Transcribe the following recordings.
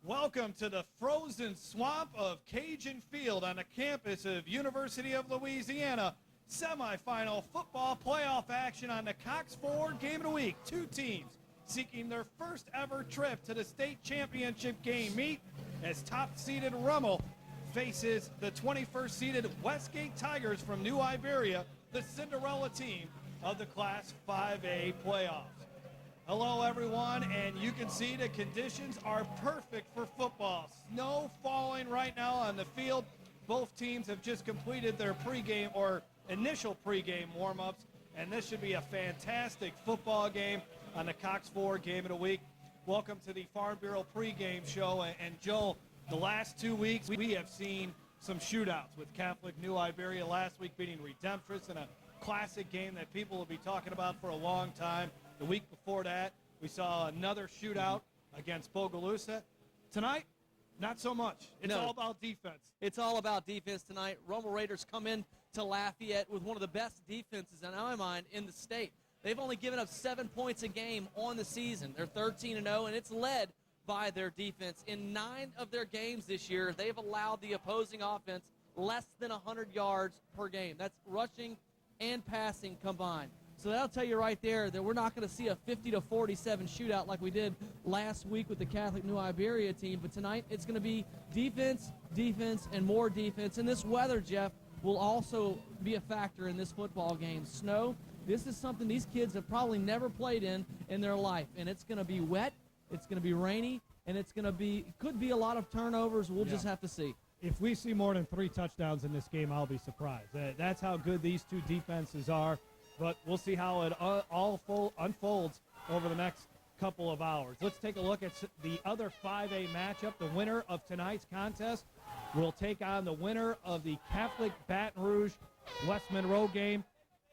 Welcome to the frozen swamp of Cajun Field on the campus of University of Louisiana. Semifinal football playoff action on the Cox Ford Game of the Week. Two teams seeking their first ever trip to the state championship game meet as top-seeded Rummel faces the 21st seeded Westgate Tigers from New Iberia, the Cinderella team of the Class 5A playoffs. Hello everyone, and you can see the conditions are perfect for football. Snow falling right now on the field. Both teams have just completed their pregame or initial pregame warm-ups, and this should be a fantastic football game on the Cox Ford Game of the Week. Welcome to the Farm Bureau pregame show, and Joel, the last 2 weeks we have seen some shootouts with Catholic New Iberia last week beating Redemptress in a classic game that people will be talking about for a long time. The week before that, we saw another shootout against Bogalusa. Tonight, not so much. It's all about defense. It's all about defense tonight. Rummel Raiders come in to Lafayette with one of the best defenses, in my mind, in the state. They've only given up 7 points a game on the season. They're 13-0, and it's led by their defense. In 9 of their games this year, they've allowed the opposing offense less than 100 yards per game. That's rushing and passing combined. So that'll tell you right there that we're not going to see a 50-47 shootout like we did last week with the Catholic New Iberia team. But tonight it's going to be defense, defense, and more defense. And this weather, Jeff, will also be a factor in this football game. Snow, this is something these kids have probably never played in their life. And it's going to be wet, it's going to be rainy, and it's going to be could be a lot of turnovers. We'll just have to see. If we see more than 3 touchdowns in this game, I'll be surprised. That's how good these two defenses are. But we'll see how it all unfolds over the next couple of hours. Let's take a look at the other 5A matchup. The winner of tonight's contest will take on the winner of the Catholic Baton Rouge West Monroe game.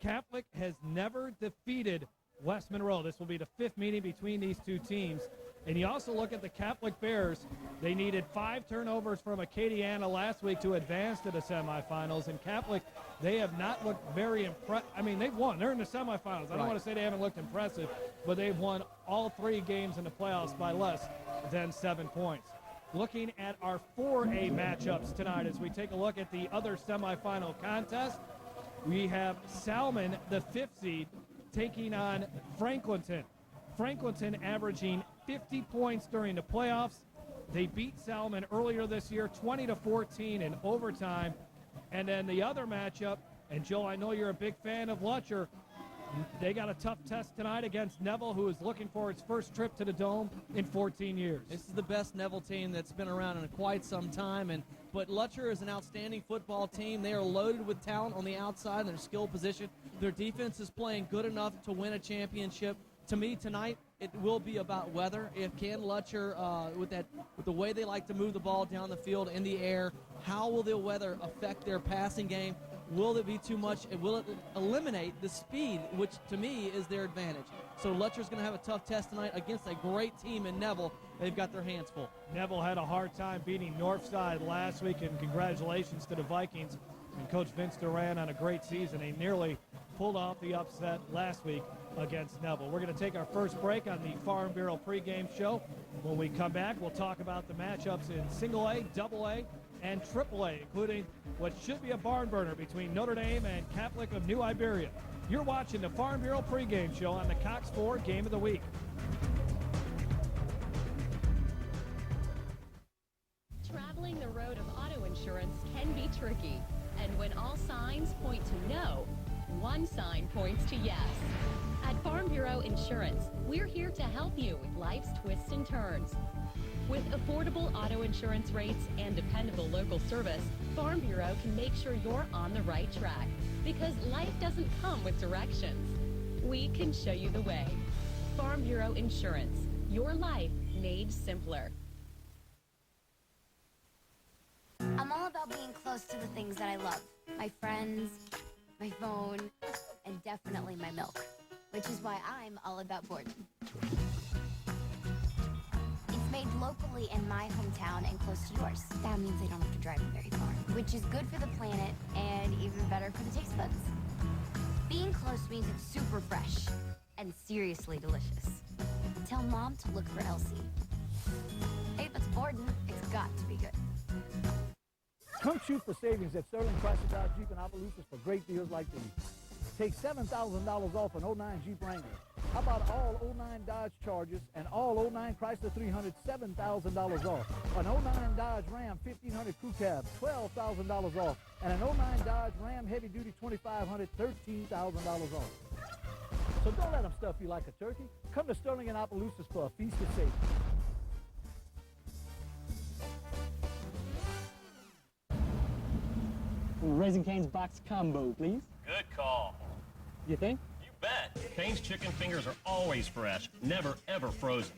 Catholic has never defeated West Monroe. This will be the 5th meeting between these two teams. And you also look at the Catholic Bears. They needed 5 turnovers from Acadiana last week to advance to the semifinals. And Catholic, they have not looked very impressive. I mean, they've won. They're in the semifinals. I don't want to say they haven't looked impressive, but they've won all 3 games in the playoffs by less than 7 points. Looking at our 4A matchups tonight as we take a look at the other semifinal contest, we have Salmon, the 5th seed, taking on Franklinton. Franklinton averaging 50 points during the playoffs. They beat Salmon earlier this year 20-14 in overtime. And then the other matchup, and Joe, I know you're a big fan of Lutcher. They got a tough test tonight against Neville, who is looking for its first trip to the Dome in 14 years. This is the best Neville team that's been around in quite some time. But Lutcher is an outstanding football team. They are loaded with talent on the outside in their skill position. Their defense is playing good enough to win a championship. To me, tonight, it will be about weather. If Ken Lutcher, with the way they like to move the ball down the field in the air, how will the weather affect their passing game? Will it be too much? Will it eliminate the speed, which to me is their advantage? So Lutcher's going to have a tough test tonight against a great team in Neville. They've got their hands full. Neville had a hard time beating Northside last week, and congratulations to the Vikings and Coach Vince Duran on a great season. They nearly pulled off the upset last week against Neville. We're going to take our first break on the Farm Bureau pregame show. When we come back, we'll talk about the matchups in Single A, Double A, and Triple A, including what should be a barn burner between Notre Dame and Catholic of New Iberia. You're watching the Farm Bureau pregame show on the Cox Ford Game of the Week. Traveling the road of auto insurance can be tricky, and when all signs point to no, one sign points to yes. At Farm Bureau Insurance, we're here to help you with life's twists and turns. With affordable auto insurance rates and dependable local service, Farm Bureau can make sure you're on the right track, because life doesn't come with directions. We can show you the way. Farm Bureau Insurance, your life made simpler. I'm all about being close to the things that I love. My friends, my phone, and definitely my milk, which is why I'm all about Borden. It's made locally in my hometown and close to yours. That means I don't have to drive it very far, which is good for the planet and even better for the taste buds. Being close means it's super fresh and seriously delicious. Tell Mom to look for Elsie. Hey, that's Borden. got to be good. Come shoot for savings at Sterling Chrysler Dodge Jeep in Opelousas for great deals like these. Take $7,000 off an 09 Jeep Wrangler. How about all 09 Dodge Chargers and all 09 Chrysler 300, $7,000 off. An 09 Dodge Ram 1500 Crew Cab, $12,000 off. And an 09 Dodge Ram Heavy Duty 2500, $13,000 off. So don't let them stuff you like a turkey. Come to Sterling and Opelousas for a feast of savings. Raising Cane's box combo, please. Good call. You think? You bet. Cane's chicken fingers are always fresh, never ever frozen.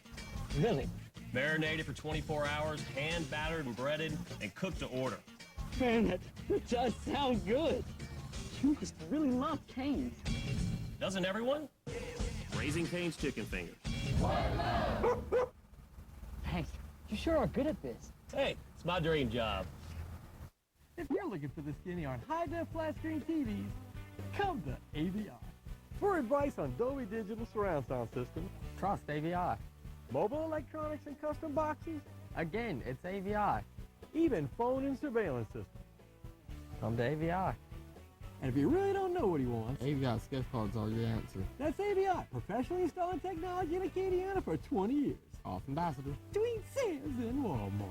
Really? Marinated for 24 hours, hand battered and breaded, and cooked to order. Man, that does sound good. You must really love Cane's. Doesn't everyone? Raising Cane's chicken fingers. Thanks. You sure are good at this. Hey, it's my dream job. If you're looking for the skinny on high-def flat-screen TVs, come to AVI. For advice on Dolby Digital surround sound systems, Trust AVI. mobile electronics and custom boxes, Again, it's AVI. even phone and surveillance systems. Come to AVI. And if you really don't know what he wants, AVI gift cards are your answer. that's AVI, professionally installing technology in Acadiana for 20 years. Off Ambassador. Between Sam's and Walmart.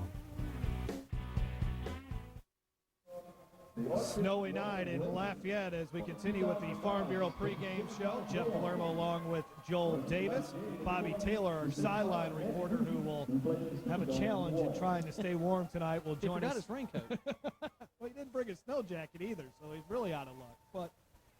Snowy night in Lafayette as we continue with the Farm Bureau pregame show. Jeff Palermo along with Joel Davis. Bobby Taylor, our sideline reporter, who will have a challenge in trying to stay warm tonight, will He join forgot us. his raincoat. Well, he didn't bring his snow jacket either, so he's really out of luck.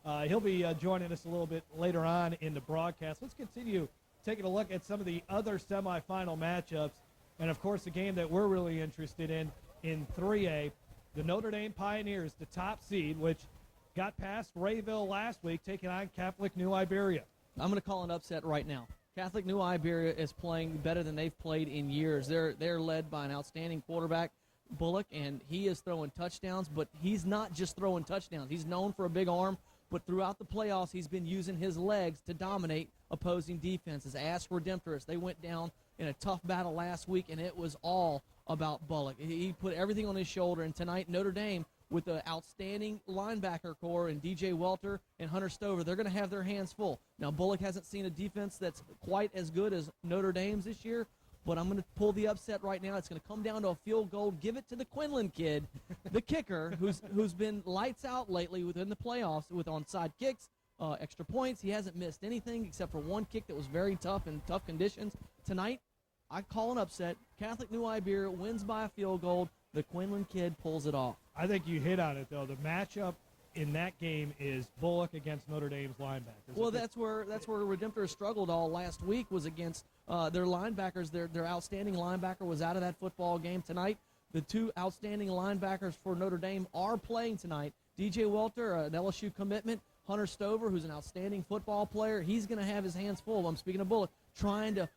But he'll be joining us a little bit later on in the broadcast. Let's continue taking a look at some of the other semifinal matchups. And, of course, the game that we're really interested in 3A. The Notre Dame Pioneers, the top seed, which got past Rayville last week, taking on Catholic New Iberia. I'm going to call an upset right now. Catholic New Iberia is playing better than they've played in years. They're led by an outstanding quarterback, Bullock, and he is throwing touchdowns, but he's not just throwing touchdowns. He's known for a big arm, but throughout the playoffs, he's been using his legs to dominate opposing defenses. Ask Redemptorist. They went down in a tough battle last week, and it was all about Bullock. He put everything on his shoulder, and tonight Notre Dame, with the outstanding linebacker core and DJ Welter and Hunter Stover, they're going to have their hands full. Now, Bullock hasn't seen a defense that's quite as good as Notre Dame's this year, but I'm going to pull the upset right now. It's going to come down to a field goal. Give it to the Quinlan kid, the kicker, who's been lights out lately within the playoffs with onside kicks, extra points. He hasn't missed anything except for one kick that was very tough in tough conditions. Tonight, I call an upset. Catholic New Iberia wins by a field goal. The Quinlan kid pulls it off. I think you hit on it, though. The matchup in that game is Bullock against Notre Dame's linebackers. Well, that's where Redemptor struggled all last week, was against their linebackers. Their outstanding linebacker was out of that football game tonight. The two outstanding linebackers for Notre Dame are playing tonight. DJ Welter, an LSU commitment. Hunter Stover, who's an outstanding football player. He's going to have his hands full. I'm speaking of Bullock, trying to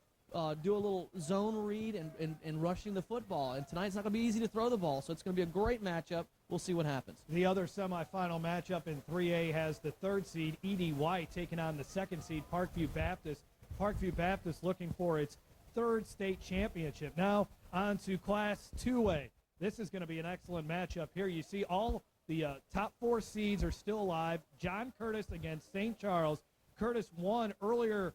do a little zone read and rushing the football. And tonight's not going to be easy to throw the ball, so it's going to be a great matchup. We'll see what happens. The other semifinal matchup in 3A has the third seed, E.D. White, taking on the second seed, Parkview Baptist. Parkview Baptist looking for its third state championship. Now on to Class 2A. This is going to be an excellent matchup here. You see all the top four seeds are still alive. John Curtis against St. Charles. Curtis won earlier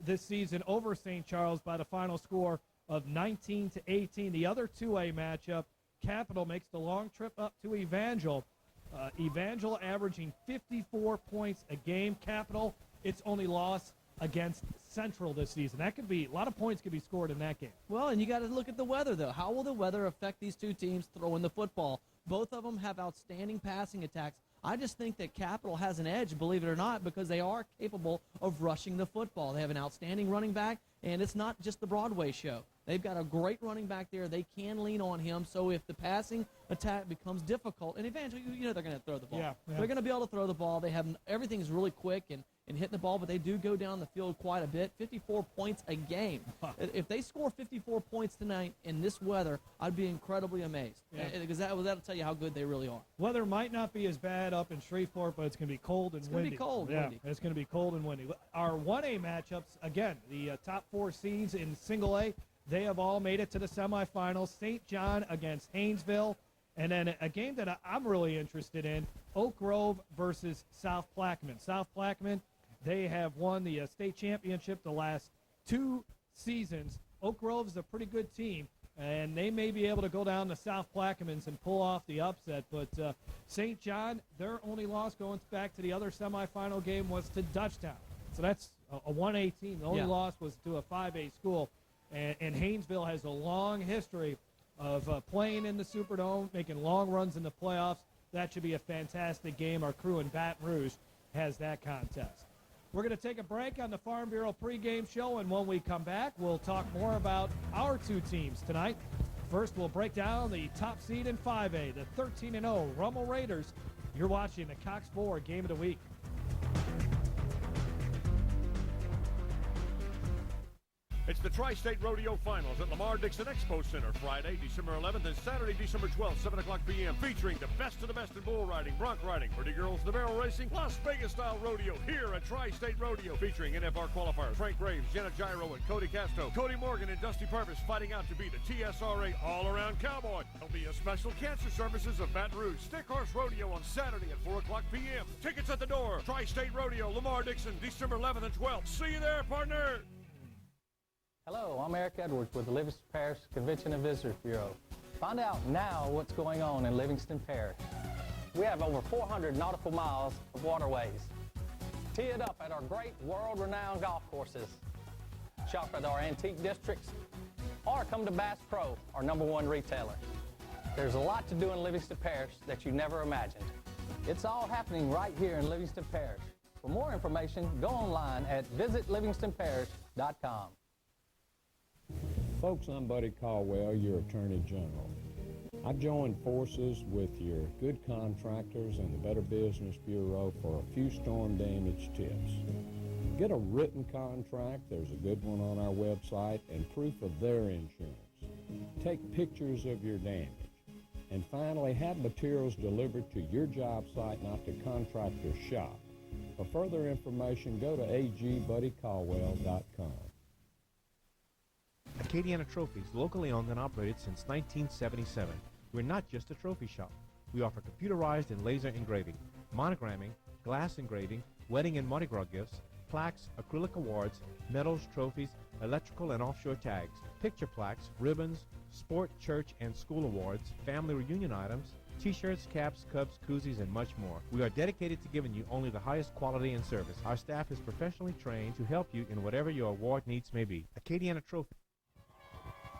this season over St. Charles by the final score of 19-18. The other 2A matchup, Capital makes the long trip up to Evangel. Evangel averaging 54 points a game. Capital, its only loss against Central this season. That could be, a lot of points could be scored in that game. Well, and you got to look at the weather, though. How will the weather affect these two teams throwing the football? Both of them have outstanding passing attacks. I just think that Capital has an edge, believe it or not, because they are capable of rushing the football. They have an outstanding running back, and it's not just the Broadway show. They've got a great running back there. They can lean on him, so if the passing attack becomes difficult, and eventually, you know they're going to throw the ball. Yeah. They're going to be able to throw the ball. They have everything's really quick and hitting the ball, but they do go down the field quite a bit. 54 points a game. If they score 54 points tonight in this weather, I'd be incredibly amazed. Because that'll tell you how good they really are. Weather might not be as bad up in Shreveport, but it's going to be cold and windy. It's going to be cold and windy. It's going to be cold and windy. Our 1A matchups, again, the top four seeds in single A. they have all made it to the semifinals. St. John against Haynesville. And then a game that I'm really interested in, Oak Grove versus South Plaquemine. South Plaquemine, they have won the state championship the last 2 seasons. Oak Grove is a pretty good team, and they may be able to go down to South Plaquemines and pull off the upset. But St. John, their only loss going back to the other semifinal game was to Dutchtown. So that's a 1A team. The only loss was to a 5A school. And Haynesville has a long history of playing in the Superdome, making long runs in the playoffs. That should be a fantastic game. Our crew in Baton Rouge has that contest. We're going to take a break on the Farm Bureau pregame show, and when we come back, we'll talk more about our 2 teams tonight. First, we'll break down the top seed in 5A, the 13-0 Rummel Raiders. You're watching the Cox 4 Game of the Week. It's the Tri-State Rodeo Finals at Lamar-Dixon Expo Center, Friday, December 11th, and Saturday, December 12th, 7 o'clock p.m., featuring the best of the best in bull riding, bronc riding, pretty girls, the barrel racing, Las Vegas-style rodeo here at Tri-State Rodeo, featuring NFR qualifiers Frank Graves, Jenna Gyro, and Cody Casto. Cody Morgan and Dusty Purvis fighting out to be the TSRA all-around cowboy. There'll be a special cancer services of Baton Rouge Stick Horse Rodeo on Saturday at 4 o'clock p.m. Tickets at the door. Tri-State Rodeo, Lamar-Dixon, December 11th and 12th. See you there, partner! Hello, I'm Eric Edwards with the Livingston Parish Convention and Visitors Bureau. Find out now what's going on in Livingston Parish. We have over 400 nautical miles of waterways. Tee it up at our great world-renowned golf courses. Shop at our antique districts, or come to Bass Pro, our #1 retailer. There's a lot to do in Livingston Parish that you never imagined. It's all happening right here in Livingston Parish. For more information, go online at visitlivingstonparish.com. Folks, I'm Buddy Caldwell, your Attorney General. I joined forces with your good contractors and the Better Business Bureau for a few storm damage tips. Get a written contract, there's a good one on our website, and proof of their insurance. Take pictures of your damage. And finally, have materials delivered to your job site, not the contractor's shop. For further information, go to agbuddycaldwell.com. Acadiana Trophies, locally owned and operated since 1977. We're not just a trophy shop. We offer computerized and laser engraving, monogramming, glass engraving, wedding and Mardi Gras gifts, plaques, acrylic awards, medals, trophies, electrical and offshore tags, picture plaques, ribbons, sport, church, and school awards, family reunion items, T-shirts, caps, cups, koozies, and much more. We are dedicated to giving you only the highest quality and service. Our staff is professionally trained to help you in whatever your award needs may be. Acadiana Trophy.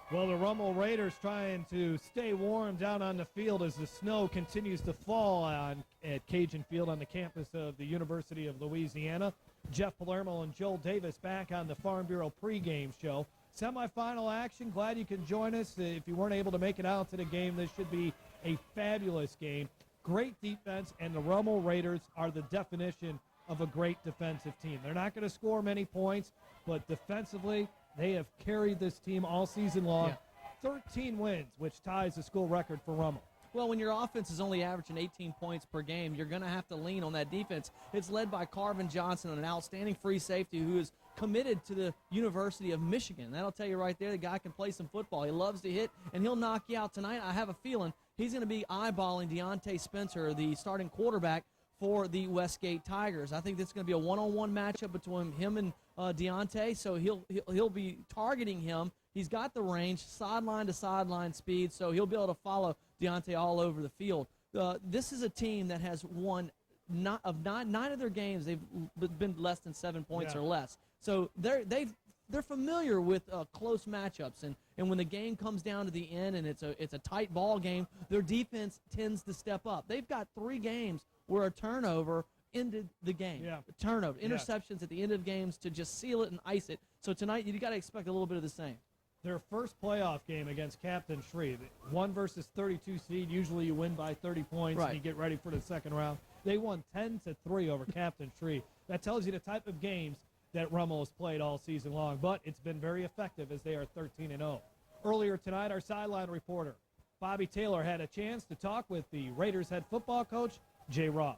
Well, the Rummel Raiders trying to stay warm down on the field as the snow continues to fall at Cajun Field on the campus of the University of Louisiana. Jeff Palermo and Joel Davis back on the Farm Bureau pregame show. Semifinal action. Glad you can join us. If you weren't able to make it out to the game, this should be a fabulous game. Great defense, and the Rummel Raiders are the definition of a great defensive team. They're not going to score many points, but defensively, they have carried this team all season long. 13 wins, which ties the school record for Rummel. Well, when your offense is only averaging 18 points per game, you're going to have to lean on that defense. It's led by Carvin Johnson, an outstanding free safety who is committed to the University of Michigan. That'll tell you right there the guy can play some football. He loves to hit, and he'll knock you out tonight. I have a feeling he's going to be eyeballing Deontay Spencer, the starting quarterback for the Westgate Tigers. I think this is going to be a one-on-one matchup between him and Deontay, so he'll be targeting him. He's got the range, sideline to sideline speed, so he'll be able to follow Deontay all over the field. This is a team that has won nine of their games. They've been less than 7 points or less. So they're familiar with close matchups, and when the game comes down to the end and it's a tight ball game, their defense tends to step up. They've got 3 games where a turnover ended the game. Turnover, interceptions at the end of games to just seal it and ice it. So tonight you got to expect a little bit of the same. Their first playoff game against Captain Shreve, 1 versus 32 seed. Usually you win by 30 points and you get ready for the second round. They won 10-3 over Captain Shreve. That tells you the type of games that Rummel has played all season long, but it's been very effective as they are 13-0. Earlier tonight, our sideline reporter, Bobby Taylor, had a chance to talk with the Raiders head football coach, Jay Roth.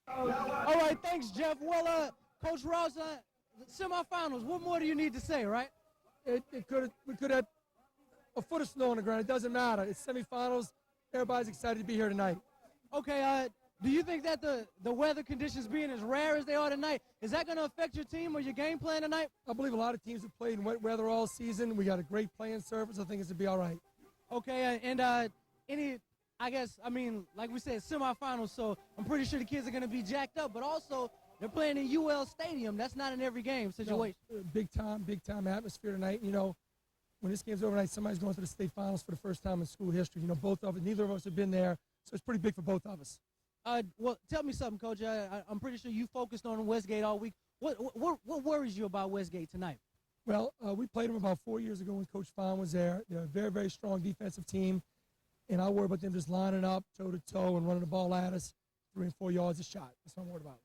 All right, thanks, Jeff. Well, Coach Ross, semifinals, what more do you need to say, right? we could have a foot of snow on the ground. It doesn't matter. It's semifinals. Everybody's excited to be here tonight. Okay, do you think that the weather conditions being as rare as they are tonight, is that going to affect your team or your game plan tonight? I believe a lot of teams have played in wet weather all season. We got a great playing surface. I think it's going to be all right. Okay, and like we said, semifinals, so I'm pretty sure the kids are going to be jacked up, but also they're playing in UL Stadium. That's not an every game situation. No, big time atmosphere tonight. When this game's over tonight, somebody's going to the state finals for the first time in school history. Neither of us have been there, so it's pretty big for both of us. Well, tell me something, Coach. I'm pretty sure you focused on Westgate all week. What worries you about Westgate tonight? Well, we played them about 4 years ago when Coach Fahn was there. They're a very, very strong defensive team, and I worry about them just lining up toe-to-toe and running the ball at us 3 and 4 yards a shot. That's what I'm worried about.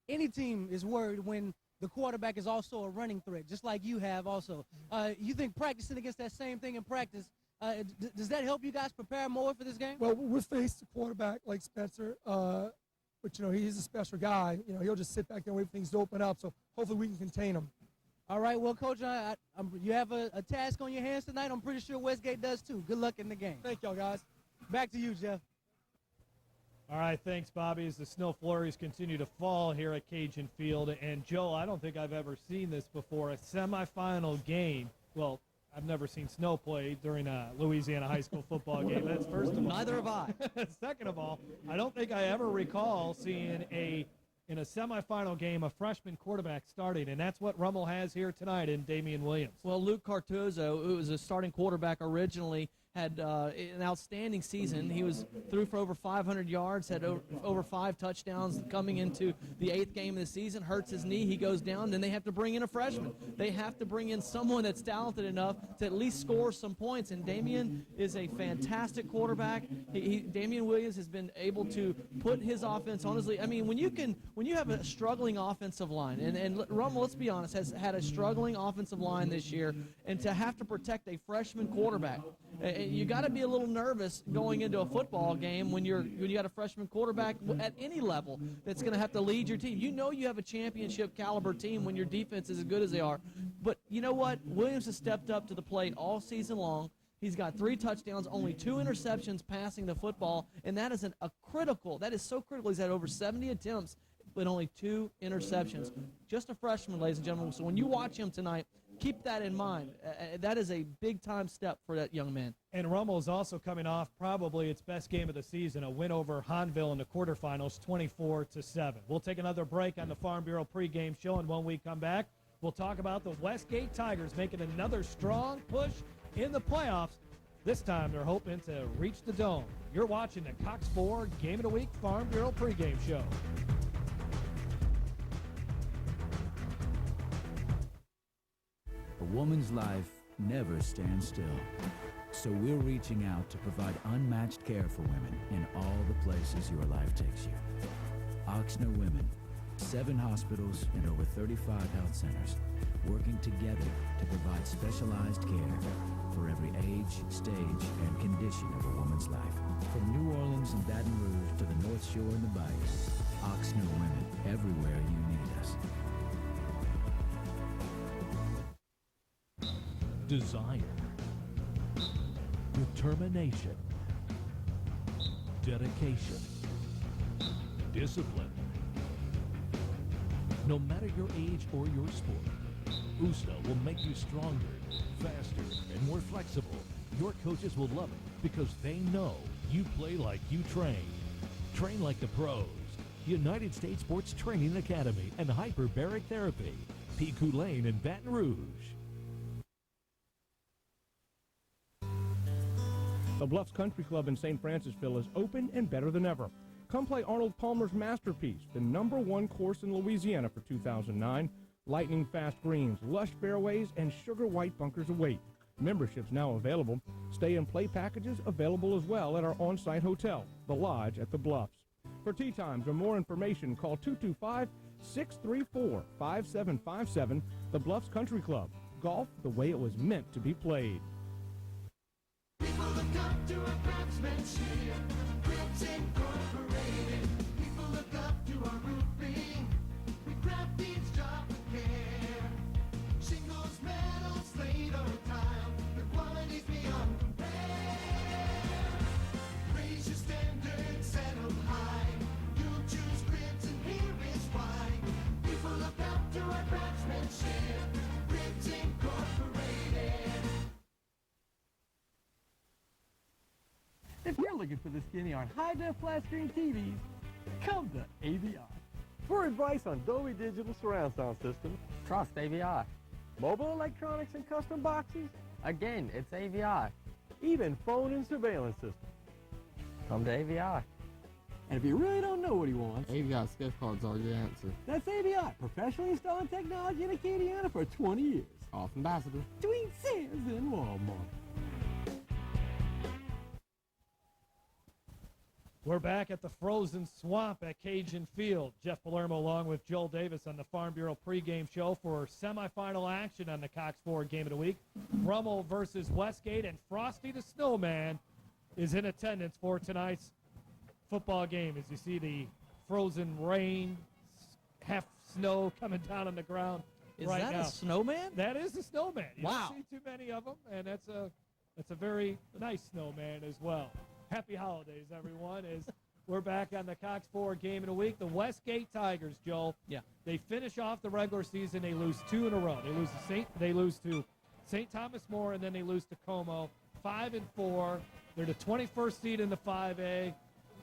Any team is worried when the quarterback is also a running threat, just like you have also. You think practicing against that same thing in practice, does that help you guys prepare more for this game? Well, we'll face a quarterback like Spencer, but, he's a special guy. He'll just sit back there and wait for things to open up, so hopefully we can contain him. All right, well, Coach, you have a task on your hands tonight. I'm pretty sure Westgate does too. Good luck in the game. Thank y'all, guys. Back to you, Jeff. All right, thanks, Bobby, as the snow flurries continue to fall here at Cajun Field. And, Joe, I don't think I've ever seen this before, a semifinal game. Well, I've never seen snow played during a Louisiana high school football game. That's first of all. Neither have I. Second of all, I don't think I ever recall seeing in a semifinal game a freshman quarterback starting, and that's what Rummel has here tonight in Damian Williams. Well, Luke Cartozo, who was a starting quarterback originally, had an outstanding season. He was threw for over 500 yards, had over 5 touchdowns coming into the 8th game of the season. Hurts his knee, he goes down, then they have to bring in a freshman. They have to bring in someone that's talented enough to at least score some points, and Damian is a fantastic quarterback. Damian Williams has been able to put his offense on his lead. I mean, when you have a struggling offensive line, and Rummel, let's be honest, has had a struggling offensive line this year, and to have to protect a freshman quarterback, you got to be a little nervous going into a football game when you got a freshman quarterback at any level that's going to have to lead your team. You have a championship caliber team when your defense is as good as they are. But you know what? Williams has stepped up to the plate all season long. He's got 3 touchdowns, only 2 interceptions passing the football, and that is that is so critical. He's had over 70 attempts, but only 2 interceptions. Just a freshman, ladies and gentlemen. So when you watch him tonight, keep that in mind. That is a big-time step for that young man. And Rummel is also coming off probably its best game of the season, a win over Hahnville in the quarterfinals, 24-7. We'll take another break on the Farm Bureau pregame show, and when we come back, we'll talk about the Westgate Tigers making another strong push in the playoffs. This time they're hoping to reach the Dome. You're watching the Cox 4 Game of the Week Farm Bureau pregame show. A woman's life never stands still. So we're reaching out to provide unmatched care for women in all the places your life takes you. Oxnard Women, 7 hospitals and over 35 health centers, working together to provide specialized care for every age, stage, and condition of a woman's life. From New Orleans and Baton Rouge to the North Shore and the Bayou, Oxnard Women, everywhere you need us. Desire, determination, dedication, discipline. No matter your age or your sport, USTA will make you stronger, faster, and more flexible. Your coaches will love it because they know you play like you train. Train like the pros. United States Sports Training Academy and Hyperbaric Therapy. Pico Lane in Baton Rouge. The Bluffs Country Club in St. Francisville is open and better than ever. Come play Arnold Palmer's Masterpiece, the #1 course in Louisiana for 2009. Lightning fast greens, lush fairways, and sugar white bunkers await. Memberships now available. Stay and play packages available as well at our on-site hotel, The Lodge at the Bluffs. For tee times or more information, call 225-634-5757. The Bluffs Country Club. Golf the way it was meant to be played. People look up to our craftsmanship, Bricks Incorporated. People look up to our roofing. We craft these jobs with care. Shingles, metal, looking for the skinny on high-def flat screen TVs, come to AVI. For advice on Dolby Digital surround sound systems, Trust AVI. mobile electronics and custom boxes, Again, it's AVI. even phone and surveillance systems. Come to AVI. And if you really don't know what he wants, AVI gift cards are your answer. that's AVI, professionally installing technology in Acadiana for 20 years. Off Ambassador. Between Sears and Walmart. We're back at the frozen swamp at Cajun Field. Jeff Palermo along with Joel Davis on the Farm Bureau pregame show for semifinal action on the Cox Ford Game of the Week. Rummel versus Westgate, and Frosty the Snowman is in attendance for tonight's football game. As you see the frozen rain, half snow coming down on the ground Is right that now. a snowman? That is a snowman. You Wow. don't see too many of them, and that's a very nice snowman as well. Happy holidays, everyone, as we're back on the Cox Ford Game of the Week. The Westgate Tigers, Joel. Yeah. They finish off the regular season. They lose 2 in a row. They lose to St. Thomas More, and then they lose to Como. 5-4. They're the 21st seed in the 5A.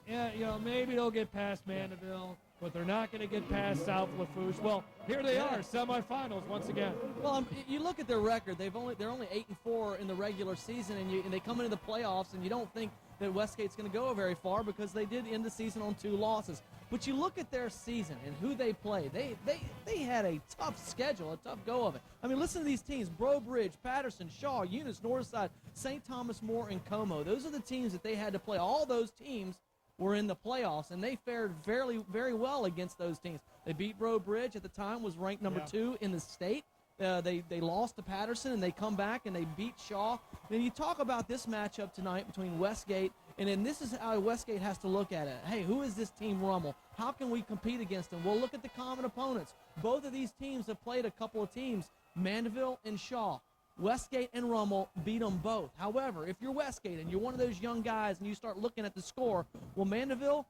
Yeah, maybe they'll get past Mandeville, but they're not going to get past South Lafourche. Well, here they are, semifinals once again. Well, you look at their record. They're only 8-4 in the regular season, and they come into the playoffs, and you don't think that Westgate's going to go very far because they did end the season on 2 losses. But you look at their season and who they played. They had a tough schedule, a tough go of it. I mean, listen to these teams: Bro Bridge, Patterson, Shaw, Eunice, Northside, St. Thomas More, and Como. Those are the teams that they had to play. All those teams were in the playoffs, and they fared very, very well against those teams. They beat Bro Bridge at the time, was ranked number 2 in the state. They lost to Patterson, and they come back and they beat Shaw. Then you talk about this matchup tonight between Westgate, and then this is how Westgate has to look at it. Hey, who is this team Rummel? How can we compete against them? Well, look at the common opponents. Both of these teams have played a couple of teams, Mandeville and Shaw. Westgate and Rummel beat them both. However, if you're Westgate and you're one of those young guys and you start looking at the score, well, Mandeville,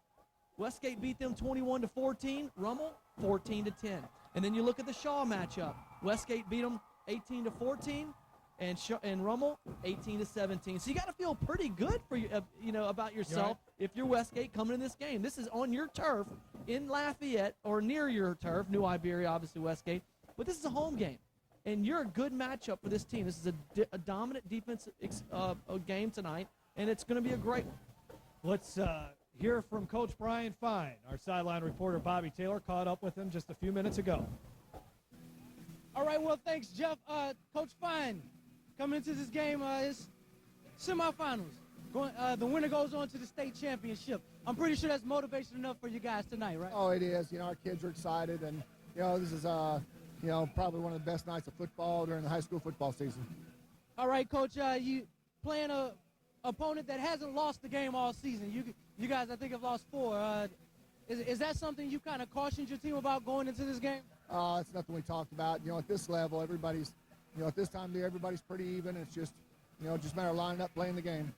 Westgate beat them 21-14, Rummel 14-10. And then you look at the Shaw matchup. Westgate beat them 18-14, and Rummel 18-17. So you got to feel pretty good for about yourself if you're Westgate coming in this game. This is on your turf in Lafayette, or near your turf, New Iberia, obviously Westgate. But this is a home game, and you're a good matchup for this team. This is a dominant defensive game tonight, and it's going to be a great one. Let's hear from Coach Brian Fine. Our sideline reporter Bobby Taylor caught up with him just a few minutes ago. All right, well, thanks, Jeff. Coach Fine, coming into this game, it's semifinals. The winner goes on to the state championship. I'm pretty sure that's motivation enough for you guys tonight, right? Oh, it is. Our kids are excited, and, this is, probably one of the best nights of football during the high school football season. All right, Coach, you playing a opponent that hasn't lost the game all season. You guys, I think, have lost 4. Is that something you kind of cautioned your team about going into this game? It's nothing we talked about. At this level, everybody's, at this time of the year, everybody's pretty even. It's just, just a matter of lining up, playing the game.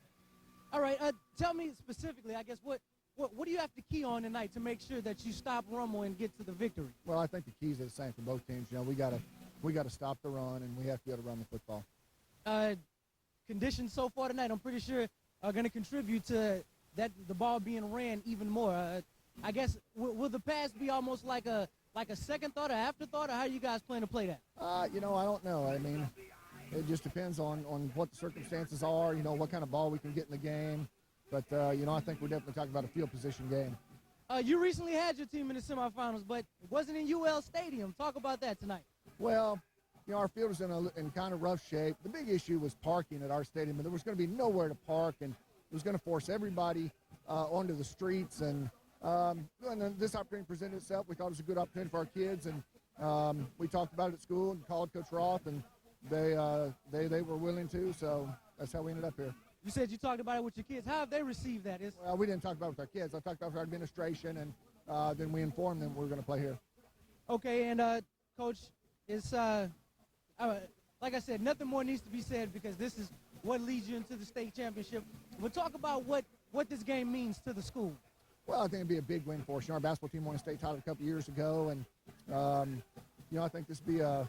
All right, tell me specifically, I guess, what do you have to key on tonight to make sure that you stop Rummel and get to the victory? Well, I think the keys are the same for both teams. We got to stop the run, and we have to be able to run the football. Conditions so far tonight, I'm pretty sure, are going to contribute to the ball being ran even more. I guess, will the pass be almost like a second thought or afterthought, or how are you guys plan to play that? I don't know. I mean, it just depends on what the circumstances are, what kind of ball we can get in the game. But, I think we're definitely talking about a field position game. You recently had your team in the semifinals, but it wasn't in UL Stadium. Talk about that tonight. Well, our field was in kind of rough shape. The big issue was parking at our stadium, and there was going to be nowhere to park, and it was going to force everybody onto the streets. And then this opportunity presented itself. We thought it was a good opportunity for our kids, and we talked about it at school and called Coach Roth, and they were willing to, so that's how we ended up here. You said you talked about it with your kids. How have they received that? Well, we didn't talk about it with our kids. I talked about it with our administration, and then we informed them we were going to play here. Okay, and Coach, it's like I said, nothing more needs to be said because this is what leads you into the state championship. But talk about what this game means to the school. Well, I think it'd be a big win for us. Our basketball team won a state title a couple years ago, and I think this would be a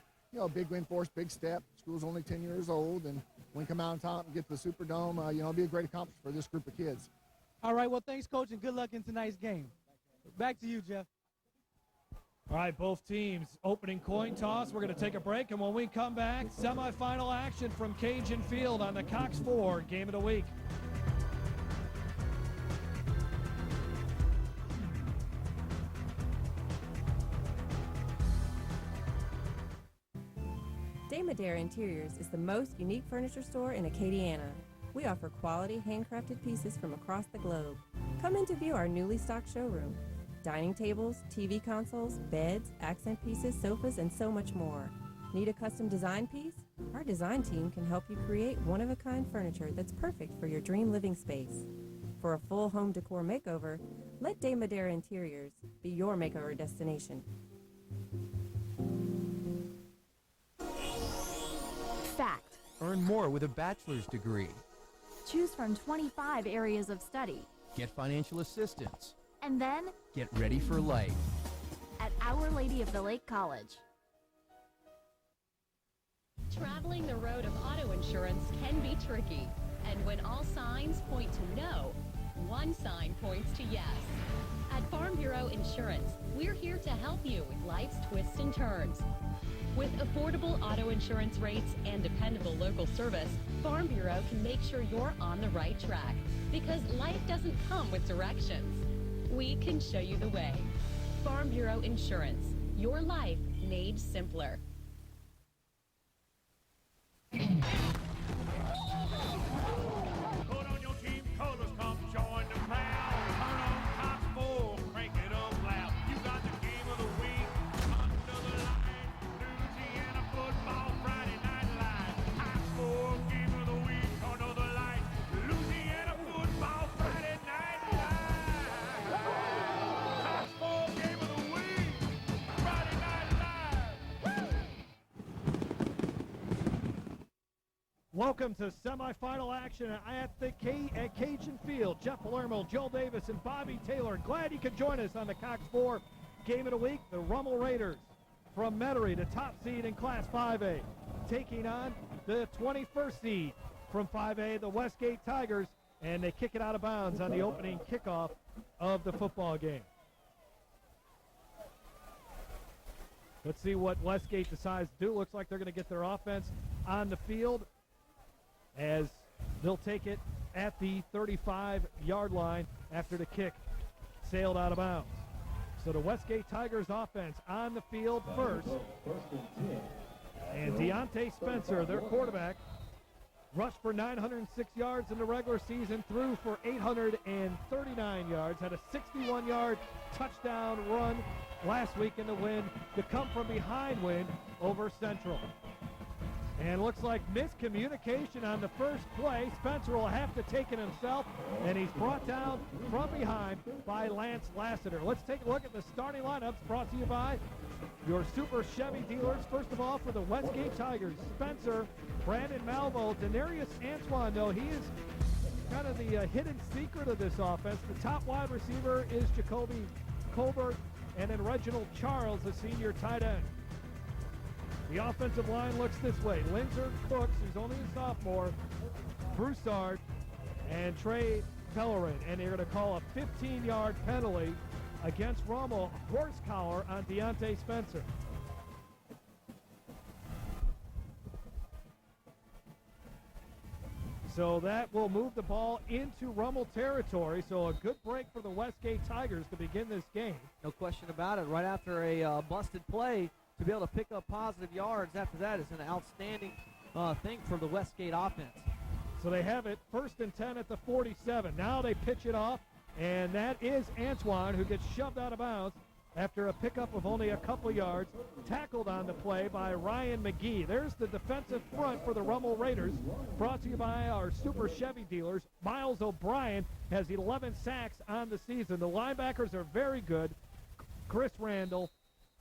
big win for us, big step. School's only 10 years old, and when we come out on top and get to the Superdome, it'll be a great accomplishment for this group of kids. All right, well, thanks, Coach, and good luck in tonight's game. Back to you, Jeff. All right, both teams opening coin toss. We're going to take a break, and when we come back, semifinal action from Cajun Field on the Cox 4 Game of the Week. Damadare Interiors is the most unique furniture store in Acadiana. We offer quality, handcrafted pieces from across the globe. Come in to view our newly stocked showroom. Dining tables, TV consoles, beds, accent pieces, sofas, and so much more. Need a custom design piece? Our design team can help you create one-of-a-kind furniture that's perfect for your dream living space. For a full home decor makeover, let Damadare Interiors be your makeover destination. Fact. Earn more with a bachelor's degree. Choose from 25 areas of study. Get financial assistance. And then, Get ready for life. at Our Lady of the Lake College. Traveling the road of auto insurance can be tricky. And when all signs point to no, one sign points to yes. At Farm Bureau Insurance, we're here to help you with life's twists and turns. With affordable auto insurance rates and dependable local service, Farm Bureau can make sure you're on the right track. Because life doesn't come with directions. We can show you the way. Farm Bureau Insurance, your life made simpler. Put on your team colors, come join the crowd. Turn on Cox 4, crank it up loud. You got the game of the week under the light. Louisiana football Friday night live. Cox 4, game of the week under the light. Louisiana football Friday night live. Cox 4, game of the week Friday night live. Welcome to semifinal action at Cajun Field. Jeff Palermo, Joel Davis, and Bobby Taylor. Glad you could join us on the Cox 4 Game of the Week. The Rummel Raiders from Metairie, the top seed in Class 5A, taking on the 21st seed from 5A, the Westgate Tigers, and they kick it out of bounds on the opening kickoff of the football game. Let's see what Westgate decides to do. Looks like they're going to get their offense on the field, as they'll take it at the 35-yard line after the kick sailed out of bounds. So the Westgate Tigers offense on the field first. And Deontay Spencer, their quarterback, rushed for 906 yards in the regular season, threw for 839 yards, had a 61-yard touchdown run last week in the win, to come from behind win over Central. And looks like miscommunication on the first play. Spencer will have to take it himself, and he's brought down from behind by Lance Lassiter. Let's take a look at the starting lineups brought to you by your Super Chevy dealers. First of all, for the Westgate Tigers, Spencer, Brandon Malvo, Denarius Antoine, though he is kind of the hidden secret of this offense. The top wide receiver is Jacoby Colbert, and then Reginald Charles, the senior tight end. The offensive line looks this way. Linzer Brooks, who's only a sophomore, Broussard, and Trey Pellerin. And they're going to call a 15-yard penalty against Rummel, horse collar on Deontay Spencer. So that will move the ball into Rummel territory. So a good break for the Westgate Tigers to begin this game. No question about it. Right after a busted play, to be able to pick up positive yards after that is an outstanding thing for the Westgate offense. So they have it 1st and 10 at the 47. Now they pitch it off, and that is Antoine, who gets shoved out of bounds after a pickup of only a couple yards, tackled on the play by Ryan McGee. There's the defensive front for the Rummel Raiders, brought to you by our Super Chevy dealers. Miles O'Brien has 11 sacks on the season. The linebackers are very good. Chris Randall,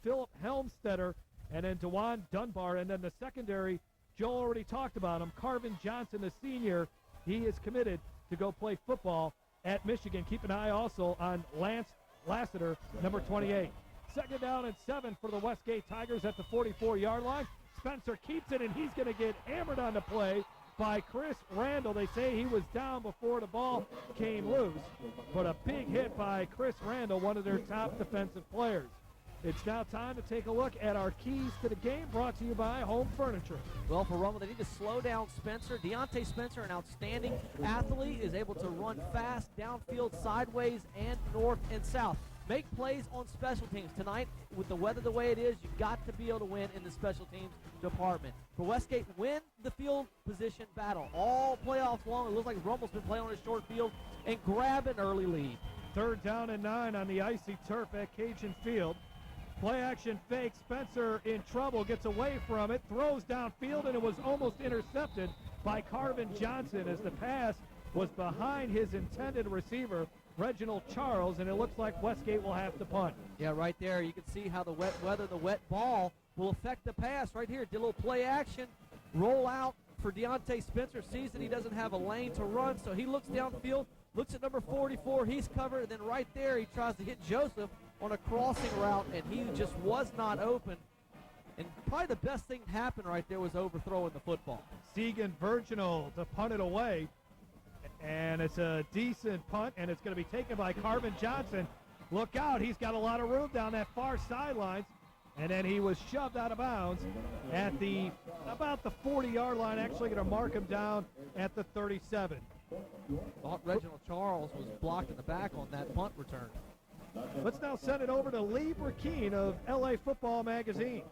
Philip Helmstetter, and then DeJuan Dunbar. And then the secondary, Joe already talked about him, Carvin Johnson, the senior. He is committed to go play football at Michigan. Keep an eye also on Lance Lassiter, number 28. 2nd down and 7 for the Westgate Tigers at the 44-yard line. Spencer keeps it, and he's going to get hammered on the play by Chris Randall. They say he was down before the ball came loose, but a big hit by Chris Randall, one of their top defensive players. It's now time to take a look at our keys to the game, brought to you by Home Furniture. Well, for Rummel, they need to slow down Spencer. Deontay Spencer, an outstanding athlete, is able to run fast downfield, sideways, and north and south. Make plays on special teams. Tonight, with the weather the way it is, you've got to be able to win in the special teams department. For Westgate, win the field position battle. All playoffs long, it looks like Rummel's been playing on a short field, and grab an early lead. 3rd down and 9 on the icy turf at Cajun Field. Play action fake. Spencer in trouble, gets away from it, throws downfield, and it was almost intercepted by Carvin Johnson as the pass was behind his intended receiver, Reginald Charles, and it looks like Westgate will have to punt. Yeah, right there. You can see how the wet weather, the wet ball will affect the pass right here. Did a little play action, roll out for Deontay Spencer, sees that he doesn't have a lane to run, so he looks downfield, looks at number 44, he's covered, and then right there he tries to hit Joseph on a crossing route, and he just was not open. And probably the best thing that happened right there was overthrowing the football. Segan Virginal to punt it away, and it's a decent punt, and it's going to be taken by Carvin Johnson. Look out, he's got a lot of room down that far sidelines, and then he was shoved out of bounds at about the 40-yard line, actually going to mark him down at the 37. Thought Reginald Charles was blocked in the back on that punt return. Let's now send it over to Lee Burkeen of LA Football Magazine.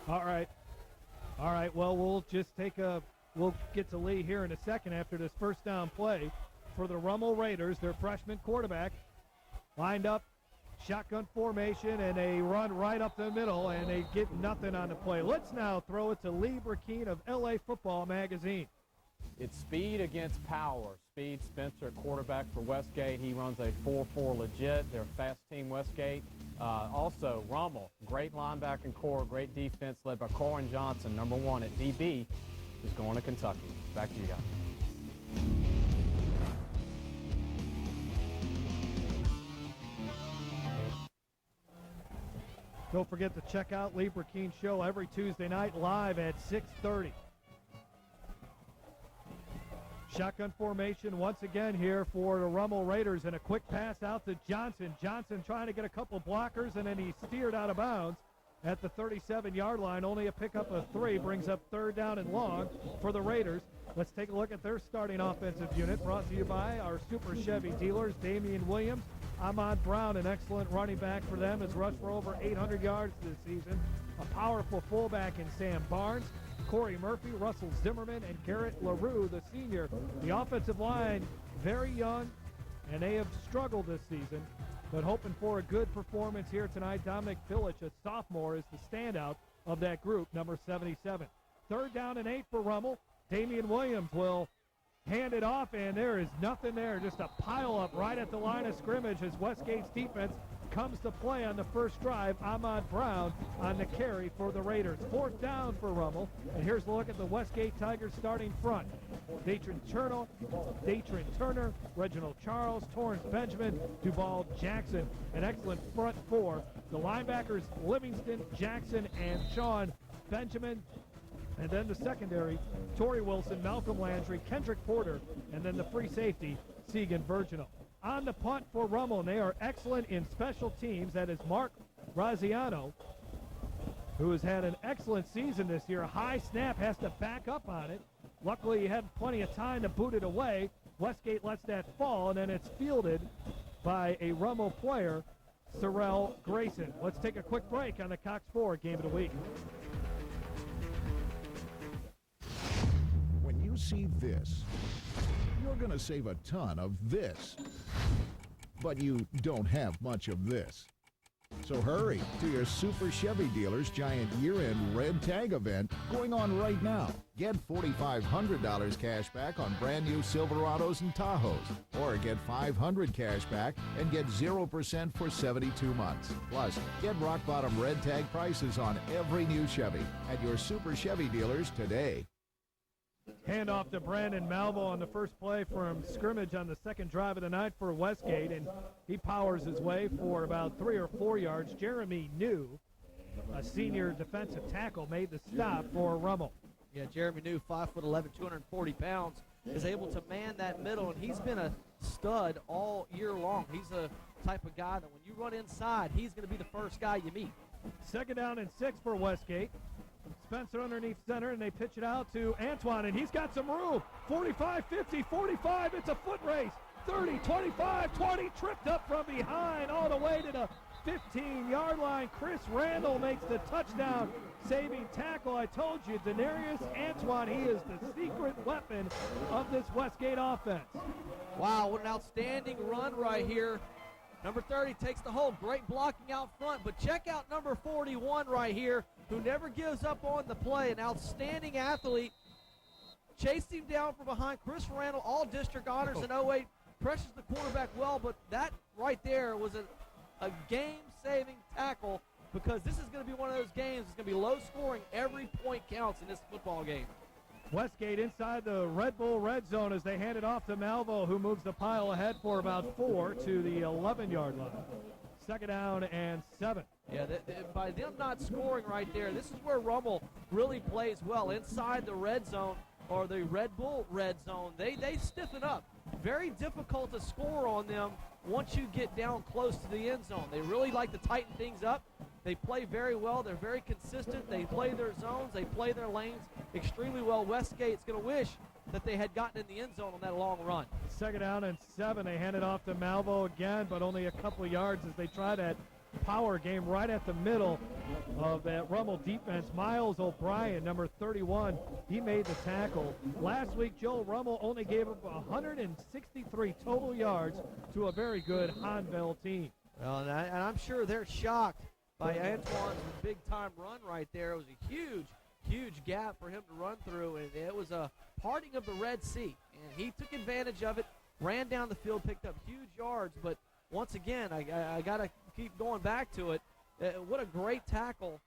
All right. Well, we'll get to Lee here in a second after this first down play for the Rummel Raiders. Their freshman quarterback lined up, shotgun formation, and they run right up the middle, and they get nothing on the play. Let's now throw it to Lee Burkeen of LA Football Magazine. It's speed against power. Speed, Spencer, quarterback for Westgate. He runs a 4-4 legit. They're a fast team, Westgate. Also, Rummel, great linebacking core, great defense led by Corin Johnson, number 1 at DB, is going to Kentucky. Back to you guys. Don't forget to check out Lee Burkeen's show every Tuesday night live at 6:30. Shotgun formation once again here for the Rummel Raiders, and a quick pass out to Johnson. Johnson trying to get a couple blockers, and then he steered out of bounds at the 37-yard line. Only a pickup of 3 brings up 3rd down and long for the Raiders. Let's take a look at their starting offensive unit, brought to you by our Super Chevy dealers. Damian Williams, Ahmad Brown, an excellent running back for them, has rushed for over 800 yards this season. A powerful fullback in Sam Barnes. Corey Murphy, Russell Zimmerman, and Garrett LaRue, the senior. The offensive line, very young, and they have struggled this season, but hoping for a good performance here tonight. Dominic Filich, a sophomore, is the standout of that group, number 77. 3rd down and 8 for Rummel. Damian Williams will hand it off, and there is nothing there. Just a pile up right at the line of scrimmage as Westgate's defense comes to play on the first drive. Ahmad Brown on the carry for the Raiders. 4th down for Rummel, and here's a look at the Westgate Tigers starting front. Datron Turner, Reginald Charles, Torrance Benjamin, Duval Jackson. An excellent front four. The linebackers, Livingston, Jackson, and Sean Benjamin. And then the secondary, Torrey Wilson, Malcolm Landry, Kendrick Porter, and then the free safety, Segan Virginal. On the punt for Rummel, and they are excellent in special teams. That is Mark Raziano, who has had an excellent season this year. High snap, has to back up on it. Luckily, he had plenty of time to boot it away. Westgate lets that fall, and then it's fielded by a Rummel player, Sorrell Grayson. Let's take a quick break on the Cox 4 Game of the Week. When you see this, you're going to save a ton of this. But you don't have much of this. So hurry to your Super Chevy dealer's giant year-end red tag event going on right now. Get $4,500 cash back on brand new Silverados and Tahoes. Or get $500 cash back and get 0% for 72 months. Plus, get rock-bottom red tag prices on every new Chevy at your Super Chevy dealers today. Hand off to Brandon Malvo on the first play from scrimmage on the second drive of the night for Westgate, and he powers his way for about 3 or 4 yards. Jeremy New, a senior defensive tackle, made the stop for Rummel. Yeah, Jeremy New, 5'11", 240 pounds, is able to man that middle, and he's been a stud all year long. He's a type of guy that when you run inside, he's going to be the first guy you meet. Second down and 6 for Westgate. Spencer underneath center, and they pitch it out to Antoine, and he's got some room. 45, 50, 45, it's a foot race. 30, 25, 20, tripped up from behind all the way to the 15-yard line. Chris Randall makes the touchdown saving tackle. I told you, Denarius Antoine, he is the secret weapon of this Westgate offense. Wow, what an outstanding run right here. Number 30 takes the hold. Great blocking out front, but check out number 41 right here, who never gives up on the play. An outstanding athlete. Chased him down from behind. Chris Randall, all district honors in 08. Pressures the quarterback well, but that right there was a game-saving tackle, because this is going to be one of those games. It's going to be low scoring. Every point counts in this football game. Westgate inside the Red Bull red zone as they hand it off to Malvo, who moves the pile ahead for about 4 to the 11-yard line. Second down and 7. Yeah, by them not scoring right there, this is where Rummel really plays well. Inside the red zone, or the Red Bull red zone, they stiffen up. Very difficult to score on them once you get down close to the end zone. They really like to tighten things up. They play very well. They're very consistent. They play their zones. They play their lanes extremely well. Westgate's going to wish that they had gotten in the end zone on that long run. Second down and 7. They hand it off to Malvo again, but only a couple of yards as they try that power game right at the middle of that Rummel defense. Miles O'Brien, number 31, he made the tackle. Last week, Joe Rummel only gave up 163 total yards to a very good Hanville team. Well, and I'm sure they're shocked by Antoine's big-time run right there. It was a huge, huge gap for him to run through, and it was a parting of the Red Sea. And he took advantage of it, ran down the field, picked up huge yards. But once again, I got to keep going back to it. What a great tackle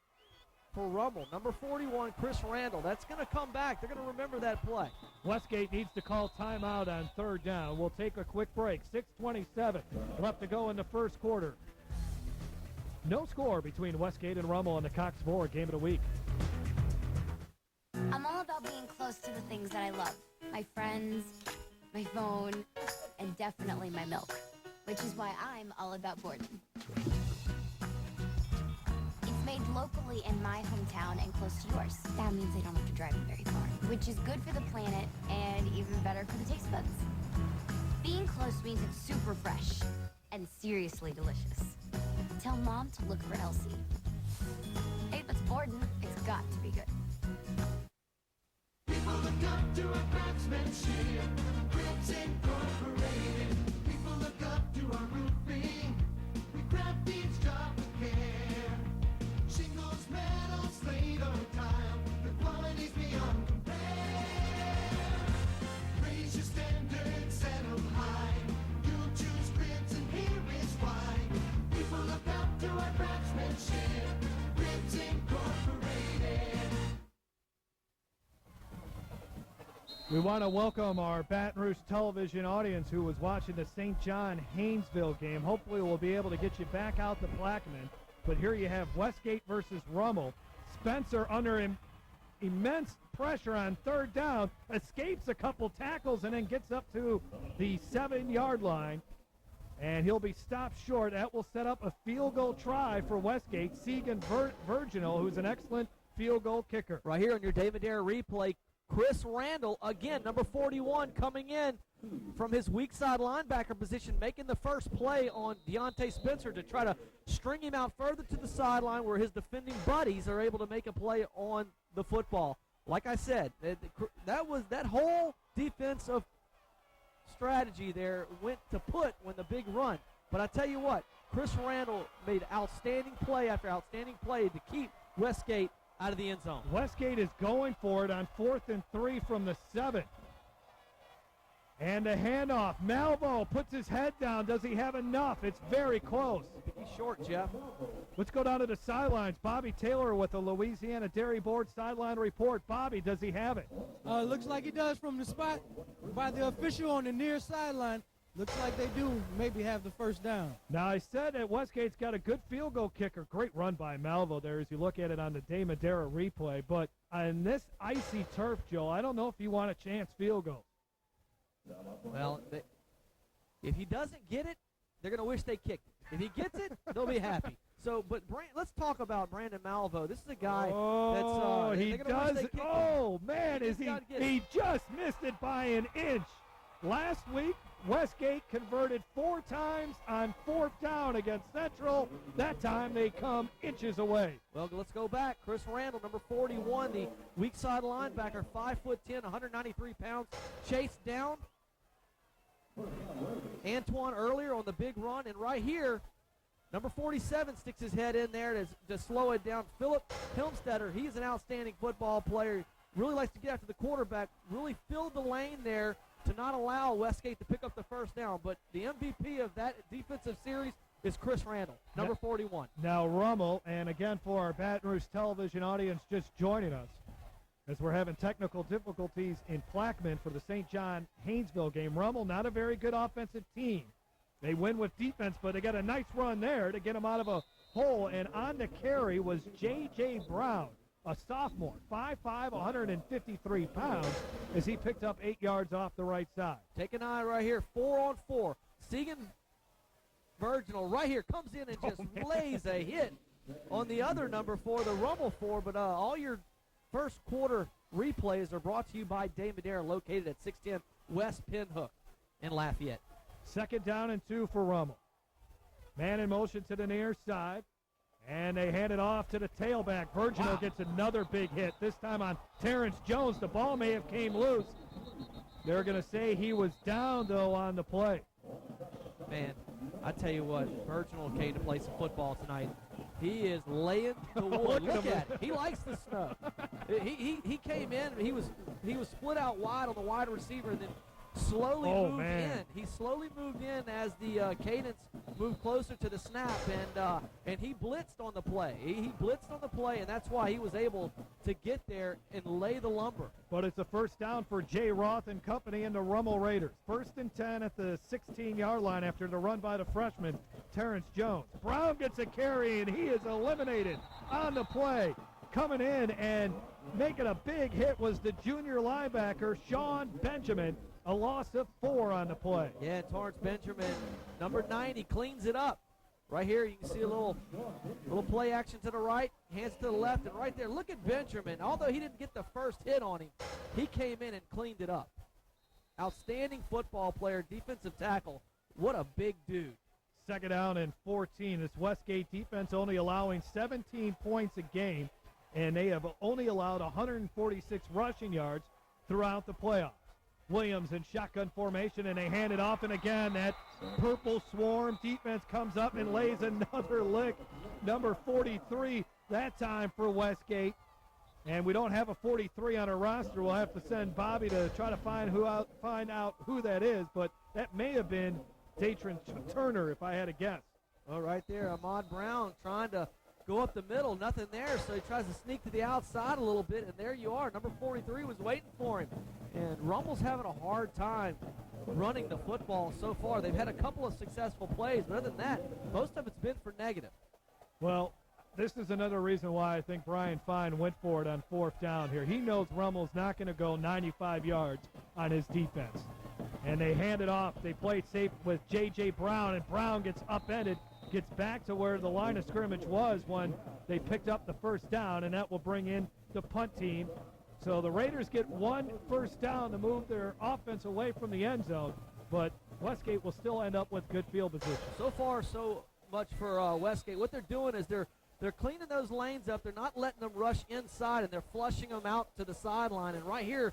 for Rummel. Number 41, Chris Randall. That's going to come back. They're going to remember that play. Westgate needs to call timeout on third down. We'll take a quick break. 6:27 left to go in the first quarter. No score between Westgate and Rummel in the Cox Board Game of the Week. I'm all about being close to the things that I love. My friends, my phone, and definitely my milk. Which is why I'm all about Borden. It's made locally in my hometown and close to yours. That means I don't have to drive it very far. Which is good for the planet and even better for the taste buds. Being close means it's super fresh and seriously delicious. Tell Mom to look for Elsie. Hey, if it's Borden, it's got to be good. People look up to our craftsmanship, Cribs Incorporated. People look up to our roofing, we craft each job with care. Shingles, metal, slate, or tile, the quality's beyond compare. Raise your standards, set 'em high. You'll choose Cribs, and here is why. People look up to our craftsmanship, Cribs Incorporated. We want to welcome our Baton Rouge television audience who was watching the St. John Haynesville game. Hopefully we'll be able to get you back out to Plaquemine. But here you have Westgate versus Rummel. Spencer, under immense pressure on third down, escapes a couple tackles and then gets up to the 7-yard line. And he'll be stopped short. That will set up a field goal try for Westgate. Segan Virginal, who's an excellent field goal kicker. Right here on your David Dare replay, Chris Randall, again, number 41, coming in from his weak side linebacker position, making the first play on Deontay Spencer to try to string him out further to the sideline where his defending buddies are able to make a play on the football. Like I said, that whole defensive strategy there went to put when the big run. But I tell you what, Chris Randall made outstanding play after outstanding play to keep Westgate out of the end zone. Westgate is going for it on 4th and 3 from the 7. And a handoff. Malvo puts his head down. Does he have enough? It's very close. He short, Jeff. Let's go down to the sidelines. Bobby Taylor with the Louisiana Dairy Board sideline report. Bobby, does he have it? Looks like he does from the spot by the official on the near sideline. Looks like they do maybe have the first down. Now, I said that Westgate's got a good field goal kicker. Great run by Malvo there as you look at it on the De Madera replay. But on this icy turf, Joe, I don't know if you want a chance field goal. Well, if he doesn't get it, they're going to wish they kicked it. If he gets it, they'll be happy. So, but let's talk about Brandon Malvo. This is a guy that's he does. Oh, man, he just missed it by an inch. Last week, Westgate converted 4 times on 4th down against Central. That time they come inches away. Well, let's go back. Chris Randall, number 41, the weak side linebacker, 5'10", 193 pounds, chased down Antoine earlier on the big run, and right here, number 47 sticks his head in there to slow it down. Philip Hilmstetter, he's an outstanding football player. Really likes to get after the quarterback. Really filled the lane there to not allow Westgate to pick up the first down. But the MVP of that defensive series is Chris Randall, number 41. Now Rummel, and again for our Baton Rouge television audience just joining us, as we're having technical difficulties in Plaquemine for the St. John Haynesville game. Rummel, not a very good offensive team. They win with defense, but they got a nice run there to get them out of a hole. And on the carry was J.J. Brown, a sophomore, 5'5", 153 pounds, as he picked up 8 yards off the right side. Take an eye right here, 4-on-4. Segan Virginal right here comes in and just lays a hit on the other number 4, the Rummel 4. But all your first quarter replays are brought to you by De Madera, located at 610 West Pinhook in Lafayette. 2nd down and 2 for Rummel. Man in motion to the near side. And they hand it off to the tailback. Virginal gets another big hit, this time on Terrence Jones. The ball may have came loose. They're going to say he was down, though, on the play. Man, I tell you what, Virginal came to play some football tonight. He is laying the wood. Look at it. He likes the snow. He came in, and he was split out wide on the wide receiver, and then slowly moved in. He slowly moved in as the cadence moved closer to the snap, and he blitzed on the play. He blitzed on the play, and that's why he was able to get there and lay the lumber. But it's a first down for Jay Roth and company and the Rummel Raiders. 1st and 10 at the 16-yard line after the run by the freshman, Terrence Jones. Brown gets a carry, and he is eliminated on the play. Coming in and making a big hit was the junior linebacker, Sean Benjamin. A loss of 4 on the play. Yeah, Torrance Benjamin, number 9, he cleans it up. Right here, you can see a little play action to the right, hands to the left, and right there, look at Benjamin. Although he didn't get the first hit on him, he came in and cleaned it up. Outstanding football player, defensive tackle. What a big dude. 2nd down and 14. This Westgate defense only allowing 17 points a game, and they have only allowed 146 rushing yards throughout the playoffs. Williams in shotgun formation, and they hand it off, and again that purple swarm defense comes up and lays another lick. Number 43 that time for Westgate, and we don't have a 43 on our roster. We'll have to send Bobby to try to find out who that is, but that may have been Datron Turner if I had a guess. Well, right there, Ahmad Brown trying to go up the middle, nothing there, so he tries to sneak to the outside a little bit, and there you are. Number 43 was waiting for him. And Rummel's having a hard time running the football so far. They've had a couple of successful plays, but other than that, most of it's been for negative. Well, this is another reason why I think Brian Fine went for it on 4th down here. He knows Rummel's not going to go 95 yards on his defense. And they hand it off. They play it safe with J.J. Brown, and Brown gets upended, gets back to where the line of scrimmage was when they picked up the first down, and that will bring in the punt team. So the Raiders get 1 first down to move their offense away from the end zone, but Westgate will still end up with good field position. So far, so much for Westgate. What they're doing is they're cleaning those lanes up. They're not letting them rush inside, and they're flushing them out to the sideline. And right here,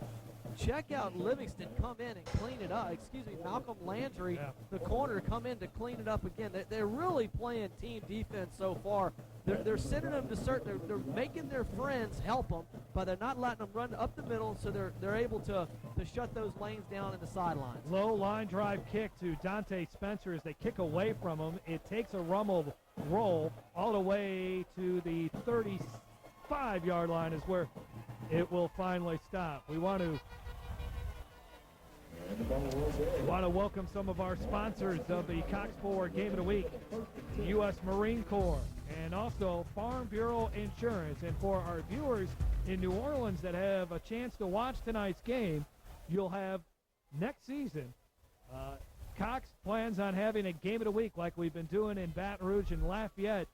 check out Livingston come in and clean it up. Malcolm Landry, the corner, come in to clean it up again. They're really playing team defense so far. They're sending them to they're making their friends help them, but they're not letting them run up the middle, so they're able to shut those lanes down in the sidelines. Low line drive kick to Dante Spencer as they kick away from him. It takes a Rummel roll all the way to the 35-yard line is where it will finally stop. We want to welcome some of our sponsors of the Cox 4 Game of the Week, U.S. Marine Corps, and also Farm Bureau Insurance. And for our viewers in New Orleans that have a chance to watch tonight's game, you'll have next season, Cox plans on having a Game of the Week like we've been doing in Baton Rouge and Lafayette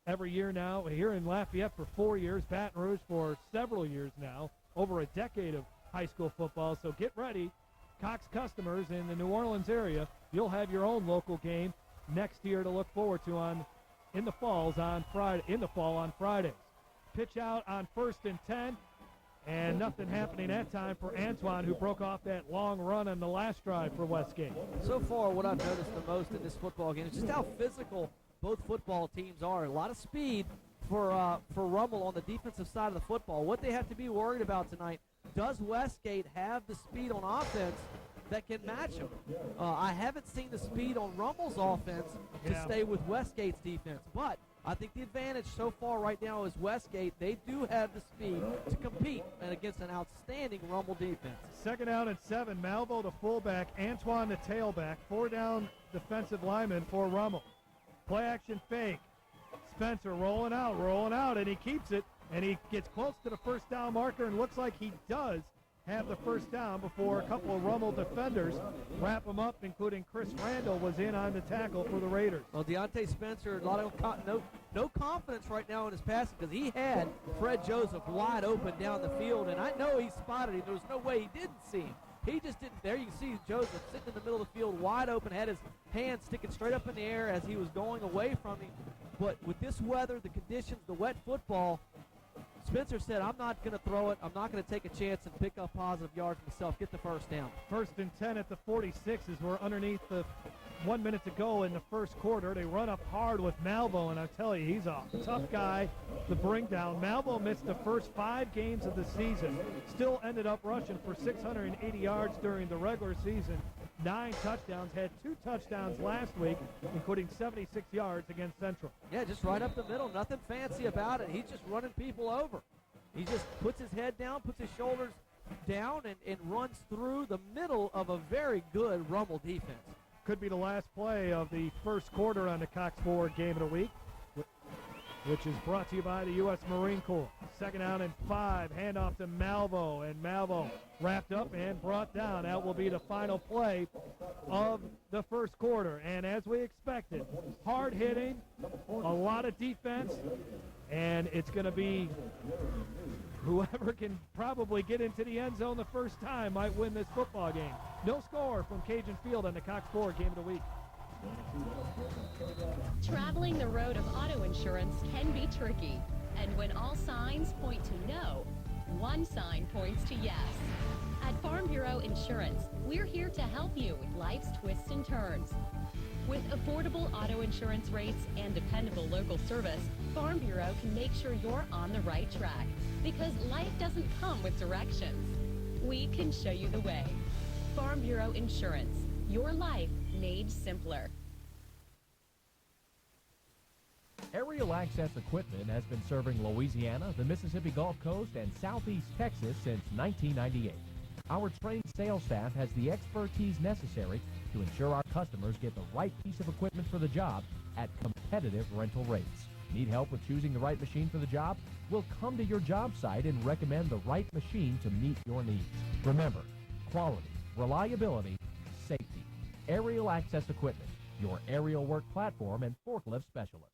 every year now. Here in Lafayette for 4 years, Baton Rouge for several years now, over a decade of high school football. So get ready, Cox customers in the New Orleans area. You'll have your own local game next year to look forward to in the fall on Fridays. Pitch out on 1st and 10, and nothing happening that time for Antoine, who broke off that long run on the last drive for Westgate. So far, what I've noticed the most in this football game is just how physical both football teams are. A lot of speed for Rummel on the defensive side of the football. What they have to be worried about tonight, does Westgate have the speed on offense that can match them? I haven't seen the speed on Rummel's offense to stay with Westgate's defense, but I think the advantage so far right now is Westgate. They do have the speed to compete against an outstanding Rummel defense. 2nd down and 7. Malvo the fullback, Antoine the tailback. 4 down defensive lineman for Rummel. Play action fake. Spencer rolling out, and he keeps it, and he gets close to the first down marker, and looks like he does have the first down before a couple of Rummel defenders wrap him up, including Chris Randall was in on the tackle for the Raiders. Well, Deontay Spencer, a lot of no confidence right now in his passing because he had Fred Joseph wide open down the field, and I know he spotted him. There was no way he didn't see him. He just didn't. There you can see Joseph sitting in the middle of the field wide open, had his hand sticking straight up in the air as he was going away from him. But with this weather, the conditions, the wet football, Spencer said, I'm not going to throw it. I'm not going to take a chance and pick up positive yards myself. Get the first down. 1st and 10 at the 46 as we're underneath the 1 minute to go in the first quarter. They run up hard with Malvo, and I tell you, he's a tough guy to bring down. Malvo missed the first 5 games of the season. Still ended up rushing for 680 yards during the regular season. 9 touchdowns, had 2 touchdowns last week, including 76 yards against Central. Yeah, just right up the middle. Nothing fancy about it. He's just running people over. He just puts his head down, puts his shoulders down, and runs through the middle of a very good Rummel defense. Could be the last play of the first quarter on the Cox 4 Game of the Week, which is brought to you by the U.S. Marine Corps. 2nd down and 5, handoff to Malvo, and Malvo wrapped up and brought down. That will be the final play of the first quarter. And as we expected, hard hitting, a lot of defense, and it's going to be whoever can probably get into the end zone the first time might win this football game. No score from Cajun Field on the Cox 4 Game of the Week. Traveling the road of auto insurance can be tricky, and when all signs point to no, one sign points to yes. At Farm Bureau Insurance, we're here to help you with life's twists and turns. With affordable auto insurance rates and dependable local service, Farm Bureau can make sure you're on the right track, because life doesn't come with directions. We can show you the way. Farm Bureau Insurance, your life made simpler. Aerial Access Equipment has been serving Louisiana, the Mississippi Gulf Coast, and southeast Texas since 1998. Our trained sales staff has the expertise necessary to ensure our customers get the right piece of equipment for the job at competitive rental rates. Need help with choosing the right machine for the job? We'll come to your job site and recommend the right machine to meet your needs. Remember, quality, reliability, safety. Aerial Access Equipment, your aerial work platform and forklift specialist.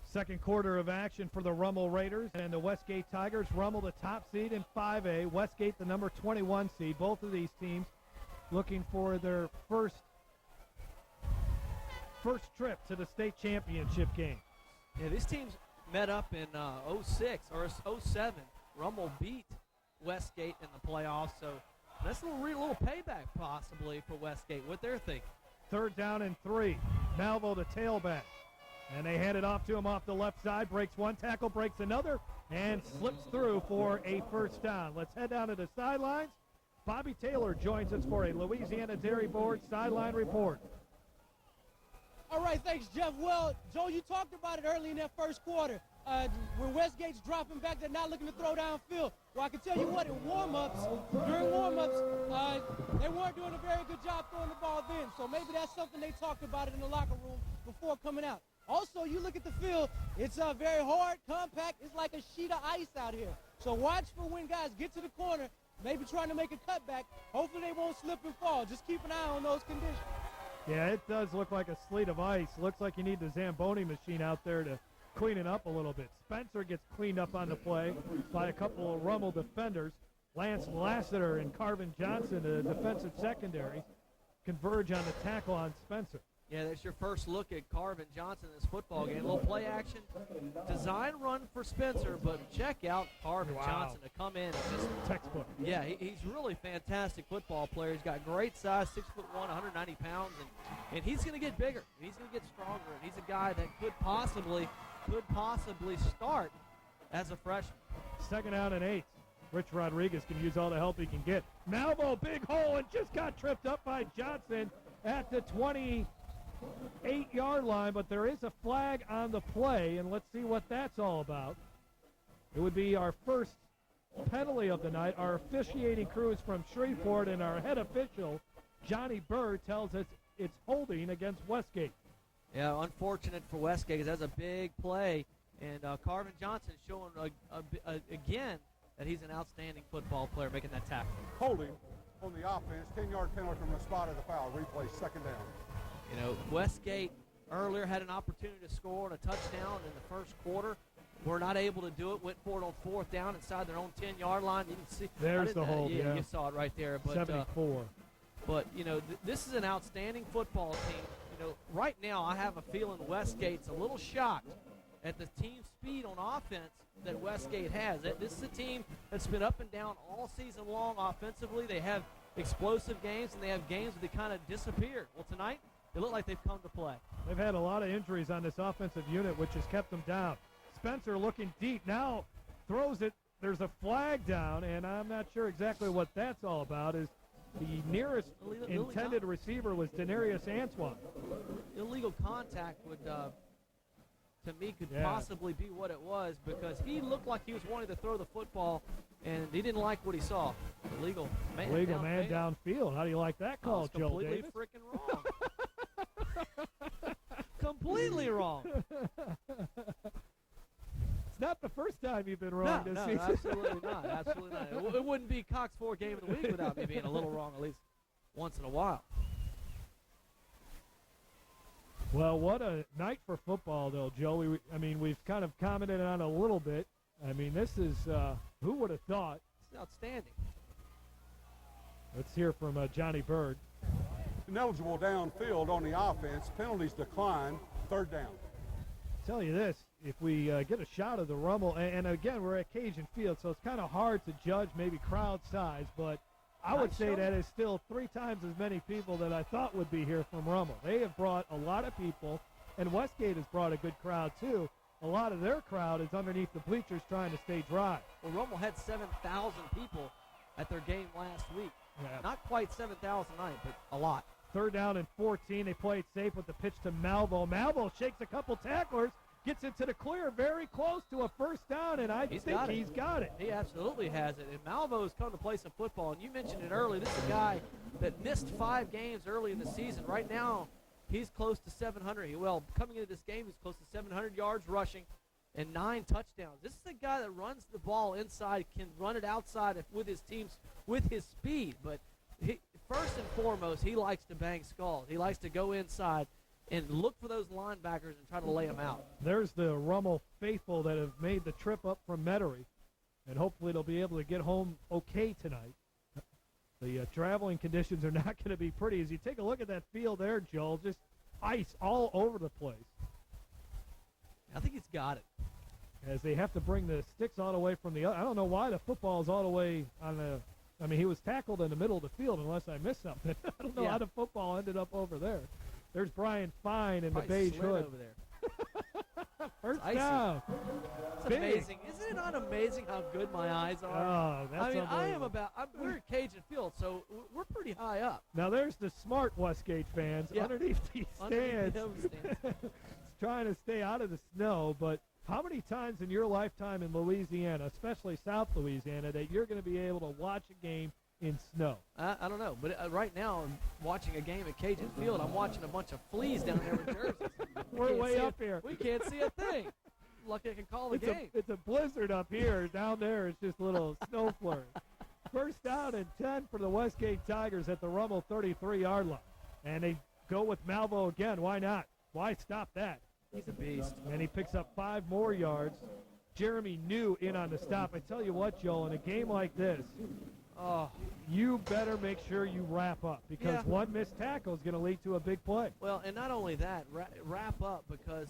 Second quarter of action for the Rummel Raiders and the Westgate Tigers. Rummel the top seed in 5A, Westgate the number 21 seed. Both of these teams looking for their first trip to the state championship game. Yeah, these teams met up in 06 or 07. Rummel beat Westgate in the playoffs. So that's a little payback possibly for Westgate, what they're thinking. 3rd down and 3. Malvo the tailback. And they hand it off to him off the left side. Breaks one tackle, breaks another, and slips through for a first down. Let's head down to the sidelines. Bobby Taylor joins us for a Louisiana Dairy Board sideline report. All right, thanks, Jeff. Well, Joe, you talked about it early in that first quarter. When Westgate's dropping back, they're not looking to throw downfield. Well, I can tell you what, during warm-ups, they weren't doing a very good job throwing the ball then. So maybe that's something they talked about in the locker room before coming out. Also, you look at the field, it's very hard, compact. It's like a sheet of ice out here. So watch for when guys get to the corner, maybe trying to make a cutback. Hopefully they won't slip and fall. Just keep an eye on those conditions. Yeah, it does look like a sleet of ice. Looks like you need the Zamboni machine out there to clean it up a little bit. Spencer gets cleaned up on the play by a couple of Rummel defenders. Lance Lassiter and Carvin Johnson, the defensive secondary, converge on the tackle on Spencer. Yeah, that's your first look at Carvin Johnson in this football game. A little play action, design run for Spencer, but check out Carvin Johnson to come in and just textbook. Yeah, he's really fantastic football player. He's got great size, 6'1", 190 pounds, and he's going to get bigger. He's going to get stronger, and he's a guy that could possibly start as a freshman. 2nd down and 8. Rich Rodriguez can use all the help he can get. Malvo, big hole, and just got tripped up by Johnson at the 28-yard line, but there is a flag on the play, and let's see what that's all about. It would be our first penalty of the night. Our officiating crew is from Shreveport, and our head official, Johnny Bird, tells us it's holding against Westgate. Yeah, unfortunate for Westgate because that's a big play, and Carvin Johnson showing again that he's an outstanding football player making that tackle. Holding on the offense, 10-yard penalty from the spot of the foul. Replay 2nd down. You know, Westgate earlier had an opportunity to score on a touchdown in the first quarter. Were not able to do it. Went for it on 4th down inside their own 10-yard line. You can see. There's the hold. Yeah, you saw it right there. But 74. But you know, this is an outstanding football team. You know, right now I have a feeling Westgate's a little shocked at the team speed on offense that Westgate has. This is a team that's been up and down all season long offensively. They have explosive games, and they have games where they kind of disappeared. Well, tonight, they look like they've come to play. They've had a lot of injuries on this offensive unit, which has kept them down. Spencer looking deep now, throws it. There's a flag down, and I'm not sure exactly what that's all about. Is the nearest intended receiver was Denarius Antoine. Illegal contact would, to me, could possibly be what it was, because he looked like he was wanting to throw the football, and he didn't like what he saw. Illegal man downfield. How do you like that call, Joe Davis? Completely freaking wrong. Completely wrong. It's not the first time you've been wrong this season. No, absolutely not. Absolutely not. It wouldn't be Cox 4 game of the week without me being a little wrong at least once in a while. Well, what a night for football, though, Joe. We've kind of commented on it a little bit. I mean, this is, who would have thought? It's outstanding. Let's hear from Johnny Bird. Ineligible downfield on the offense. Penalties decline. 3rd down. Tell you this, if we get a shot of the Rummel, and again, we're at Cajun Field, so it's kind of hard to judge maybe crowd size, but I would say that is still 3 times as many people that I thought would be here from Rummel. They have brought a lot of people, and Westgate has brought a good crowd too. A lot of their crowd is underneath the bleachers trying to stay dry. Well, Rummel had 7,000 people at their game last week. Yeah. Not quite 7,000 tonight, but a lot. 3rd down and 14. They play it safe with the pitch to Malvo. Malvo shakes a couple tacklers, gets into the clear, very close to a first down, and I think he's got it. He absolutely has it. And Malvo's come to play some football, and you mentioned it earlier. This is a guy that missed 5 games early in the season. Right now, he's close to 700. Well, coming into this game, he's close to 700 yards rushing and 9 touchdowns. This is a guy that runs the ball inside, can run it outside with his teams, with his speed. But first and foremost, he likes to bang skulls. He likes to go inside and look for those linebackers and try to lay them out. There's the Rummel faithful that have made the trip up from Metairie, and hopefully they'll be able to get home okay tonight. The traveling conditions are not going to be pretty. As you take a look at that field there, Joel, just ice all over the place. I think he's got it. as they have to bring the sticks all the way from the other. I don't know why the football is all the way on the – I mean, he was tackled in the middle of the field unless I missed something. I don't know how the football ended up over there. There's Brian Fine in the beige hood. Over there. First Icy. down. It's amazing. Isn't it not amazing how good my eyes are? Oh, that's unbelievable. We're at Cajun Field, so we're pretty high up. Now, there's the smart Westgate fans underneath these stands. Trying to stay out of the snow, but how many times in your lifetime in Louisiana, especially South Louisiana, that you're going to be able to watch a game in snow? I don't know, but right now I'm watching a game at Cajun Field. I'm watching a bunch of fleas down there with jerseys. We're way up here. We can't see a thing. Lucky I can call the game. It's a blizzard up here. Down there it's just a little snow flurry. First down and 10 for the Westgate Tigers at the Rummel 33-yard line. And they go with Malvo again. Why not? Why stop that? He's a beast. And he picks up 5 more yards. Jeremy New in on the stop. I tell you what, Joel, in a game like this, you better make sure you wrap up because one missed tackle is going to lead to a big play. Well, and not only that, wrap up because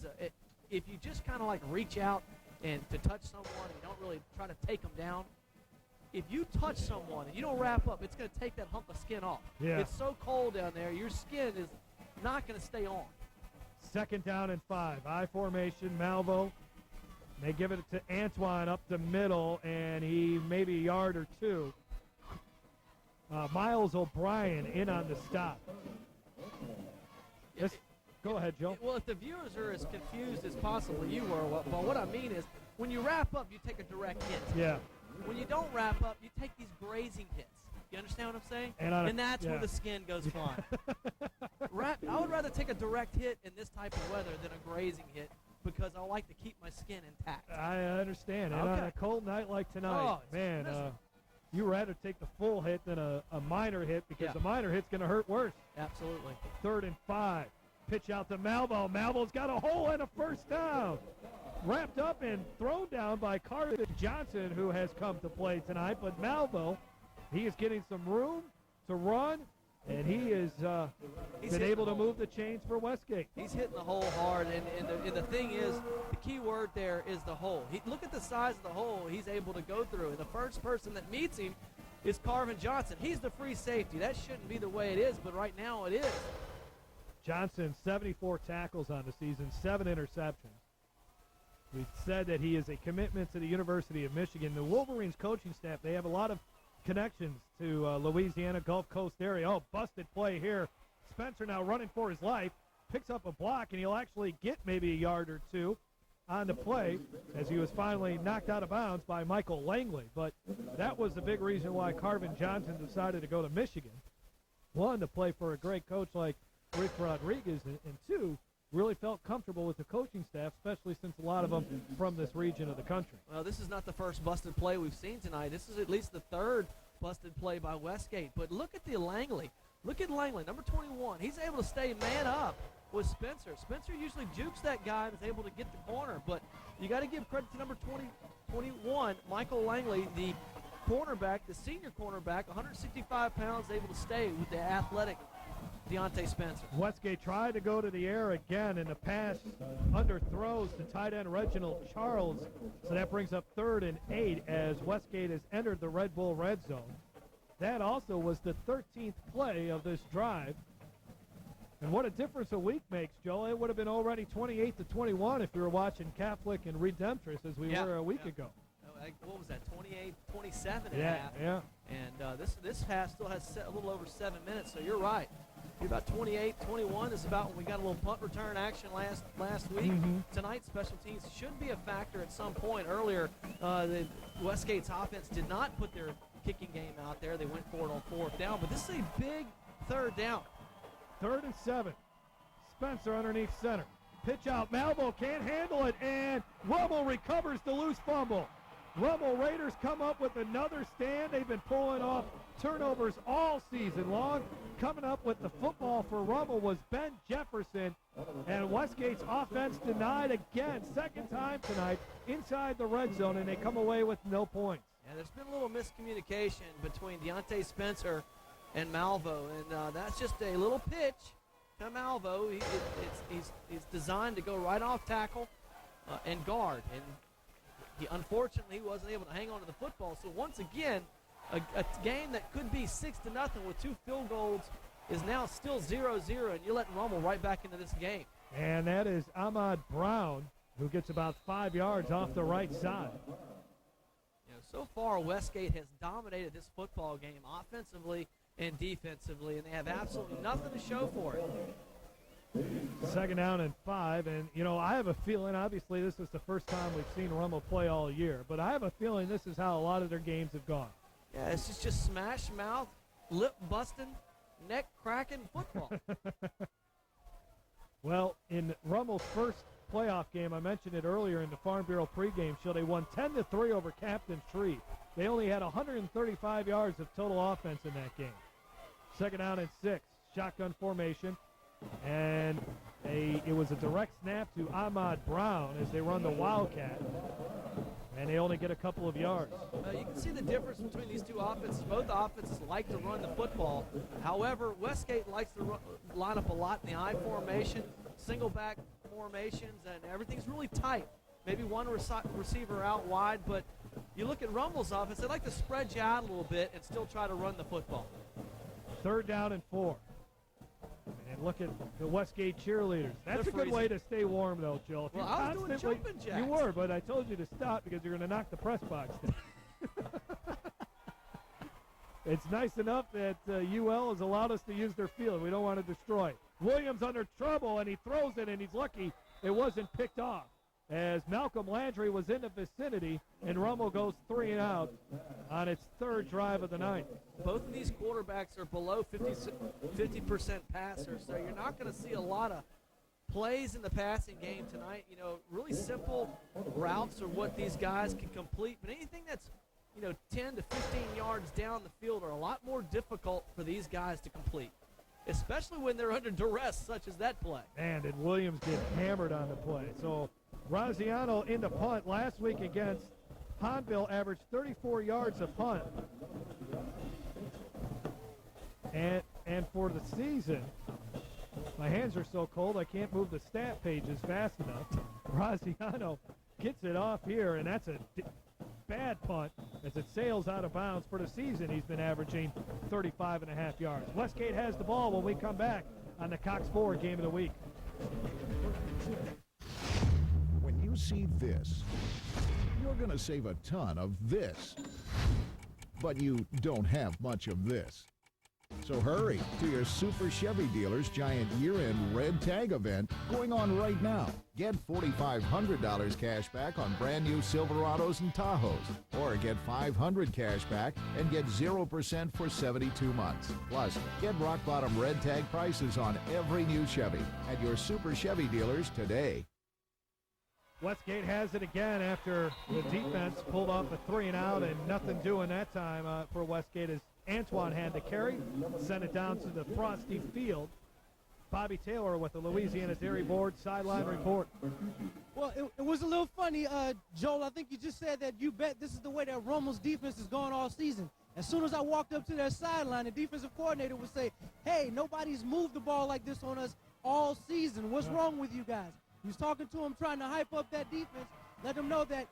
if you just kind of like reach out and to touch someone and you don't really try to take them down, if you touch someone and you don't wrap up, it's going to take that hunk of skin off. Yeah. It's so cold down there, your skin is not going to stay on. Second down and 5. I formation, Malvo. They give it to Antoine up the middle, and he maybe a yard or two. Miles O'Brien in on the stop. Go ahead, Joe. Well, if the viewers are as confused as possibly you were, well, what I mean is when you wrap up, you take a direct hit. Yeah. When you don't wrap up, you take these grazing hits. You understand what I'm saying? And that's where the skin goes flying. I would rather take a direct hit in this type of weather than a grazing hit because I like to keep my skin intact. I understand. And on a cold night like tonight, man, you'd rather take the full hit than a minor hit because the minor hit's going to hurt worse. Absolutely. 3rd and 5. Pitch out to Malvo. Malvo's got a hole and a first down. Wrapped up and thrown down by Carter Johnson, who has come to play tonight. But Malvo, he is getting some room to run, and he is been able to move the chains for Westgate. He's hitting the hole hard, and the thing is, the key word there is the hole. Look at the size of the hole he's able to go through, and the first person that meets him is Carvin Johnson. He's the free safety. That shouldn't be the way it is, but right now it is. Johnson, 74 tackles on the season, 7 interceptions. We said that he is a commitment to the University of Michigan. The Wolverines coaching staff, they have a lot of connections to Louisiana, Gulf Coast area. Oh, busted play here. Spencer now running for his life, picks up a block, and he'll actually get maybe a yard or two on the play as he was finally knocked out of bounds by Michael Langley. But that was the big reason why Carvin Johnson decided to go to Michigan. 1, to play for a great coach like Rick Rodriguez, and 2, really felt comfortable with the coaching staff, especially since a lot of them from this region of the country. Well, this is not the first busted play we've seen tonight. This is at least the 3rd busted play by Westgate. But look at the Langley. Look at Langley, number 21. He's able to stay man up with Spencer. Spencer usually jukes that guy and is able to get the corner. But you got to give credit to number 21, Michael Langley, the cornerback, the senior cornerback, 165 pounds, able to stay with the athletic Deontay Spencer. Westgate tried to go to the air again, and the pass underthrows the tight end Reginald Charles. So that brings up 3rd and 8 as Westgate has entered the Red Bull red zone. That also was the 13th play of this drive. And what a difference a week makes, Joel. It would have been already 28-21 if you were watching Catholic and Redemptress as we were a week ago. What was that, 28-27 and a Yeah, half? yeah. And this half still has a little over 7 minutes, so you're right. You're about 28-21 is about when we got a little punt return action last week. Tonight, special teams should be a factor at some point. Earlier, the Westgate's offense did not put their kicking game out there. They went for it on 4th down, but this is a big 3rd down. 3rd and 7. Spencer underneath center. Pitch out. Malvo can't handle it, and Rummel recovers the loose fumble. Rummel Raiders come up with another stand. They've been pulling off turnovers all season long. Coming up with the football for Rummel was Ben Jefferson, and Westgate's offense denied again, 2nd time tonight, inside the red zone, and they come away with no points. Yeah, there's been a little miscommunication between Deontay Spencer and Malvo, and that's just a little pitch to Malvo. He's designed to go right off tackle and guard, and He unfortunately wasn't able to hang on to the football. So once again, a game that could be 6-0 with 2 field goals is now still 0-0, and you're letting Rummel right back into this game. And that is Ahmad Brown, who gets about 5 yards off the right side. So far, Westgate has dominated this football game offensively and defensively, and they have absolutely nothing to show for it. 2nd down and 5, and, I have a feeling, obviously this is the first time we've seen Rummel play all year, but I have a feeling this is how a lot of their games have gone. Yeah, this is just smash mouth, lip busting, neck cracking football. Well, in Rummel's first playoff game, I mentioned it earlier in the Farm Bureau pregame show, they won 10-3 over Captain Tree. They only had 135 yards of total offense in that game. 2nd down and 6, shotgun formation, and it was a direct snap to Ahmad Brown as they run the Wildcat, and they only get a couple of yards. You can see the difference between these two offenses. Both offenses like to run the football. However, Westgate likes to line up a lot in the I formation, single back formations, and everything's really tight. Maybe one receiver out wide, but you look at Rummel's offense, they like to spread you out a little bit and still try to run the football. 3rd down and 4. And look at the Westgate cheerleaders. That's a good way to stay warm, though, Jill. Well, I was doing jumping jacks. You were, but I told you to stop because you're going to knock the press box down. It's nice enough that UL has allowed us to use their field. We don't want to destroy it. Williams under trouble, and he throws it, and he's lucky it wasn't picked off, as Malcolm Landry was in the vicinity, and Rummel goes 3 and out on its 3rd drive of the night. Both of these quarterbacks are below 50% passers, so you're not going to see a lot of plays in the passing game tonight. Really simple routes are what these guys can complete, but anything that's 10 to 15 yards down the field are a lot more difficult for these guys to complete, especially when they're under duress, such as that play. And did Williams get hammered on the play. So Raziano in the punt last week against Honville averaged 34 yards a punt. And for the season, my hands are so cold I can't move the stat pages fast enough. Raziano gets it off here, and that's a bad punt as it sails out of bounds. For the season, he's been averaging 35.5 yards. Westgate has the ball when we come back on the Cox Ford Game of the Week. When you see this, you're going to save a ton of this. But you don't have much of this. So hurry to your Super Chevy dealer's giant year-end red tag event going on right now. Get $4,500 cash back on brand new Silverados and Tahoes, or get $500 cash back and get 0% for 72 months. Plus, get rock bottom red tag prices on every new Chevy at your Super Chevy dealers today. Westgate has it again after the defense pulled off a 3 and out, and nothing doing that time for Westgate as Antoine had the carry, sent it down to the frosty field. Bobby Taylor with the Louisiana Dairy Board sideline report. Well, it was a little funny, Joel. I think you just said that you bet this is the way that Rummel's defense has gone all season. As soon as I walked up to their sideline, the defensive coordinator would say, hey, nobody's moved the ball like this on us all season. What's wrong with you guys? He was talking to him, trying to hype up that defense, let them know that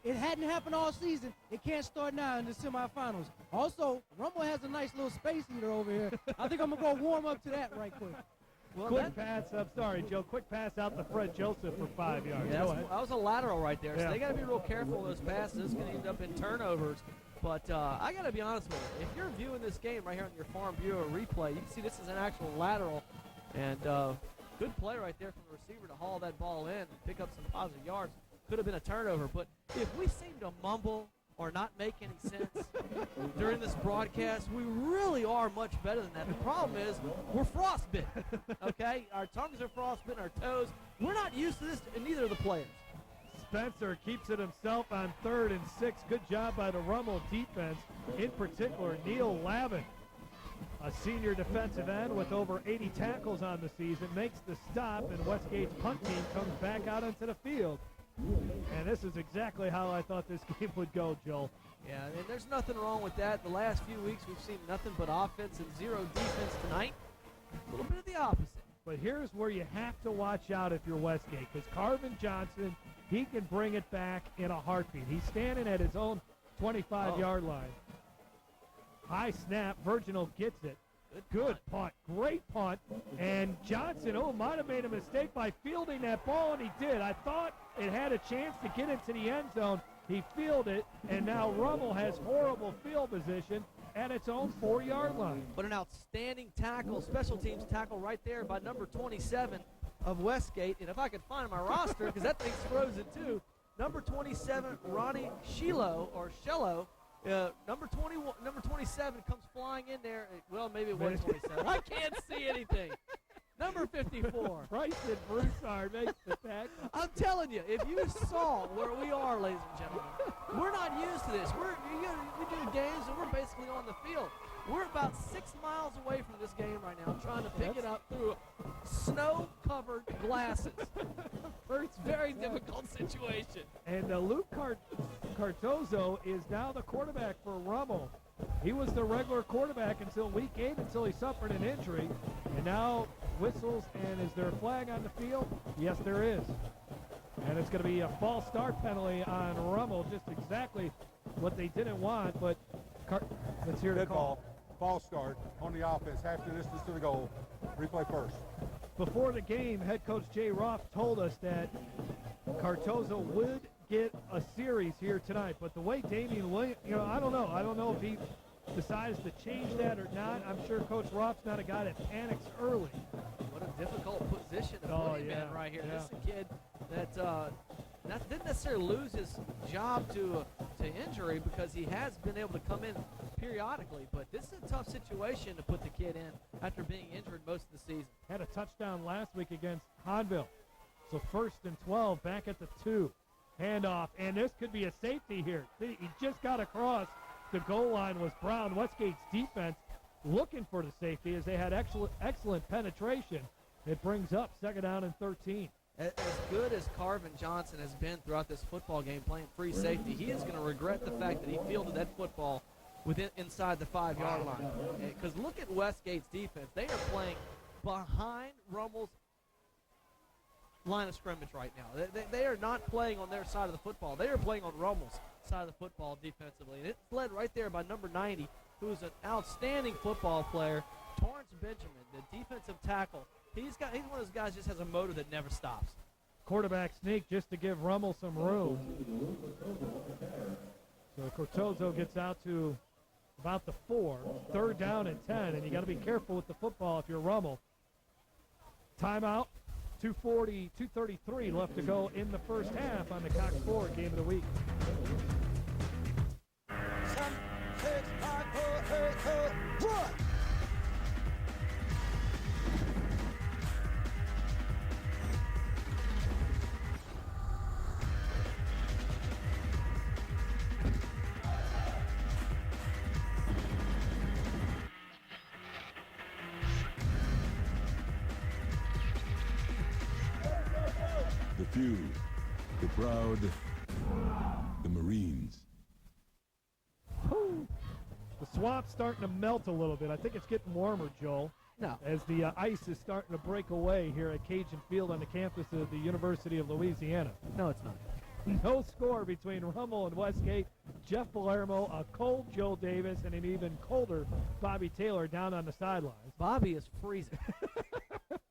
it hadn't happened all season. It can't start now in the semifinals. Also, Rummel has a nice little space heater over here. I think I'm going to go warm up to that right quick. Well, quick pass, I'm sorry, Joe. Quick pass out to Fred Joseph for 5 yards. Yeah, that was a lateral right there. Yeah. So they got to be real careful with those passes. It's going to end up in turnovers. But I got to be honest with you. If you're viewing this game right here on your Farm Bureau replay, you can see this is an actual lateral. And good play right there from the receiver to haul that ball in and pick up some positive yards. Could have been a turnover. But if we seem to mumble or not make any sense during this broadcast, we really are much better than that. The problem is we're frostbitten, okay? Our tongues are frostbitten, our toes. We're not used to this, and neither are the players. Spencer keeps it himself on 3rd and 6. Good job by the Rummel defense. In particular, Neil Lavin, a senior defensive end with over 80 tackles on the season, makes the stop, and Westgate's punt team comes back out into the field. And this is exactly how I thought this game would go, Joel. Yeah, and there's nothing wrong with that. The last few weeks we've seen nothing but offense and zero defense tonight. A little bit of the opposite. But here's where you have to watch out if you're Westgate, because Carvin Johnson, he can bring it back in a heartbeat. He's standing at his own 25-yard line. High snap. Virginal gets it. Good punt. Great punt. And Johnson, might have made a mistake by fielding that ball, and he did. I thought it had a chance to get into the end zone. He fielded it, and now Rummel has horrible field position at its own 4-yard line. But an outstanding tackle, special teams tackle right there by number 27 of Westgate. And if I could find my roster, because that thing's frozen too, number 27, Ronnie Shello, number 27 comes flying in there. Well, maybe it was 27. I can't see anything. Number 54. Bryson Broussard makes the tackle. I'm telling you, if you saw where we are, ladies and gentlemen, we're not used to this. We do games and we're basically on the field. We're about 6 miles away from this game right now, trying to pick it up through snow-covered glasses. It's a very difficult situation. And Luke Cardozo is now the quarterback for Rummel. He was the regular quarterback until week 8, until he suffered an injury. And now whistles, and is there a flag on the field? Yes, there is. And it's going to be a false start penalty on Rummel, just exactly what they didn't want. But let's hear the call. False start on the offense, half the distance to the goal. Replay first. Before the game, head coach Jay Roth told us that Cardozo would get a series here tonight. But the way Damian Williams, I don't know. I don't know if he decides to change that or not. I'm sure Coach Roth's not a guy that panics early. What a difficult position to put him in right here. This is a kid that didn't necessarily lose his job to injury, because he has been able to come in periodically. But this is a tough situation to put the kid in after being injured most of the season. Had a touchdown last week against Honville. So 1st and 12, back at the 2. Handoff, and this could be a safety here. He just got across the goal line. Was Brown. Westgate's defense looking for the safety as they had excellent penetration. It brings up 2nd down and 13. As good as Carvin Johnson has been throughout this football game playing free safety, he is going to regret the fact that he fielded that football inside the 5-yard line. Because look at Westgate's defense. They are playing behind Rummel's line of scrimmage right now. They are not playing on their side of the football. They are playing on Rummel's side of the football defensively. And it's led right there by number 90, who is an outstanding football player, Torrance Benjamin, the defensive tackle. He's one of those guys just has a motor that never stops. Quarterback sneak just to give Rummel some room. So Cortozo gets out to about the 4. 3rd down and 10, and you got to be careful with the football if you're Rummel. Timeout. 2:33 left to go in the first half on the Cox Ford Game of the Week. The few, the proud, the Marines. The swamp's starting to melt a little bit. I think it's getting warmer, Joel. No. As the ice is starting to break away here at Cajun Field on the campus of the University of Louisiana. No, it's not. No score between Rummel and Westgate. Jeff Palermo, a cold Joe Davis, and an even colder Bobby Taylor down on the sidelines. Bobby is freezing.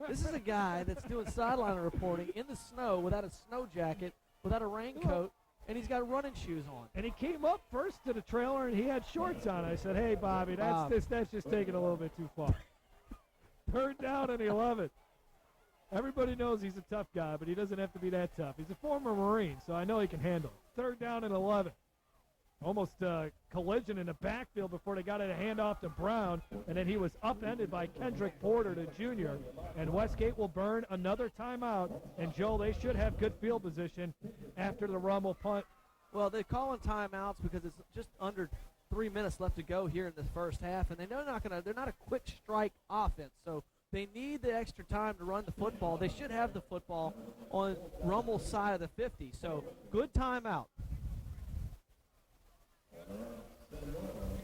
This is a guy that's doing sideline reporting in the snow without a snow jacket, without a raincoat, and he's got running shoes on. And he came up first to the trailer, and he had shorts on. I said, hey, Bobby, that's just taking a little bit too far. 3rd down and 11. Everybody knows he's a tough guy, but he doesn't have to be that tough. He's a former Marine, so I know he can handle it. 3rd down and 11. Almost a collision in the backfield before they got a handoff to Brown, and then he was upended by Kendrick Porter, the junior. And Westgate will burn another timeout. And, Joel, they should have good field position after the Rummel punt. Well, they're calling timeouts because it's just under 3 minutes left to go here in the first half, and they're not a quick strike offense, so they need the extra time to run the football. They should have the football on Rummel's side of the 50. So good timeout.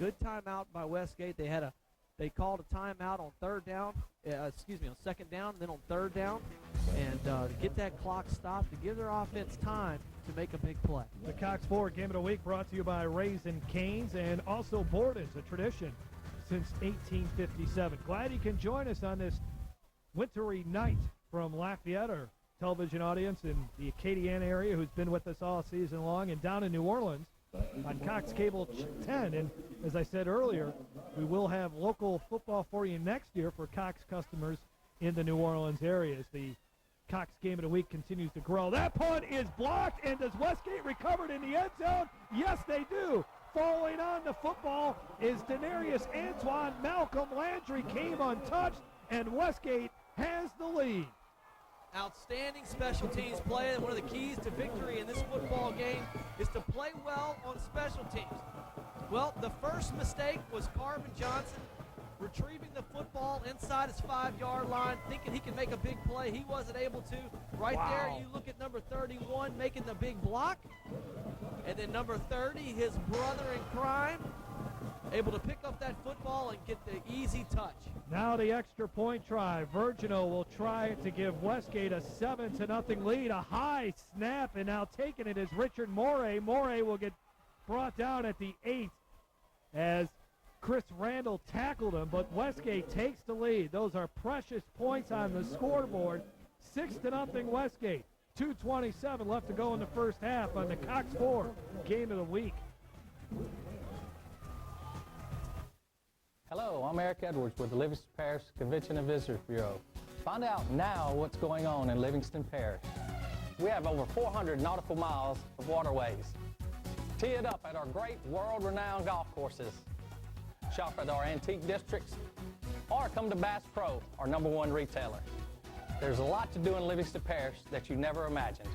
Good timeout by Westgate. They had a They called a timeout on on second down, and then on third down, and to get that clock stopped, to give their offense time to make a big play. The Cox Ford Game of the Week brought to you by Raisin Canes and also Borden's, a tradition since 1857. Glad you can join us on this wintry night from Lafayette, our television audience in the Acadiana area who's been with us all season long, and down in New Orleans on Cox Cable 10. And as I said earlier, we will have local football for you next year for Cox customers in the New Orleans area as the Cox Game of the Week continues to grow. That punt is blocked, and does Westgate recover it in the end zone? Yes, they do. Falling on the football is Denarius Antoine. Malcolm Landry came untouched, and Westgate has the lead. Outstanding special teams play, and one of the keys to victory in this football game is to play well on special teams. Well, the first mistake was Carvin Johnson retrieving the football inside his 5-yard line, thinking he could make a big play. He wasn't able to. Right there, you look at number 31 making the big block, and then number 30, his brother in crime, able to pick up that football and get the easy touch. Now the extra point try. Virginal will try to give Westgate a 7-0 lead. A high snap, and now taking it is Richard Morey. Morey will get brought down at the 8 as Chris Randall tackled him, but Westgate takes the lead. Those are precious points on the scoreboard. 6-0 Westgate. 2:27 left to go in the first half on the Cox 4 Game of the Week. Hello, I'm Eric Edwards with the Livingston Parish Convention and Visitors Bureau. Find out now what's going on in Livingston Parish. We have over 400 nautical miles of waterways. Tee it up at our great world-renowned golf courses. Shop at our antique districts, or come to Bass Pro, our #1 retailer. There's a lot to do in Livingston Parish that you never imagined.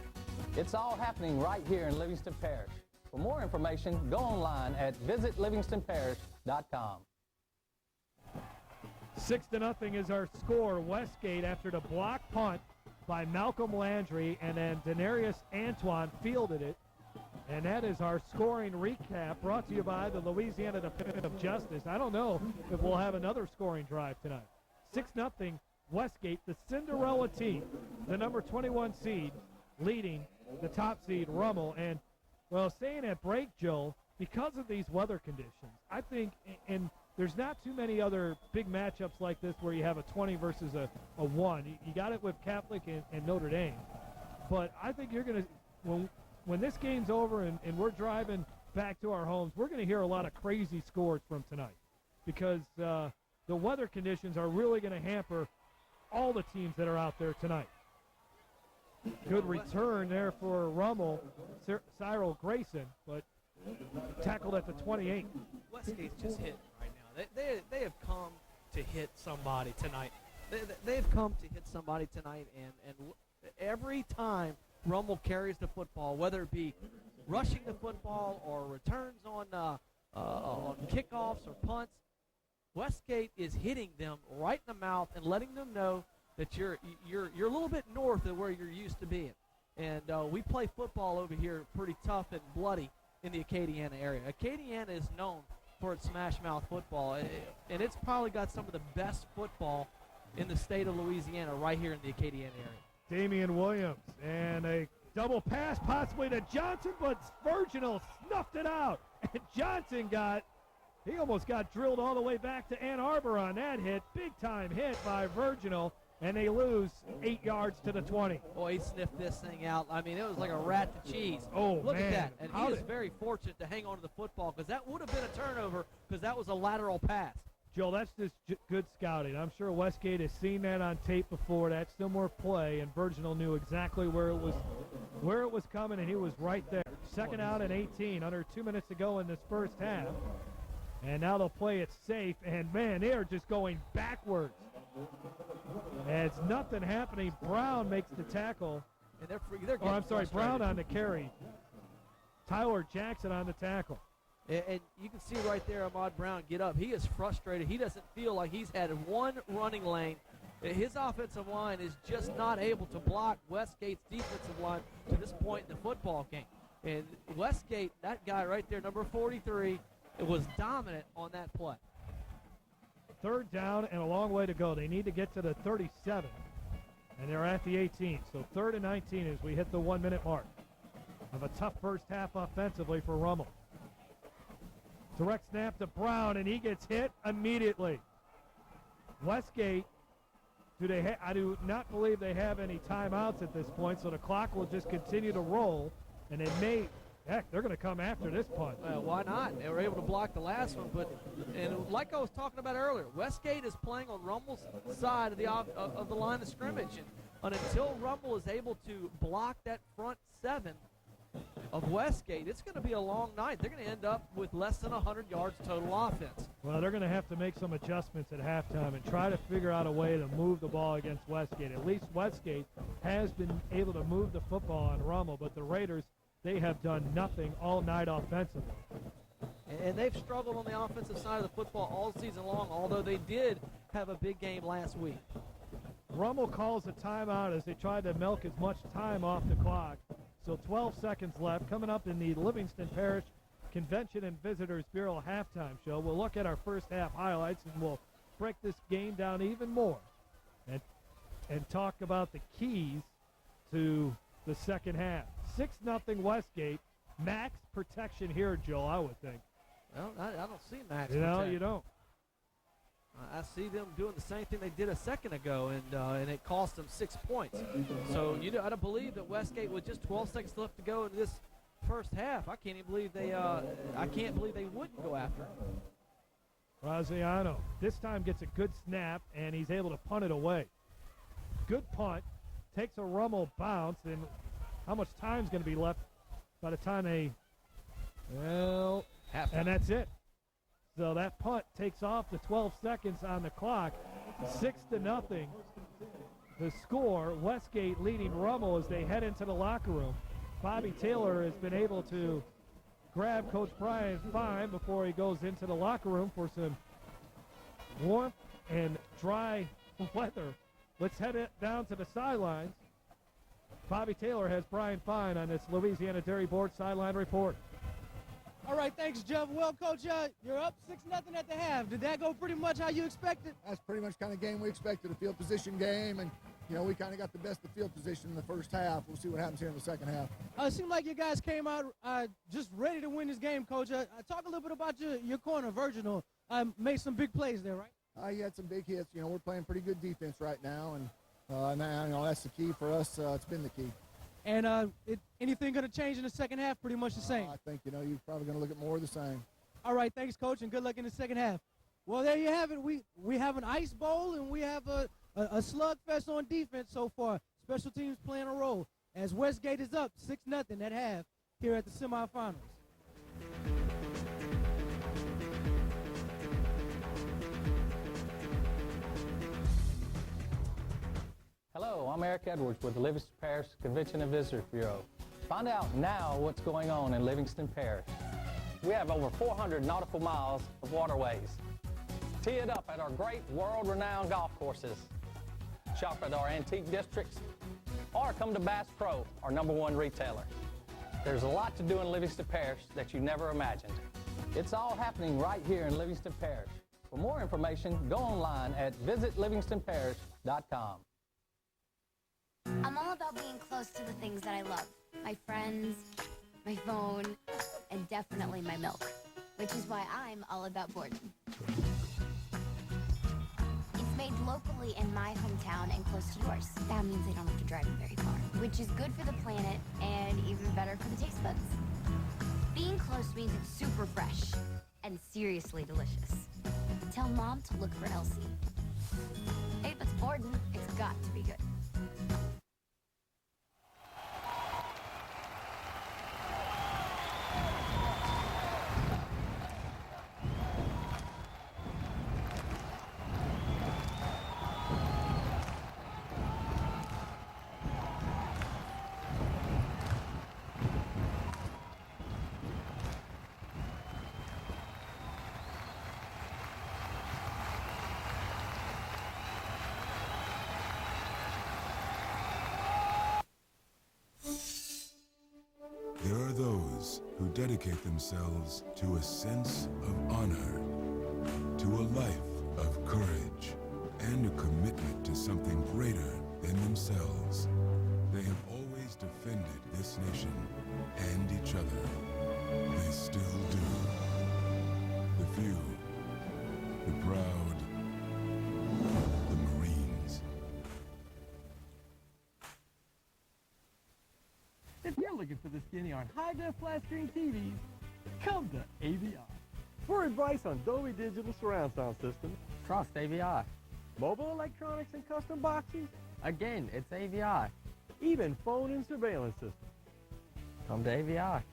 It's all happening right here in Livingston Parish. For more information, go online at visitlivingstonparish.com. 6-0 is our score. Westgate after the block punt by Malcolm Landry, and then Denarius Antoine fielded it. And that is our scoring recap brought to you by the Louisiana Department of Justice. I don't know if we'll have another scoring drive tonight. 6-0 Westgate, the Cinderella team, the number 21 seed, leading the top seed Rummel. And, well, saying at break, Joe, because of these weather conditions, I think, and there's not too many other big matchups like this where you have a 20 versus a 1. You got it with Catholic and Notre Dame. But I think you're going to, when this game's over and we're driving back to our homes, we're going to hear a lot of crazy scores from tonight because the weather conditions are really going to hamper all the teams that are out there tonight. Good return there for Rummel, Cyril Grayson, but tackled at the 28. Westgate's just hit right now. They have come to hit somebody tonight. They've come to hit somebody tonight, and every time Rummel carries the football, whether it be rushing the football or returns on kickoffs or punts, Westgate is hitting them right in the mouth and letting them know that you're a little bit north of where you're used to being. And we play football over here pretty tough and bloody in the Acadiana area. Acadiana is known for its smash mouth football, and it's probably got some of the best football in the state of Louisiana right here in the Acadiana area. Damian Williams, and a double pass possibly to Johnson, but Virginal snuffed it out. And Johnson he almost got drilled all the way back to Ann Arbor on that hit. Big time hit by Virginal, and they lose 8 yards to the 20. Boy, he sniffed this thing out. I mean, it was like a rat to cheese. Oh, Look man. at that. And he is very fortunate to hang on to the football because that would have been a turnover because that was a lateral pass. Joe, that's just good scouting. I'm sure Westgate has seen that on tape before. That's still more play, and Virginal knew exactly where it was coming, and he was right there. Second out and 18, under 2 minutes to go in this first half. And now they'll play it safe, and, man, they are just going backwards. As nothing happening, Brown makes the tackle. And they're Brown on the carry. Tyler Jackson on the tackle. And you can see right there Ahmad Brown get up. He is frustrated. He doesn't feel like he's had one running lane. His offensive line is just not able to block Westgate's defensive line to this point in the football game. And Westgate, that guy right there, number 43, was dominant on that play. third down and a long way to go. They need to get to the 37, and they're at the 18. So 3rd and 19 as we hit the 1-minute mark of a tough first half offensively for Rummel. Direct snap to Brown, and he gets hit immediately. Westgate, I do not believe they have any timeouts at this point, so the clock will just continue to roll, and they're going to come after this punt. Why not? They were able to block the last one, and like I was talking about earlier, Westgate is playing on Rummel's side of the line of scrimmage, and until Rummel is able to block that front 7 of Westgate, it's going to be a long night. They're going to end up with less than 100 yards total offense. Well, they're going to have to make some adjustments at halftime and try to figure out a way to move the ball against Westgate. At least Westgate has been able to move the football on Rummel, but the Raiders, they have done nothing all night offensively. And they've struggled on the offensive side of the football all season long, although they did have a big game last week. Rummel calls a timeout as they tried to milk as much time off the clock. So 12 seconds left. Coming up in the Livingston Parish Convention and Visitors Bureau halftime show, we'll look at our first half highlights, and we'll break this game down even more and talk about the keys to the second half. 6-0 Westgate. Max protection here, Joe, I would think. Well, I don't see max You protection. don't. I see them doing the same thing they did a second ago, and it cost them 6 points. So I don't believe that Westgate, with just 12 seconds left to go in this first half, I can't believe they wouldn't go after him. Graziano this time gets a good snap, and he's able to punt it away. Good punt, takes a Rummel bounce, and how much time's going to be left by the time and that's it. So that punt takes off the 12 seconds on the clock. 6-0. The score, Westgate leading Rummel as they head into the locker room. Bobby Taylor has been able to grab Coach Brian Fine before he goes into the locker room for some warmth and dry weather. Let's head it down to the sidelines. Bobby Taylor has Brian Fine on this Louisiana Dairy Board sideline report. All right, thanks, Jeff. Well, Coach, you're up 6-0 at the half. Did that go pretty much how you expected? That's pretty much kind of game we expected, a field position game, and we kind of got the best of field position in the first half. We'll see what happens here in the second half. It seemed like you guys came out just ready to win this game, Coach. Talk a little bit about your corner, Virginal. Made some big plays there, right? He had some big hits. We're playing pretty good defense right now, and now, that's the key for us. It's been the key. And anything going to change in the second half? Pretty much the same. I think, you're probably going to look at more of the same. All right, thanks, Coach, and good luck in the second half. Well, there you have it. We have an ice bowl, and we have a slugfest on defense so far. Special teams playing a role as Westgate is up 6-0 at half here at the semifinals. Hello, I'm Eric Edwards with the Livingston Parish Convention and Visitors Bureau. Find out now what's going on in Livingston Parish. We have over 400 nautical miles of waterways. Tee it up at our great world-renowned golf courses. Shop at our antique districts, or come to Bass Pro, our #1 retailer. There's a lot to do in Livingston Parish that you never imagined. It's all happening right here in Livingston Parish. For more information, go online at visitlivingstonparish.com. I'm all about being close to the things that I love. My friends, my phone, and definitely my milk. Which is why I'm all about Borden. It's made locally in my hometown and close to yours. That means I don't have to drive it very far. Which is good for the planet and even better for the taste buds. Being close means it's super fresh and seriously delicious. Tell Mom to look for Elsie. Hey, if it's Borden, it's got to be good. There are those who dedicate themselves to a sense of honor, to a life of courage, and a commitment to something greater than themselves. They have always defended this nation and each other. They still do. The few, the proud, the Marines. If you're looking for the skinny on high-def flat screen TVs, come to AVI. For advice on Dolby Digital surround sound systems, Trust AVI. mobile electronics and custom boxes, Again, it's AVI. even phone and surveillance systems. Come to AVI.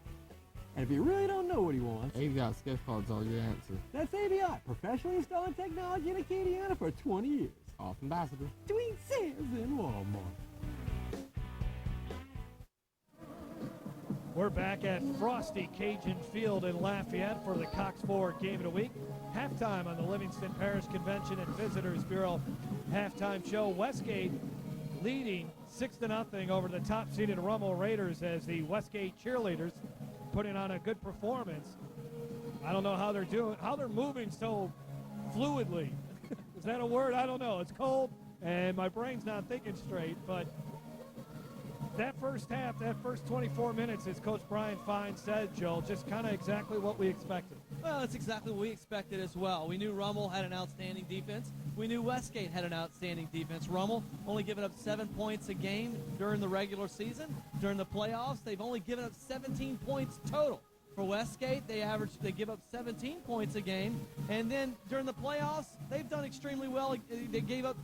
And if you really don't know what he wants, AVI gift cards are your answer. that's AVI, professionally installing technology in Acadiana for 20 years. Off Ambassador. Between Sears and Walmart. We're back at Frosty Cajun Field in Lafayette for the Cox Ford Game of the Week. Halftime on the Livingston Parish Convention and Visitors Bureau halftime show. Westgate leading 6-0 over the top-seeded Rummel Raiders as the Westgate cheerleaders putting on a good performance. I don't know how they're doing, how they're moving so fluidly. Is that a word? I don't know. It's cold and my brain's not thinking straight, but that first half, that first 24 minutes, as Coach Brian Fine said, Joe, just kind of exactly what we expected. Well, that's exactly what we expected as well. We knew Rummel had an outstanding defense. We knew Westgate had an outstanding defense. Rummel only given up 7 points a game during the regular season. During the playoffs, they've only given up 17 points total. For Westgate, they give up 17 points a game. And then during the playoffs, they've done extremely well. They gave up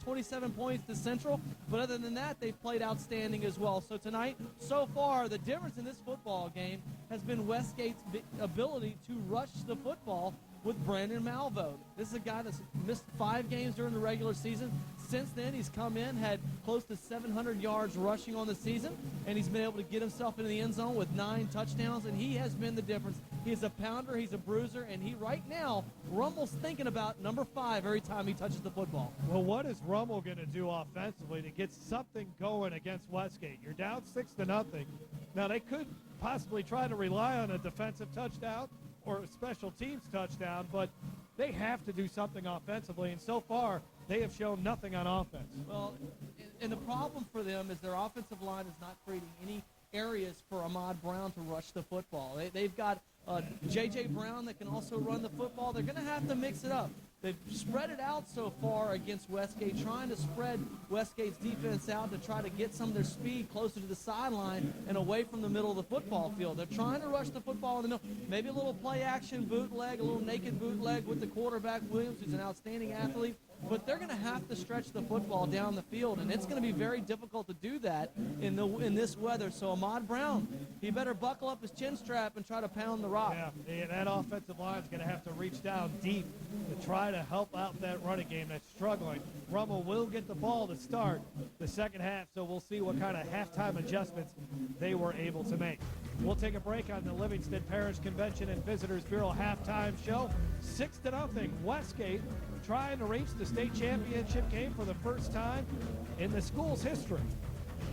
27 points to Central. But other than that, they've played outstanding as well. So tonight, so far, the difference in this football game has been Westgate's ability to rush the football with Brandon Malvo. This is a guy that's missed 5 games during the regular season. Since then, he's come in, had close to 700 yards rushing on the season, and he's been able to get himself into the end zone with 9 touchdowns, and he has been the difference. He's a pounder, he's a bruiser, and he right now, Rummel's thinking about number 5 every time he touches the football. Well, what is Rummel going to do offensively to get something going against Westgate? You're down 6-0. Now, they could possibly try to rely on a defensive touchdown or a special teams touchdown, but they have to do something offensively, and so far they have shown nothing on offense. Well, and the problem for them is their offensive line is not creating any areas for Ahmad Brown to rush the football. They've got J.J. Brown that can also run the football. They're going to have to mix it up. They've spread it out so far against Westgate, trying to spread Westgate's defense out to try to get some of their speed closer to the sideline and away from the middle of the football field. They're trying to rush the football in the middle. Maybe a little play-action bootleg, a little naked bootleg with the quarterback, Williams, who's an outstanding athlete. But they're going to have to stretch the football down the field, and it's going to be very difficult to do that in this weather. So Ahmad Brown, he better buckle up his chin strap and try to pound the rock. Yeah, that offensive line is going to have to reach down deep to try to help out that running game that's struggling. Rummel will get the ball to start the second half, so we'll see what kind of halftime adjustments they were able to make. We'll take a break on the Livingston Parish Convention and Visitors Bureau halftime show. 6-0, Westgate trying to reach the state championship game for the first time in the school's history.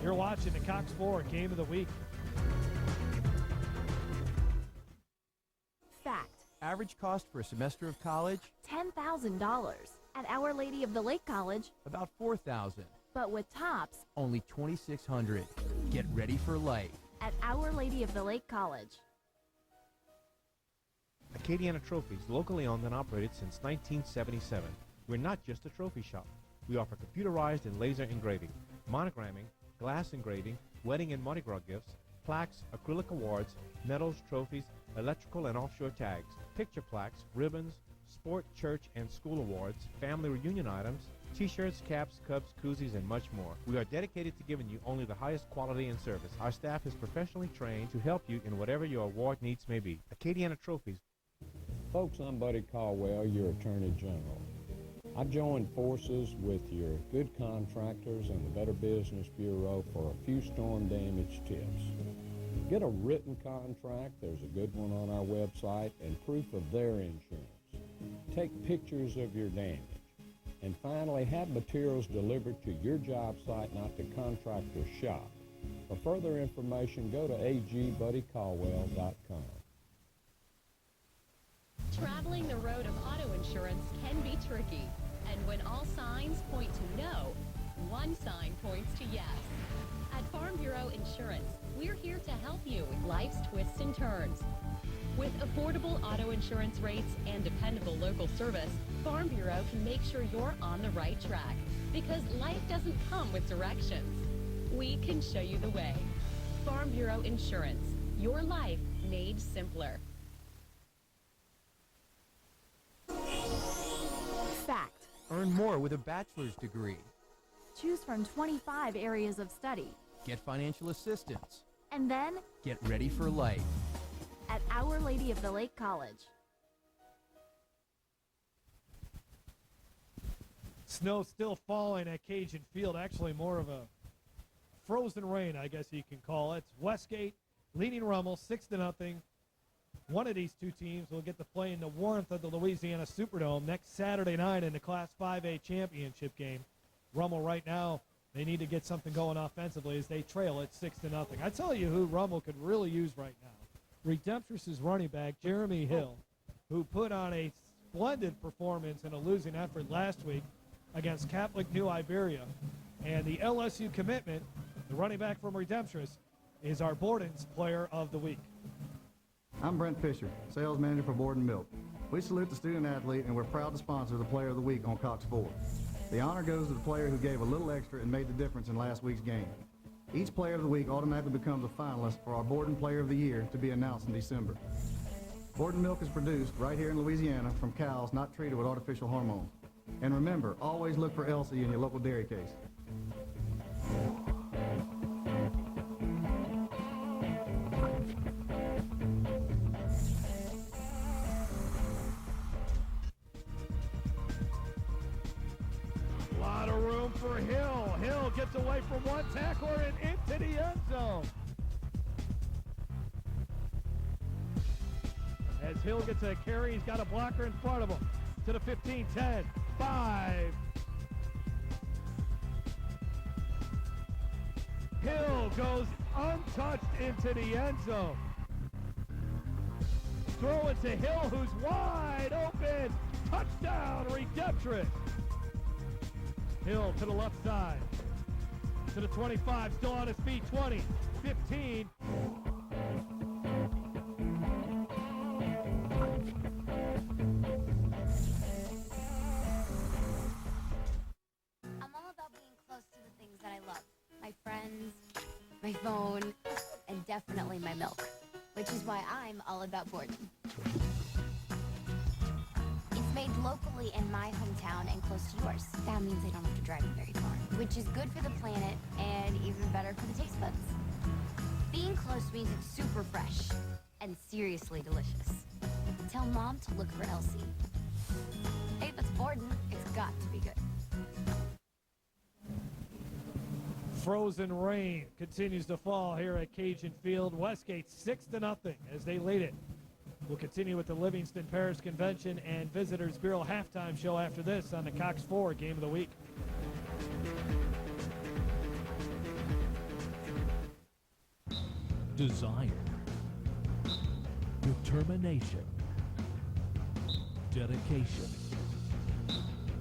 You're watching the Cox Ford Game of the Week. Fact. Average cost for a semester of college? $10,000. At Our Lady of the Lake College, About $4,000. but with tops Only $2,600. Get ready for life. at Our Lady of the Lake College. Acadiana Trophies, locally owned and operated since 1977. We're not just a trophy shop. We offer computerized and laser engraving, monogramming, glass engraving, wedding and Mardi Gras gifts, plaques, acrylic awards, medals, trophies, electrical and offshore tags, picture plaques, ribbons, sport, church, and school awards, family reunion items, t-shirts, caps, cups, koozies, and much more. We are dedicated to giving you only the highest quality and service. Our staff is professionally trained to help you in whatever your award needs may be. Acadiana Trophies. Folks, I'm Buddy Caldwell, your Attorney General. I joined forces with your good contractors and the Better Business Bureau for a few storm damage tips. Get a written contract, there's a good one on our website, and proof of their insurance. Take pictures of your damage. And finally, have materials delivered to your job site, not the contractor's shop. For further information, go to agbuddycaldwell.com. Traveling the road of auto insurance can be tricky, and when all signs point to no, one sign points to yes. At Farm Bureau Insurance, we're here to help you with life's twists and turns. With affordable auto insurance rates and dependable local service, Farm Bureau can make sure you're on the right track, because life doesn't come with directions. We can show you the way. Farm Bureau Insurance, your life made simpler. Fact. Earn more with a bachelor's degree. Choose from 25 areas of study. Get financial assistance. And then Get ready for life. at Our Lady of the Lake College. Snow still falling at Cajun Field. Actually, more of a frozen rain, I guess you can call it. It's Westgate leading Rummel 6-0. One of these two teams will get to play in the warmth of the Louisiana Superdome next Saturday night in the Class 5A championship game. Rummel right now, they need to get something going offensively as they trail at 6-0. I tell you who Rummel could really use right now. Redemptress's running back, Jeremy Hill, who put on a splendid performance in a losing effort last week against Catholic New Iberia. And the LSU commitment, the running back from Redemptress, is our Borden's Player of the Week. I'm Brent Fisher, sales manager for Borden Milk. We salute the student athlete, and we're proud to sponsor the Player of the Week on Cox 4. The honor goes to the player who gave a little extra and made the difference in last week's game. Each Player of the Week automatically becomes a finalist for our Borden Player of the Year to be announced in December. Borden Milk is produced right here in Louisiana from cows not treated with artificial hormones. And remember, always look for Elsie in your local dairy case. A lot of room for Hill. Hill gets away from one tackler and into the end zone. As Hill gets a carry, he's got a blocker in front of him. To the 15, 10, 5. Hill goes untouched into the end zone. Throw it to Hill, who's wide open. Touchdown, Redemptress. Hill to the left side. To the 25, still on his feet, 20, 15. I'm all about being close to the things that I love. My friends, my phone, and definitely my milk. Which is why I'm all about Borden. It's made locally in my hometown and close to yours. That means I don't have to drive it very far. Which is good for the planet and even better for the taste buds. Being close means it's super fresh and seriously delicious. Tell Mom to look for Elsie. Hey, if it's Borden, it's got to be good. Frozen rain continues to fall here at Cajun Field. Westgate 6-0 as they lead it. We'll continue with the Livingston Parish Convention and Visitors Bureau halftime show after this on the Cox 4 Game of the Week. Desire, determination, dedication,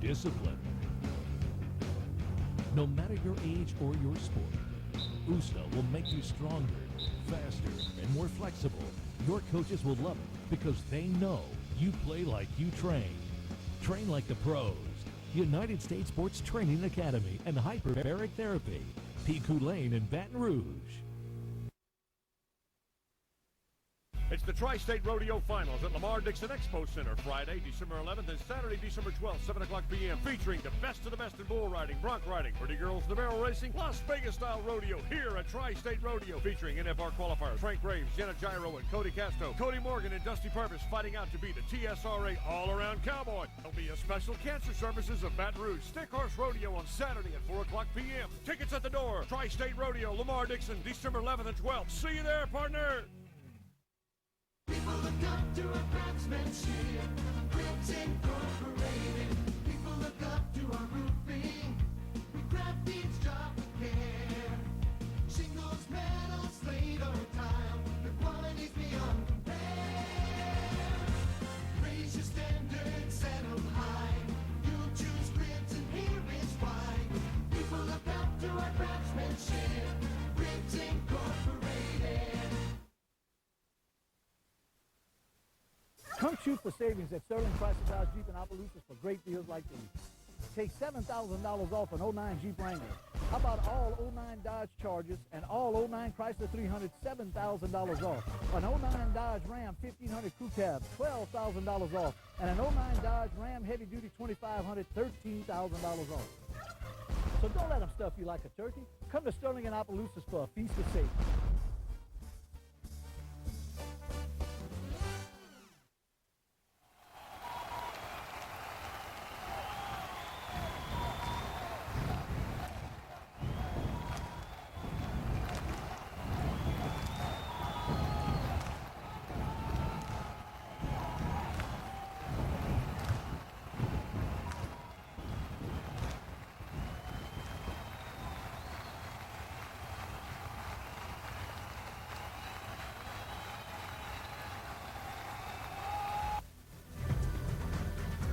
discipline. No matter your age or your sport, USTA will make you stronger, faster, and more flexible. Your coaches will love it because they know you play like you train. Train like the pros. United States Sports Training Academy and Hyperbaric Therapy. Pico Lane in Baton Rouge. It's the Tri-State Rodeo Finals at Lamar-Dixon Expo Center, Friday, December 11th and Saturday, December 12th, 7 o'clock p.m., featuring the best of the best in bull riding, bronc riding, pretty girls in the barrel racing, Las Vegas-style rodeo here at Tri-State Rodeo, featuring NFR qualifiers Frank Graves, Jenna Gyro, and Cody Casto. Cody Morgan and Dusty Purvis fighting out to be the TSRA all-around cowboy. There'll be a special cancer services of Baton Rouge Stick Horse Rodeo on Saturday at 4 o'clock p.m. Tickets at the door. Tri-State Rodeo, Lamar-Dixon, December 11th and 12th. See you there, partner! People look up to our craftsmanship, Bricks Incorporated. People look up to our roofing, we craft each job with care. Shingles, metal, slate, or tile, the quality's beyond compare. Raise Come shoot for savings at Sterling Chrysler Dodge Jeep in Opelousas for great deals like these. Take $7,000 off an 09 Jeep Wrangler. How about all 09 Dodge Chargers and all 09 Chrysler 300, $7,000 off. An 09 Dodge Ram 1500 Crew Cab, $12,000 off. And an 09 Dodge Ram Heavy Duty 2500, $13,000 off. So don't let them stuff you like a turkey. Come to Sterling and Opelousas for a feast of savings.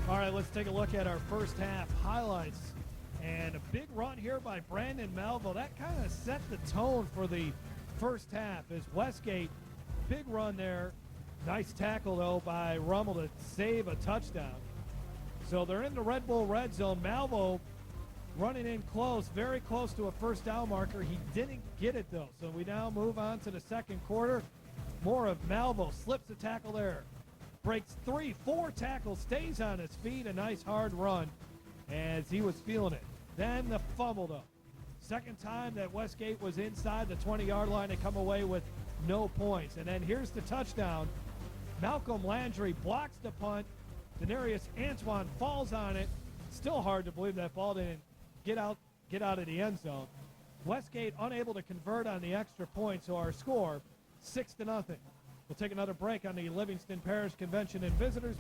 All right, let's take a look at our first half highlights. And a big run here by Brandon Melville. That kind of set the tone for the first half as Westgate, big run there. Nice tackle, though, by Rummel to save a touchdown. So they're in the Red Bull red zone. Melville running in close, very close to a first down marker. He didn't get it, though. So we now move on to the second quarter. More of Melville. Slips the tackle there. Breaks 3-4 tackles, stays on his feet. A nice hard run as he was feeling it. Then the fumble, though. Second time that Westgate was inside the 20-yard line to come away with no points. And then here's the touchdown. Malcolm Landry blocks the punt. Denarius Antoine falls on it. Still hard to believe that ball didn't get out of the end zone. Westgate unable to convert on the extra point, so our score 6-0. We'll take another break on the Livingston Parish Convention and Visitors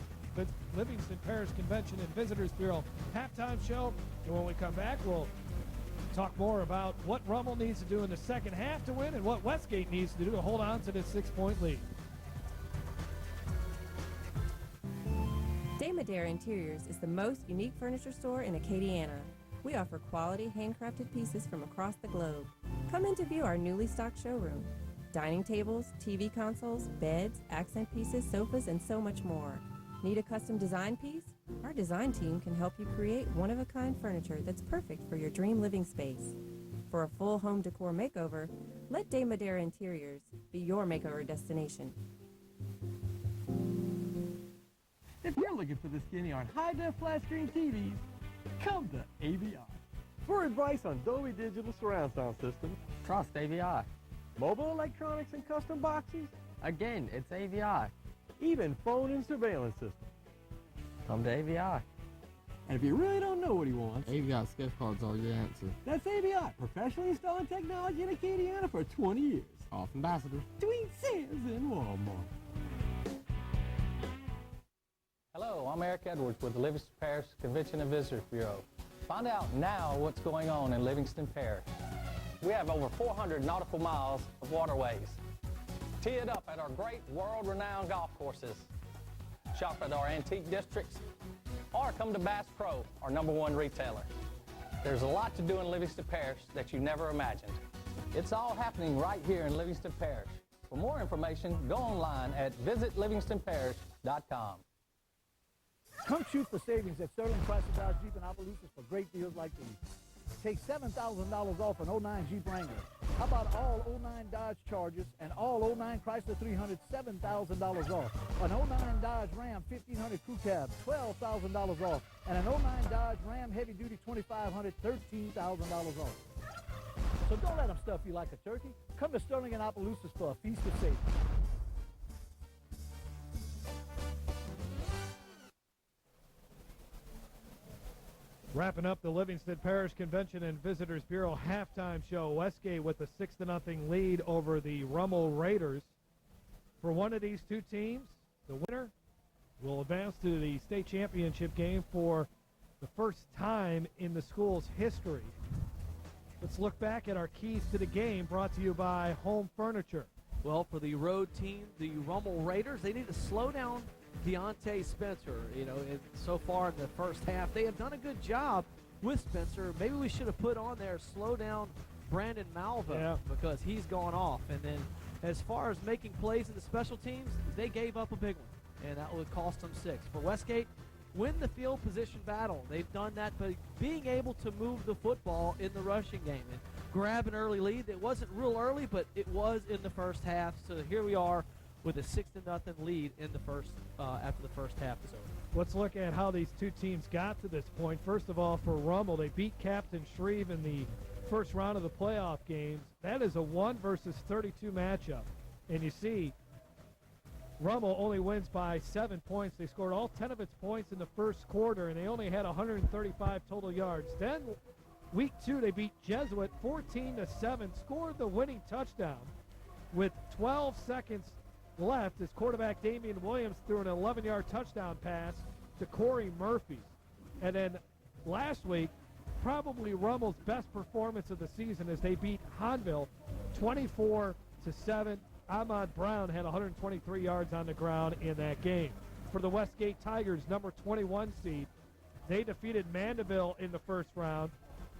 Bureau halftime show. And when we come back, we'll talk more about what Rummel needs to do in the second half to win and what Westgate needs to do to hold on to this 6-point lead. Damadare Interiors is the most unique furniture store in Acadiana. We offer quality handcrafted pieces from across the globe. Come in to view our newly stocked showroom. Dining tables, TV consoles, beds, accent pieces, sofas, and so much more. Need a custom design piece? Our design team can help you create one-of-a-kind furniture that's perfect for your dream living space. For a full home decor makeover, let Damadare Interiors be your makeover destination. If you're looking for the skinny on high-def flat-screen TVs, come to AVI. For advice on Dolby Digital surround sound systems, Trust AVI. mobile electronics and custom boxes, Again, it's AVI. even phone and surveillance systems. Come to AVI. And if you really don't know what he wants, AVI gift cards are your answer. that's AVI, professionally installing technology in Acadiana for 20 years. Off Ambassador. Between Sam's and Walmart. Hello, I'm Eric Edwards with the Livingston Parish Convention and Visitors Bureau. Find out now what's going on in Livingston Parish. We have over 400 nautical miles of waterways. Tee it up at our great world-renowned golf courses. Shop at our antique districts, or come to Bass Pro, our #1 retailer. There's a lot to do in Livingston Parish that you never imagined. It's all happening right here in Livingston Parish. For more information, go online at visitlivingstonparish.com. Come shoot for savings at Sterling Chrysler Dodge Jeep in Opelousas for great deals like these. Take $7,000 off an 09 Jeep Wrangler. How about all 09 Dodge Chargers and all 09 Chrysler 300, $7,000 off. An 09 Dodge Ram 1500 Crew Cab, $12,000 off. And an 09 Dodge Ram Heavy Duty 2500, $13,000 off. So don't let them stuff you like a turkey. Come to Sterling and Opelousas for a feast of savings. Wrapping up the Livingston Parish Convention and Visitors Bureau halftime show. Westgate with a 6-0 lead over the Rummel Raiders. For one of these two teams, the winner will advance to the state championship game for the first time in the school's history. Let's look back at our keys to the game, brought to you by Home Furniture. Well, for the road team, the Rummel Raiders, they need to slow down Deontay Spencer. So far in the first half, they have done a good job with Spencer. Maybe we should have put on there, slow down Brandon Malva, because he's gone off. And then as far as making plays in the special teams, they gave up a big one. and that would cost them 6. For Westgate, win the field position battle. They've done that by being able to move the football in the rushing game and grab an early lead. It wasn't real early, but it was in the first half. So here we are with a 6-0 lead in the first after the first half is over. Let's look at how these two teams got to this point. First of all, for Rummel, they beat Captain Shreve in the first round of the playoff games. That is a 1 versus 32 matchup. And you see, Rummel only wins by 7 points. They scored all 10 of its points in the first quarter, and they only had 135 total yards. Then, week 2, they beat Jesuit 14-7, scored the winning touchdown with 12 seconds left as quarterback Damian Williams threw an 11-yard touchdown pass to Corey Murphy. And then last week, probably Rummel's best performance of the season as they beat Hanville 24-7. Ahmad Brown had 123 yards on the ground in that game. For the Westgate Tigers, number 21 seed, they defeated Mandeville in the first round,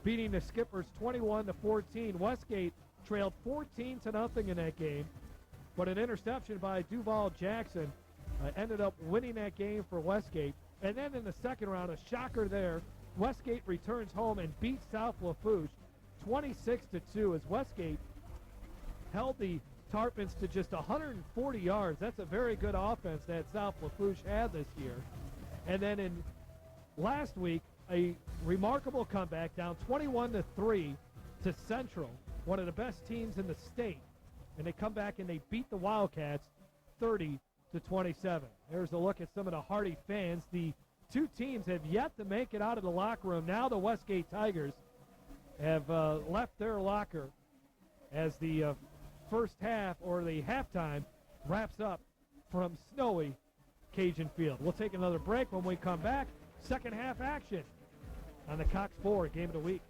beating the Skippers 21-14. Westgate trailed 14-0 in that game, but an interception by Duval Jackson ended up winning that game for Westgate. And then in the second round, a shocker there, Westgate returns home and beats South Lafourche 26-2 as Westgate held the Tarpons to just 140 yards. That's a very good offense that South Lafourche had this year. And then in last week, a remarkable comeback down 21-3 to Central, one of the best teams in the state. And they come back and they beat the Wildcats 30-27. There's a look at some of the Hardy fans. The two teams have yet to make it out of the locker room. Now the Westgate Tigers have left their locker as the first half, or the halftime, wraps up from snowy Cajun Field. We'll take another break. When we come back, second half action on the Cox 4 Game of the Week.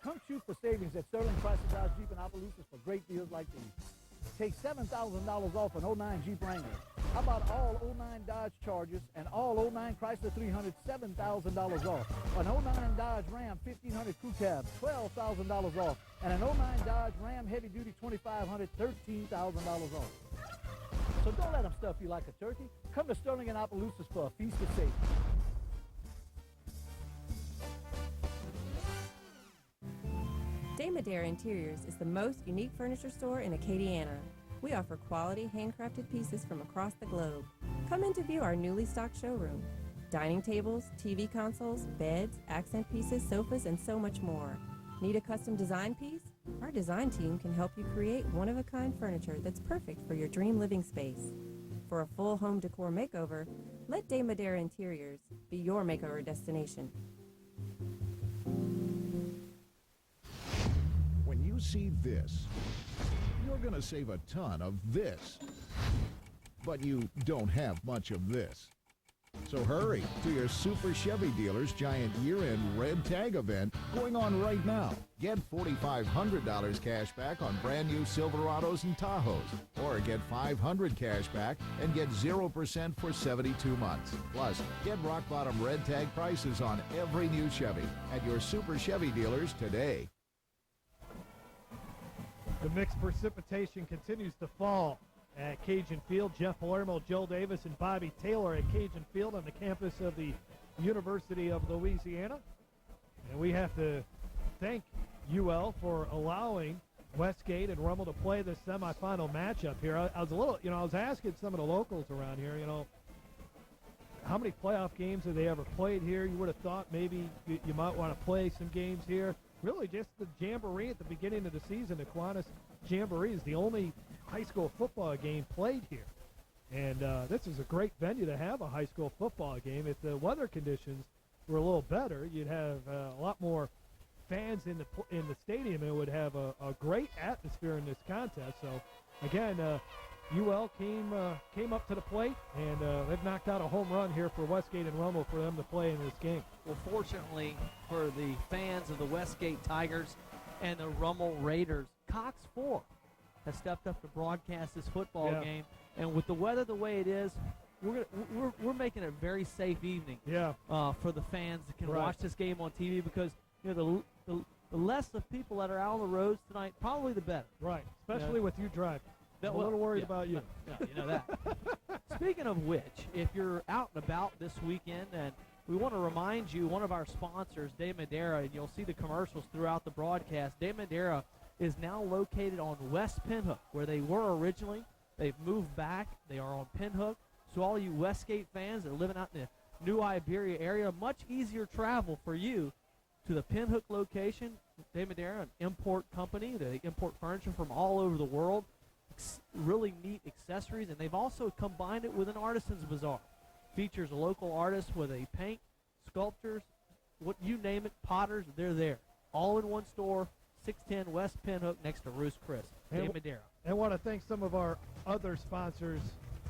Come shoot for savings at Sterling Chrysler Dodge Jeep in Opelousas for great deals like these. Take $7,000 off an 09 Jeep Wrangler. How about all 09 Dodge Chargers and all 09 Chrysler 300, $7,000 off. An 09 Dodge Ram 1500 Crew Cab, $12,000 off. And an 09 Dodge Ram Heavy Duty 2500, $13,000 off. So don't let them stuff you like a turkey. Come to Sterling and Opelousas for a feast of savings. Damadare Interiors is the most unique furniture store in Acadiana. We offer quality, handcrafted pieces from across the globe. Come in to view our newly stocked showroom. Dining tables, TV consoles, beds, accent pieces, sofas, and so much more. Need a custom design piece? Our design team can help you create one-of-a-kind furniture that's perfect for your dream living space. For a full home decor makeover, let Damadare Interiors be your makeover destination. When you see this, you're going to save a ton of this. But you don't have much of this. So hurry to your Super Chevy dealer's giant year-end red tag event going on right now. Get $4,500 cash back on brand new Silverados and Tahoes. Or get $500 cash back and get 0% for 72 months. Plus, get rock-bottom red tag prices on every new Chevy at your Super Chevy dealers today. The mixed precipitation continues to fall at Cajun Field. Jeff Palermo, Joe Davis, and Bobby Taylor at Cajun Field on the campus of the University of Louisiana. And we have to thank UL for allowing Westgate and Rummel to play this semifinal matchup here. I was a little, I was asking some of the locals around here, how many playoff games have they ever played here? You would have thought maybe you might want to play some games here. Really just the Jamboree at the beginning of the season. The Kiwanis Jamboree is the only high school football game played here. And this is a great venue to have a high school football game. If the weather conditions were a little better, you'd have a lot more fans in the stadium, and it would have a great atmosphere in this contest. So, again, UL came up to the plate, and they've knocked out a home run here for Westgate and Rummel for them to play in this game. Well, fortunately for the fans of the Westgate Tigers and the Rummel Raiders, Cox 4 has stepped up to broadcast this football game. And with the weather the way it is, we're making it a very safe evening for the fans that can watch this game on TV, because the less of people that are out on the roads tonight, probably the better. Right, especially with you driving. I'm a little worried about you. No, you know that. Speaking of which, if you're out and about this weekend, and we want to remind you, one of our sponsors, De Madera, and you'll see the commercials throughout the broadcast, De Madera is now located on West Pinhook, where they were originally. They've moved back. They are on Pinhook. So all you Westgate fans that are living out in the New Iberia area, much easier travel for you to the Pinhook location. De Madera, an import company. They import furniture from all over the world. Really neat accessories, and they've also combined it with an artisan's bazaar. Features a local artist with a paint, sculptors, what you name it, potters, they're there. All in one store, 610 West Pinhook next to Roost Chris. De Madera. I want to thank some of our other sponsors.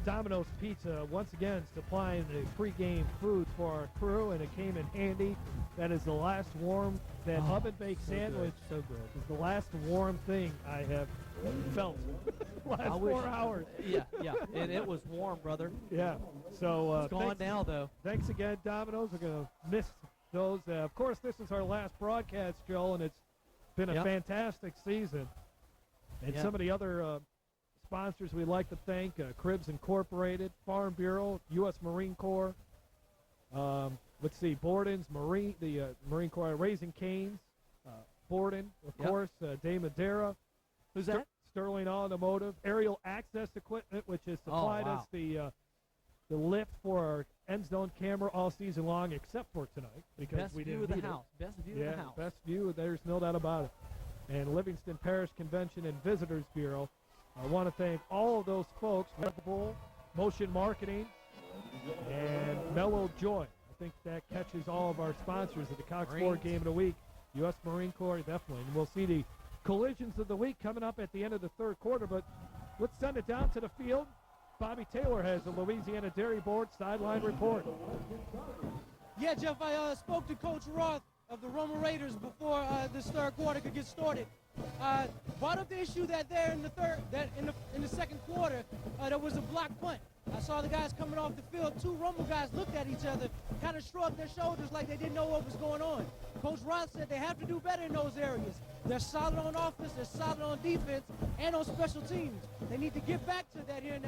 Domino's Pizza, once again, supplying the pregame food for our crew, and it came in handy. That is the last warm, that oven-baked sandwich so good. is the last warm thing I have felt last 4 hours. Yeah, and it was warm, brother. Yeah, so it's gone now, though. Thanks again, Domino's. We're going to miss those. Of course, this is our last broadcast, Joel, and it's been a fantastic season. And some of the other sponsors we'd like to thank, Cribs Incorporated, Farm Bureau, U.S. Marine Corps, let's see, Borden's, the Marine Corps, Raising Cane's, Borden, of course, De Madera. Who's that? Sterling Automotive, Aerial Access Equipment, which has supplied us the lift for our end zone camera all season long, except for tonight, because Best we view didn't of need the it. house. Best view of the house. Best view. There's no doubt about it. And Livingston Parish Convention and Visitors Bureau. I want to thank all of those folks, Red Bull, Motion Marketing, and Mellow Joy. I think that catches all of our sponsors at the Cox Ford Game of the Week. U.S. Marine Corps, definitely. And we'll see the collisions of the week coming up at the end of the third quarter. But let's send it down to the field. Bobby Taylor has the Louisiana Dairy Board sideline report. Yeah, Jeff, I spoke to Coach Roth of the Rummel Raiders before this third quarter could get started. Brought up the issue that there in the in the second quarter there was a block punt. I saw the guys coming off the field. Two Rummel guys looked at each other, kind of shrugged their shoulders like they didn't know what was going on. Coach Roth said they have to do better in those areas. They're solid on offense, they're solid on defense, and on special teams. They need to get back to that here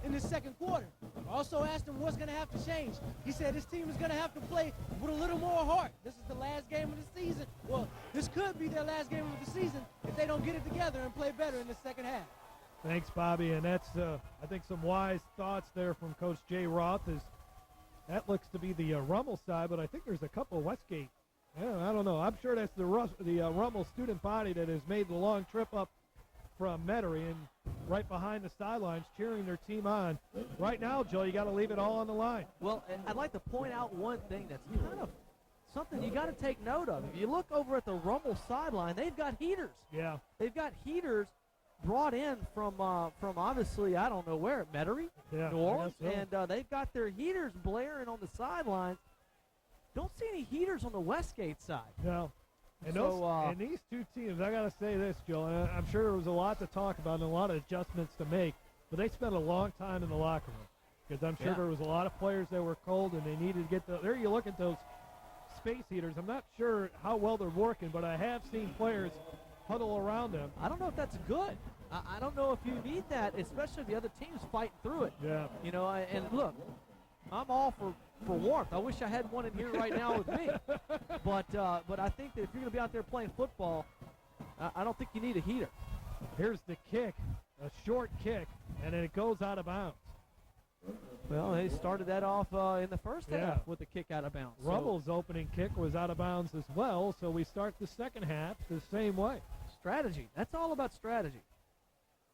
in the second quarter. I also asked him what's going to have to change. He said this team is going to have to play with a little more heart. This is the last game of the season. Well, this could be their last game of the season if they don't get it together and play better in the second half. Thanks, Bobby. And that's, I think, some wise thoughts there from Coach Jay Roth. That looks to be the Rummel side, but I think there's a couple of Westgate. I don't know. I'm sure that's the Rummel student body that has made the long trip up from Metairie and right behind the sidelines cheering their team on. Right now, Joe, you got to leave it all on the line. Well, and I'd like to point out one thing that's kind of something you got to take note of. If you look over at the Rummel sideline, they've got heaters. Yeah. They've got heaters brought in from obviously, I don't know where, Metairie, New Orleans, and they've got their heaters blaring on the sidelines. Don't see any heaters on the Westgate side. No. And, and these two teams, I got to say this, Joe, and I'm sure there was a lot to talk about and a lot of adjustments to make, but they spent a long time in the locker room because I'm sure there was a lot of players that were cold and they needed to get there you look at those space heaters. I'm not sure how well they're working, but I have seen players huddle around them. I don't know if that's good. I don't know if you need that, especially if the other team's fighting through it. Yeah. You know, and look, I'm all for warmth. I wish I had one in here right now with me. But I think that if you're going to be out there playing football, I don't think you need a heater. Here's the kick, a short kick, and then it goes out of bounds. Well, they started that off in the first half with the kick out of bounds. Rummel's opening kick was out of bounds as well, so we start the second half the same way. Strategy. That's all about strategy.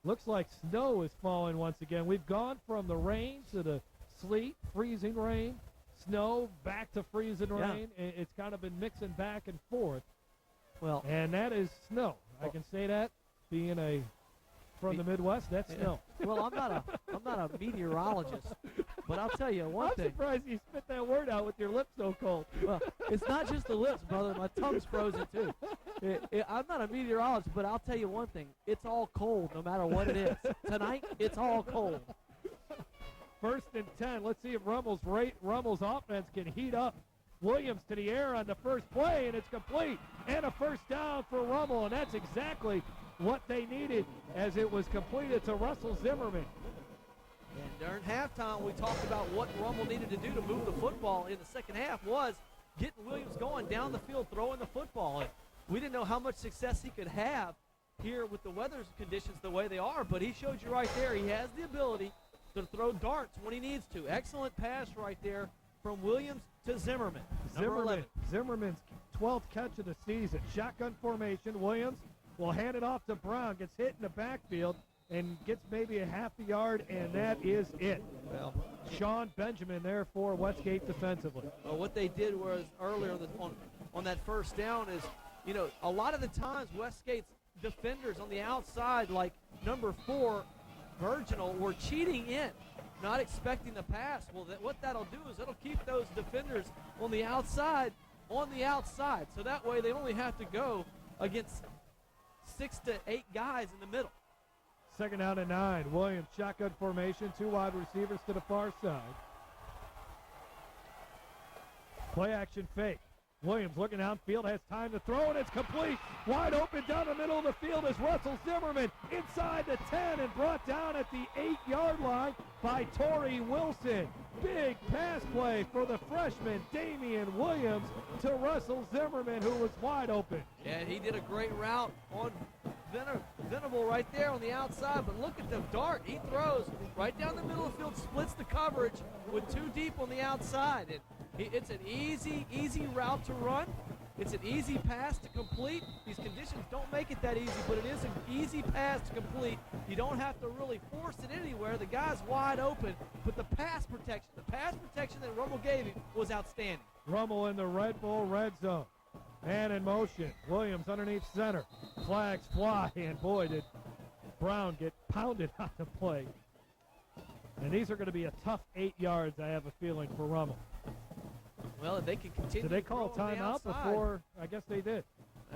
Looks like snow is falling once again. We've gone from the rain to the sleet, freezing rain, snow, back to freezing rain. It's kind of been mixing back and forth. Well, and that is snow. I can say that, being from the Midwest, that's snow. Well, I'm not a meteorologist, but I'll tell you one thing. I'm surprised you spit that word out with your lips so cold. Well, it's not just the lips, brother. My tongue's frozen too. I'm not a meteorologist, but I'll tell you one thing. It's all cold no matter what it is. Tonight, it's all cold. 1st and 10. Let's see if Rummel's offense can heat up. Williams to the air on the first play, and it's complete. And a first down for Rummel, and that's exactly what they needed as it was completed to Russell Zimmerman. And during halftime, we talked about what Rummel needed to do to move the football in the second half was getting Williams going down the field, throwing the football. And we didn't know how much success he could have here with the weather conditions the way they are, but he showed you right there he has the ability to throw darts when he needs to. Excellent pass right there from Williams to Zimmerman. Number 11. Zimmerman's 12th catch of the season. Shotgun formation. Williams will hand it off to Brown. Gets hit in the backfield and gets maybe a half a yard, and that is it. Well, Sean Benjamin there for Westgate defensively. Well, what they did was earlier on that first down is, you know, a lot of the times Westgate's defenders on the outside, like number 4, Virginal, were cheating in, not expecting the pass. Well, what that'll do is it'll keep those defenders on the outside. So that way they only have to go against 6 to 8 guys in the middle. Second down and 9. Williams shotgun formation. 2 wide receivers to the far side. Play action fake. Williams looking downfield, has time to throw, and it's complete. Wide open down the middle of the field is Russell Zimmerman inside the 10 and brought down at the 8-yard line by Torrey Wilson. Big pass play for the freshman Damian Williams to Russell Zimmerman, who was wide open. And he did a great route on Venable right there on the outside, but look at the dart. He throws right down the middle of the field, splits the coverage with 2 deep on the outside. And it's an easy route to run. It's an easy pass to complete. These conditions don't make it that easy, but it is an easy pass to complete. You don't have to really force it anywhere. The guy's wide open, but the pass protection that Rummel gave him was outstanding. Rummel in the Red Bull red zone. Man in motion. Williams underneath center. Flags fly, and boy, did Brown get pounded on the play. And these are going to be a tough 8 yards, I have a feeling, for Rummel. Well, if they can continue. Did they call timeout before? I guess they did.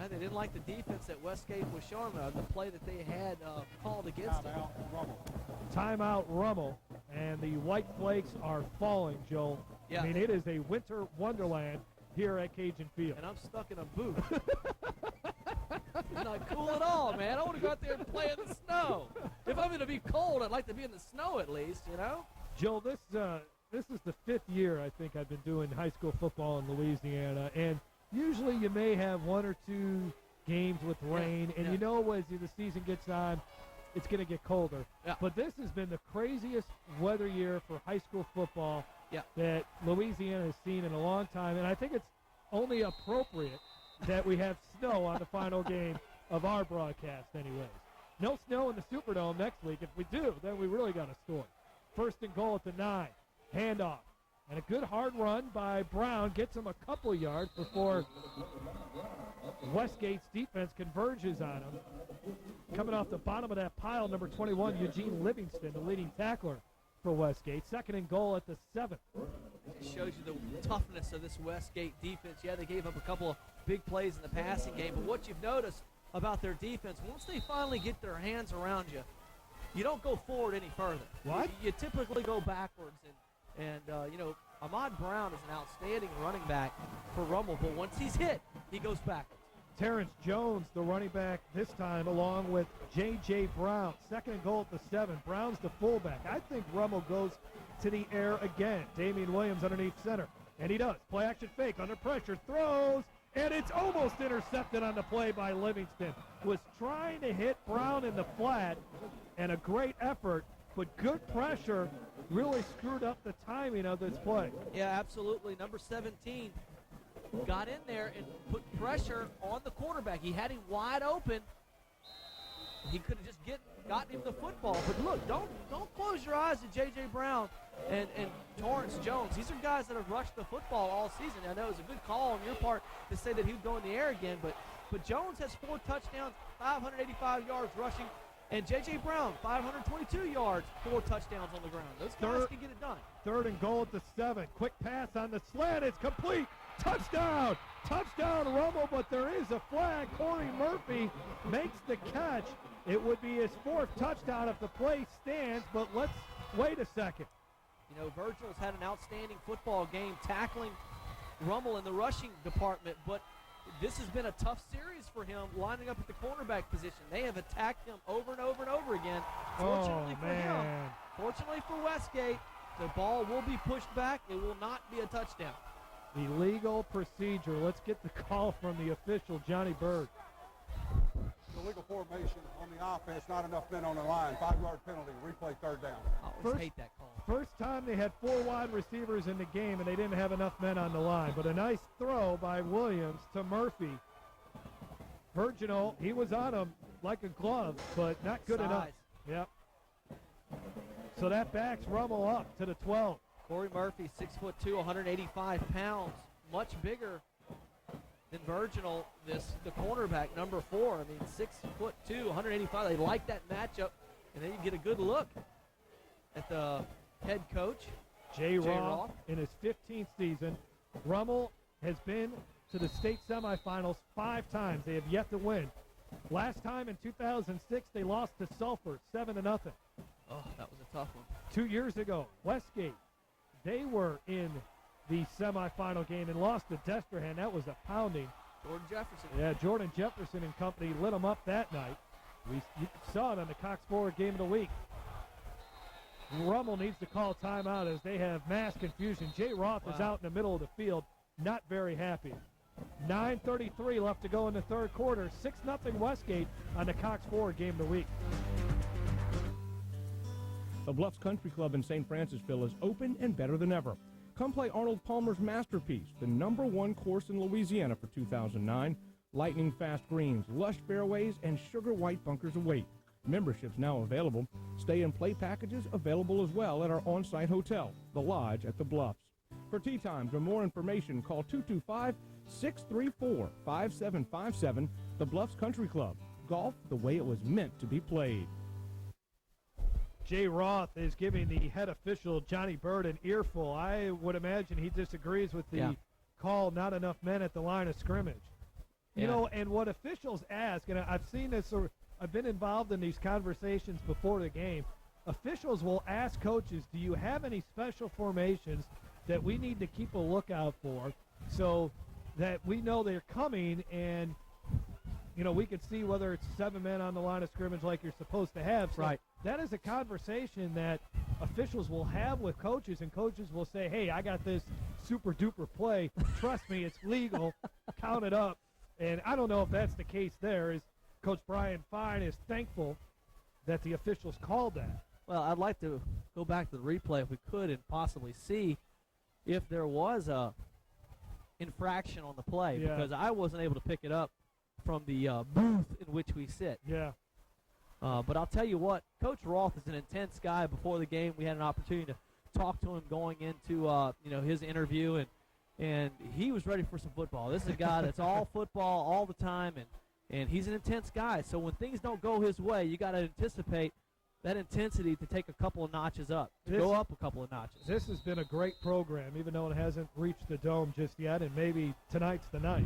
They didn't like the defense that Westgate was showing, the play that they had called against them. Timeout Rummel, and the white flakes are falling, Joel. Yeah. I mean, it is a winter wonderland here at Cajun Field. And I'm stuck in a booth. It's not cool at all, man. I want to go out there and play in the snow. If I'm going to be cold, I'd like to be in the snow at least, you know? Joel, this is the 5th year I think I've been doing high school football in Louisiana, and usually you may have 1 or 2 games with rain, and you know as the season gets on, it's going to get colder. Yeah. But this has been the craziest weather year for high school football that Louisiana has seen in a long time, and I think it's only appropriate that we have snow on the final game of our broadcast anyways. No snow in the Superdome next week. If we do, then we really got a story. First and goal at the 9. Handoff. And a good hard run by Brown gets him a couple yards before Westgate's defense converges on him. Coming off the bottom of that pile, number 21, Eugene Livingston, the leading tackler for Westgate. Second and goal at the 7. It shows you the toughness of this Westgate defense. Yeah, they gave up a couple of big plays in the passing game, but what you've noticed about their defense, once they finally get their hands around you, you don't go forward any further. What? You typically go backwards, and you know, Ahmad Brown is an outstanding running back for Rummel, but once he's hit, he goes backwards. Terrence Jones, the running back this time, along with J.J. Brown. Second and goal at the 7. Brown's the fullback. I think Rummel goes to the air again. Damian Williams underneath center, and he does. Play action fake, under pressure, throws, and it's almost intercepted on the play by Livingston. Was trying to hit Brown in the flat, and a great effort, but good pressure really screwed up the timing of this play. Yeah, absolutely. Number 17 got in there and put pressure on the quarterback. He had him wide open. He could have just gotten him the football. But look, don't close your eyes to J.J. Brown and Torrance Jones. These are guys that have rushed the football all season. I know it was a good call on your part to say that he would go in the air again, but Jones has 4 touchdowns, 585 yards rushing, and J.J. Brown, 522 yards, 4 touchdowns on the ground. Those guys can get it done. Third and goal at the 7. Quick pass on the slant. It's complete. Touchdown. Touchdown, Rummel, but there is a flag. Corey Murphy makes the catch. It would be his 4th touchdown if the play stands, but let's wait a second. You know, Virgil's had an outstanding football game tackling Rummel in the rushing department, but this has been a tough series for him lining up at the cornerback position. They have attacked him over and over and over again. Fortunately for him, fortunately for Westgate, the ball will be pushed back. It will not be a touchdown. The legal procedure. Let's get the call from the official, Johnny Bird. Illegal formation on the offense, not enough men on the line. 5-yard penalty, replay third down. I always hate that call. First time they had 4 wide receivers in the game, and they didn't have enough men on the line. But a nice throw by Williams to Murphy. Virginal, he was on him like a glove, but not good enough. Yep. So that backs Rummel up to the 12. Corey Murphy, 6'2", 185 pounds, much bigger than Virginal, the cornerback, number 4. I mean, 6'2", 185. They like that matchup, and then you get a good look at the head coach, Jay Roth, in his 15th season. Rummel has been to the state semifinals 5 times. They have yet to win. Last time in 2006, they lost to Sulphur 7-0. Oh, that was a tough one. 2 years ago, Westgate, they were in the semifinal game and lost to Destrehan. That was a pounding. Jordan Jefferson. Yeah, Jordan Jefferson and company lit them up that night. You saw it on the Cox Forward Game of the Week. Rummel needs to call timeout as they have mass confusion. Jay Roth is out in the middle of the field, not very happy. 9:33 left to go in the third quarter. 6-0 Westgate on the Cox Forward Game of the Week. The Bluffs Country Club in St. Francisville is open and better than ever. Come play Arnold Palmer's Masterpiece, the #1 course in Louisiana for 2009. Lightning fast greens, lush fairways, and sugar white bunkers await. Memberships now available. Stay and play packages available as well at our on-site hotel, The Lodge at the Bluffs. For tee times or more information, call 225-634-5757. The Bluffs Country Club. Golf the way it was meant to be played. Jay Roth is giving the head official, Johnny Bird, an earful. I would imagine he disagrees with the call, not enough men at the line of scrimmage. You know, and what officials ask, and I've seen this, or I've been involved in these conversations before the game, officials will ask coaches, do you have any special formations that we need to keep a lookout for so that we know they're coming and, you know, we can see whether it's 7 men on the line of scrimmage like you're supposed to have. So right. That is a conversation that officials will have with coaches, and coaches will say, hey, I got this super-duper play. Trust me, it's legal. Count it up. And I don't know if that's the case there. Is Coach Brian Fine is thankful that the officials called that. Well, I'd like to go back to the replay if we could and possibly see if there was a infraction on the play, because I wasn't able to pick it up from the booth in which we sit. Yeah. But I'll tell you what, Coach Roth is an intense guy. Before the game, we had an opportunity to talk to him going into his interview, and he was ready for some football. This is a guy that's all football all the time, and he's an intense guy. So when things don't go his way, you got to anticipate that intensity to take a couple of notches up, go up a couple of notches. This has been a great program, even though it hasn't reached the Dome just yet, and maybe tonight's the night.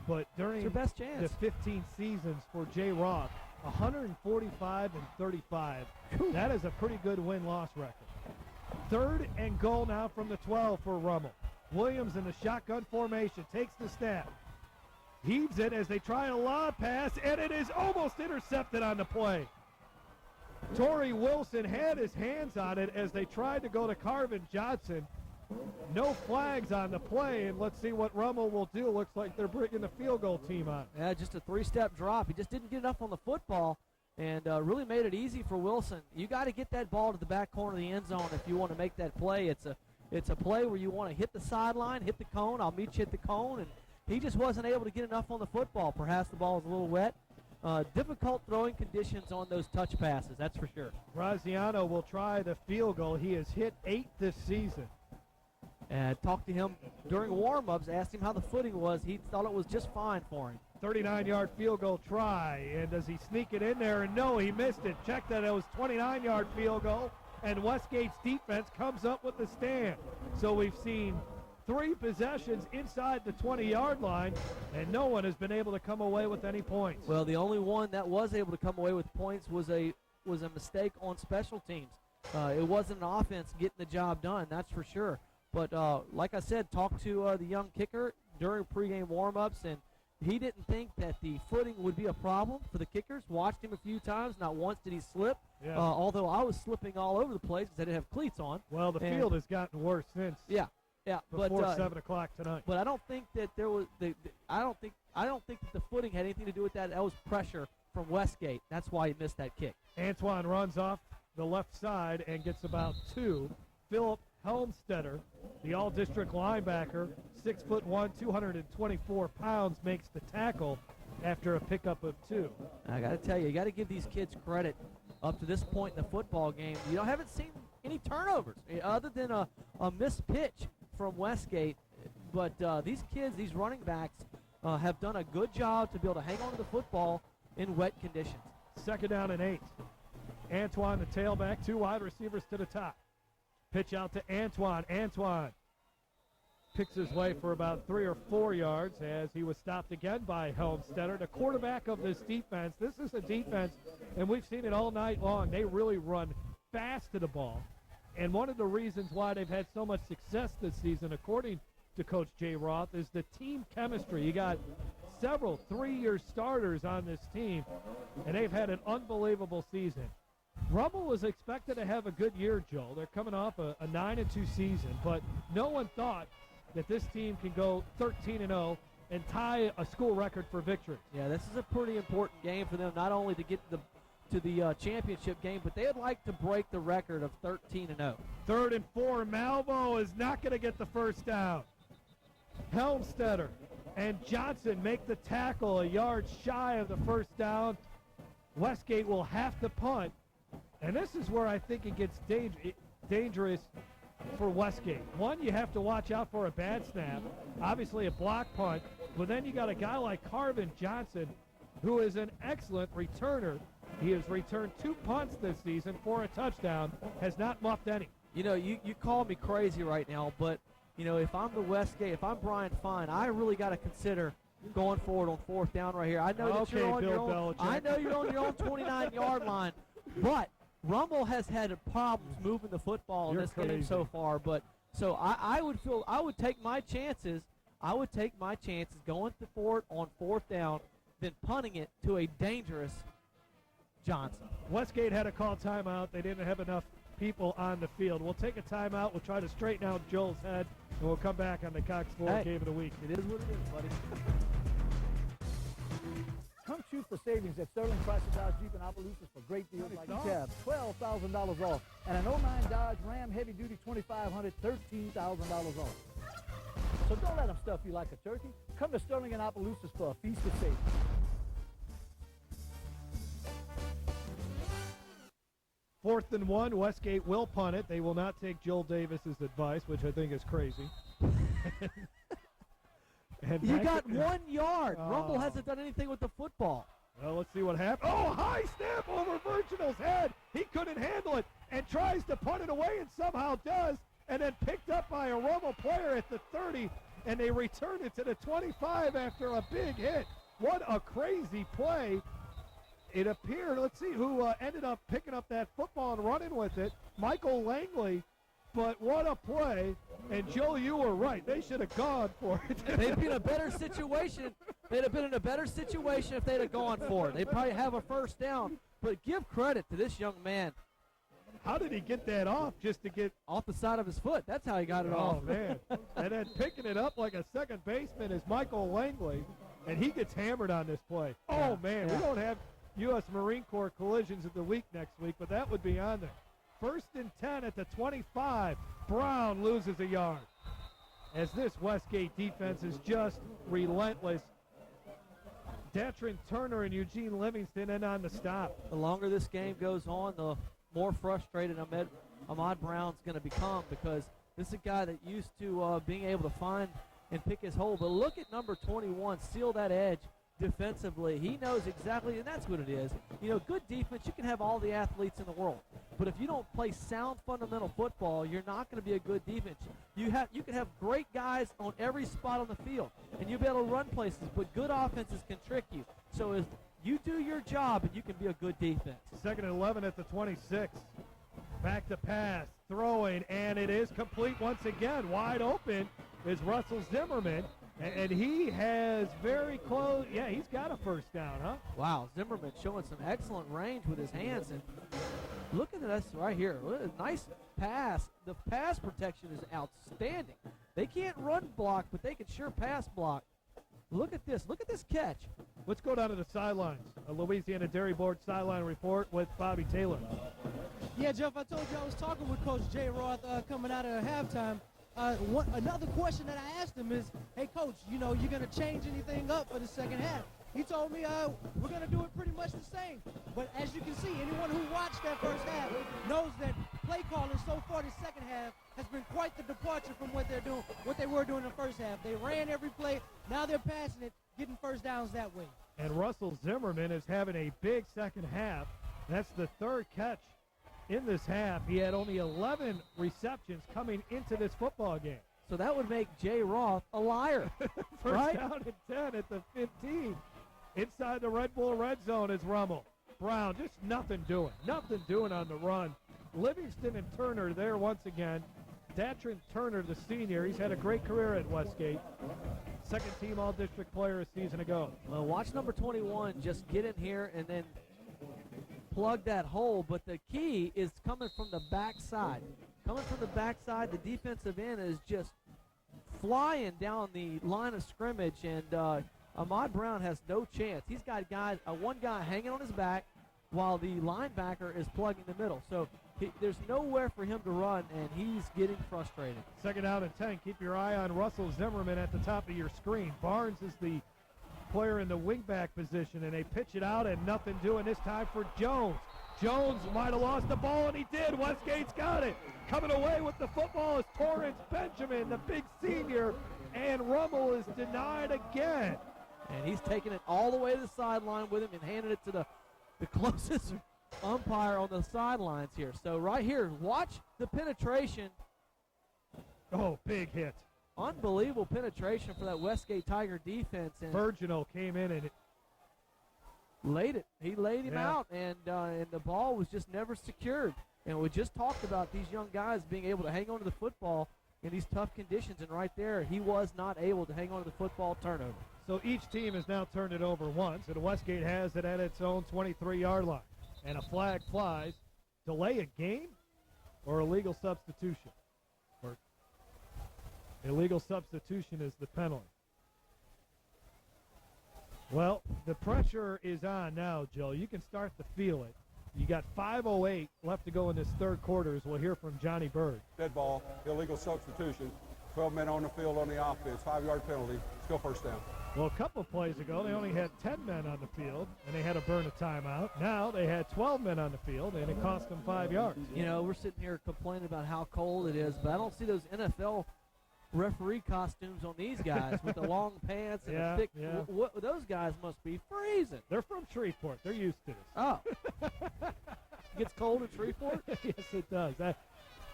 But during the 15 seasons for Jay Roth, 145-35. That is a pretty good win-loss record. 3rd and goal now from the 12 for Rummel. Williams in the shotgun formation takes the snap. Heaves it as they try a lob pass, and it is almost intercepted on the play. Torrey Wilson had his hands on it as they tried to go to Carvin Johnson. No flags on the play, and let's see what Rummel will do. Looks like they're bringing the field goal team on. Yeah, just a 3-step drop. He just didn't get enough on the football and really made it easy for Wilson. You got to get that ball to the back corner of the end zone if you want to make that play. It's a play where you want to hit the sideline, hit the cone. I'll meet you at the cone, and he just wasn't able to get enough on the football. Perhaps the ball was a little wet. Difficult throwing conditions on those touch passes, that's for sure. Graziano will try the field goal. He has hit 8 this season. And talked to him during warm-ups, asked him how the footing was. He thought it was just fine for him. 39-yard field goal try, and does he sneak it in there? And no, he missed it. Check that, it was 29-yard field goal, and Westgate's defense comes up with the stand. So we've seen 3 possessions inside the 20-yard line, and no one has been able to come away with any points. Well, the only one that was able to come away with points was a mistake on special teams. It wasn't an offense getting the job done, that's for sure. But like I said, talked to the young kicker during pregame warm-ups, and he didn't think that the footing would be a problem for the kickers. Watched him a few times. Not once did he slip, Yeah. although I was slipping all over the place because I didn't have cleats on. Well, the field has gotten worse since. Yeah. Before but 7 o'clock tonight. But I don't think that there was. I don't think that the footing had anything to do with that. That was pressure from Westgate. That's why he missed that kick. Antoine runs off the left side and gets about 2. Philip Helmstetter, the all-district linebacker, 6'1", 224 pounds, makes the tackle after a pickup of 2. I got to tell you got to give these kids credit. Up to this point in the football game, haven't seen any turnovers other than a missed pitch from Westgate. But these kids, these running backs, have done a good job to be able to hang on to the football in wet conditions. 2nd down and 8. Antoine, the tailback, 2 wide receivers to the top. Pitch out to Antoine. Antoine picks his way for about 3 or 4 yards as he was stopped again by Helmstetter, the quarterback of this defense. This is a defense, and we've seen it all night long. They really run fast to the ball. And one of the reasons why they've had so much success this season, according to Coach Jay Roth, is the team chemistry. You got several 3-year starters on this team, and they've had an unbelievable season. Rummel was expected to have a good year, Joe. They're coming off a 9-2 season, but no one thought that this team can go 13-0 and tie a school record for victory. Yeah, this is a pretty important game for them, not only to get to the championship game, but they'd like to break the record of 13-0. 3rd and 4, Malvo is not going to get the first down. Helmstetter and Johnson make the tackle a yard shy of the first down. Westgate will have to punt, and this is where I think it gets dangerous for Westgate. One, you have to watch out for a bad snap, obviously a block punt, but then you got a guy like Carvin Johnson who is an excellent returner. He has returned 2 punts this season for a touchdown, has not muffed any. You call me crazy right now, but, if I'm the Westgate, if I'm Brian Fine, I really got to consider going forward on 4th down right here. I know that you're on your own. I know you're on your own 29-yard line, but Rummel has had problems moving the football in this game so far. But I would take my chances. I would take my chances going for it on 4th down, then punting it to a dangerous Johnson. Westgate had a call timeout. They didn't have enough people on the field. We'll take a timeout. We'll try to straighten out Joel's head, and we'll come back on the Cox 4 Game of the Week. It is what it is, buddy. Come shoot for savings at Sterling Chrysler Dodge Jeep in Opelousas for great deals like you have $12,000 off, and an 09 Dodge Ram Heavy Duty 2500, $13,000 off. So don't let them stuff you like a turkey. Come to Sterling in Opelousas for a feast of savings. Fourth and 1, Westgate will punt it. They will not take Joel Davis's advice, which I think is crazy. You got 1 yard. Rummel hasn't done anything with the football. Well, let's see what happens. Oh, high snap over Virginal's head. He couldn't handle it and tries to punt it away and somehow does, and then picked up by a Rummel player at the 30, and they return it to the 25 after a big hit. What a crazy play. It appeared, let's see who ended up picking up that football and running with it. Michael Langley, but what a play. And, Joe, you were right. They should have gone for it. They'd be in a better situation. They'd have been in a better situation if they'd have gone for it. They'd probably have a first down. But give credit to this young man. How did he get that off just to get off the side of his foot? That's how he got it off. Oh, man. And then picking it up like a second baseman is Michael Langley, and he gets hammered on this play. Oh, man. We don't have U.S. Marine Corps collisions of the week next week, but that would be on there. 1st and 10 at the 25. Brown loses a yard. As this Westgate defense is just relentless. Datrin Turner and Eugene Livingston in on the stop. The longer this game goes on, the more frustrated Ahmad Brown's going to become, because this is a guy that used to being able to find and pick his hole. But look at number 21, seal that edge defensively. He knows exactly, and that's what it is. Good defense, you can have all the athletes in the world, but if you don't play sound fundamental football, you're not going to be a good defense. You can have great guys on every spot on the field, and you'll be able to run places, but good offenses can trick you. So if you do your job, and you can be a good defense. 2nd and 11 at the 26. Back to pass, throwing, and it is complete once again. Wide open is Russell Zimmerman, And he has very close. Yeah, he's got a first down, huh? Wow, Zimmerman showing some excellent range with his hands. And look at this right here. What a nice pass. The pass protection is outstanding. They can't run block, but they can sure pass block. Look at this. Look at this catch. Let's go down to the sidelines. A Louisiana Dairy Board sideline report with Bobby Taylor. Yeah, Jeff, I told you I was talking with Coach Jay Roth coming out of halftime. Another question that I asked him is, hey, Coach, you know, you going to change anything up for the second half? He told me we're going to do it pretty much the same. But as you can see, anyone who watched that first half knows that play calling so far this second half has been quite the departure from what they were doing in the first half. They ran every play. Now they're passing it, getting first downs that way. And Russell Zimmerman is having a big second half. That's the third catch in this half. He had only 11 receptions coming into this football game. So that would make Jay Roth a liar. First right? down and 10 at the 15. Inside the Red Bull red zone is Rummel. Brown just nothing doing on the run. Livingston and Turner there once again. Datrin Turner, the senior, he's had a great career at Westgate. Second team all-district player a season ago. Well, watch number 21 just get in here and then plug that hole, but the key is coming from the backside. Coming from the backside, the defensive end is just flying down the line of scrimmage, and Ahmad Brown has no chance. He's got one guy hanging on his back while the linebacker is plugging the middle. So there's nowhere for him to run, and he's getting frustrated. Second down and 10. Keep your eye on Russell Zimmerman at the top of your screen. Barnes is the player in the wingback position, and they pitch it out, and nothing doing this time for Jones. Jones might have lost the ball, and he did. Westgate's got it. Coming away with the football is Torrance Benjamin, the big senior, and Rummel is denied again. And he's taking it all the way to the sideline with him and handing it to the closest umpire on the sidelines here. So right here, watch the penetration. Oh, big hit. Unbelievable penetration for that Westgate Tiger defense. And Virginal came in and laid it. He laid him out, and the ball was just never secured. And we just talked about these young guys being able to hang on to the football in these tough conditions, and right there, he was not able to hang on to the football turnover. So each team has now turned it over once, and Westgate has it at its own 23-yard line. And a flag flies. Delay a game or illegal substitution? Or illegal substitution is the penalty. Well, the pressure is on now, Joe. You can start to feel it. You got 5:08 left to go in this third quarter, as we'll hear from Johnny Bird. Dead ball, illegal substitution, 12 men on the field on the offense, 5-yard penalty, still first down. Well, a couple of plays ago, they only had 10 men on the field, and they had to burn a timeout. Now they had 12 men on the field, and it cost them 5 yards. You know, we're sitting here complaining about how cold it is, but I don't see those NFL referee costumes on these guys with the long pants and the thick. Those guys must be freezing. They're from Shreveport. They're used to this. Oh. Gets cold in Shreveport? Yes, it does. Of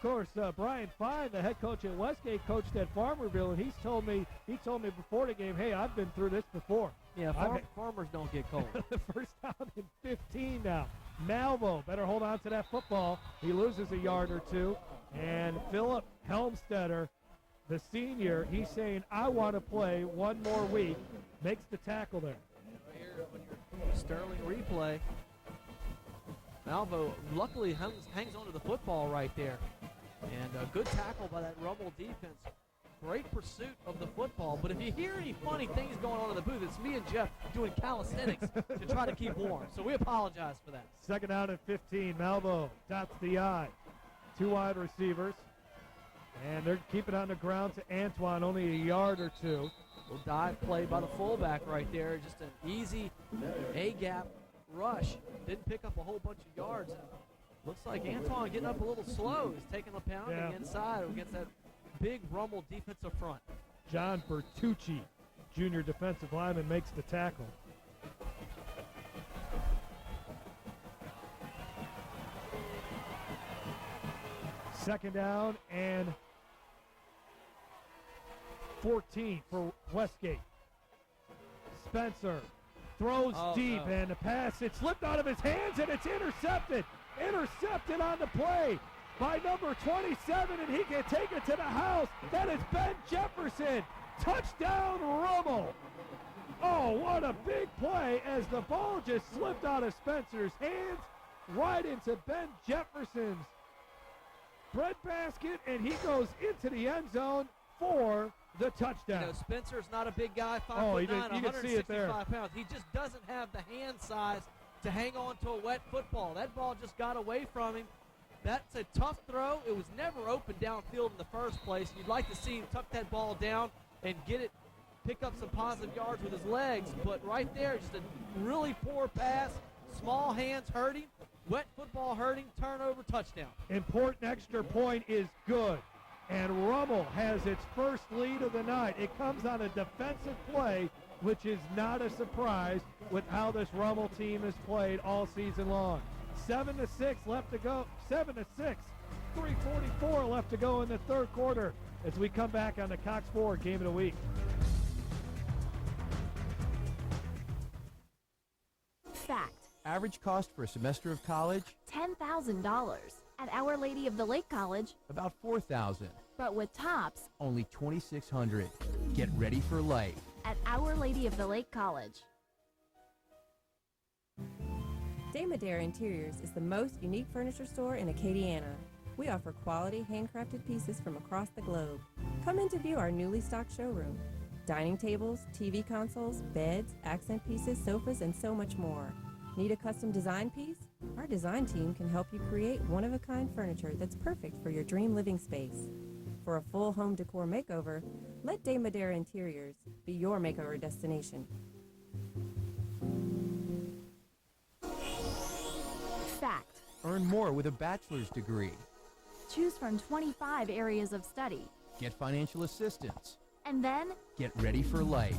course, Brian Fine, the head coach at Westgate, coached at Farmerville, and he told me before the game, hey, I've been through this before. Yeah, farmers don't get cold. First down and 15 now. Malvo better hold on to that football. He loses a yard or two. And Philip Helmstetter, the senior, he's saying, I want to play one more week. Makes the tackle there. Right here on your Sterling replay. Malvo luckily hangs onto the football right there. And a good tackle by that Rummel defense. Great pursuit of the football. But if you hear any funny things going on in the booth, it's me and Jeff doing calisthenics to try to keep warm. So we apologize for that. Second down and 15. Malvo dots the I. 2 wide receivers. And they're keeping on the ground to Antoine, only a yard or two. Little dive play by the fullback right there. Just an easy A-gap rush. Didn't pick up a whole bunch of yards. And looks like Antoine getting up a little slow. He's taking a pounding inside against that big Rummel defensive front. John Bertucci, junior defensive lineman, makes the tackle. Second down and 14 for Westgate. Spencer throws deep, and the pass, it slipped out of his hands, and it's intercepted. Intercepted on the play by number 27, and he can take it to the house. That is Ben Jefferson Touchdown, Rummel. Oh, what a big play as the ball just slipped out of Spencer's hands right into Ben Jefferson's breadbasket, and he goes into the end zone for the touchdown. You know, Spencer's not a big guy, 5'9", Oh, you can see it there. 165 pounds. He just doesn't have the hand size to hang on to a wet football. That ball just got away from him. That's a tough throw. It was never open downfield in the first place. You'd like to see him tuck that ball down and get it, pick up some positive yards with his legs. But right there, just a really poor pass. Small hands hurting. Wet football hurting. Turnover, touchdown. Important extra point is good. And Rummel has its first lead of the night. It comes on a defensive play, which is not a surprise with how this Rummel team has played all season long. 7-6 left to go. 7-6. 3:44 left to go in the third quarter as we come back on the Cox 4 Game of the Week. Fact. Average cost for a semester of college? $10,000. At Our Lady of the Lake College, About $4,000. but with tops Only $2,600. Get ready for life. at Our Lady of the Lake College. De Madera Interiors is the most unique furniture store in Acadiana. We offer quality, handcrafted pieces from across the globe. Come in to view our newly stocked showroom. Dining tables, TV consoles, beds, accent pieces, sofas, and so much more. Need a custom design piece? Our design team can help you create one-of-a-kind furniture that's perfect for your dream living space. For a full home decor makeover, let De Madera Interiors be your makeover destination. Fact. Earn more with a bachelor's degree. Choose from 25 areas of study. Get financial assistance. And then Get ready for life.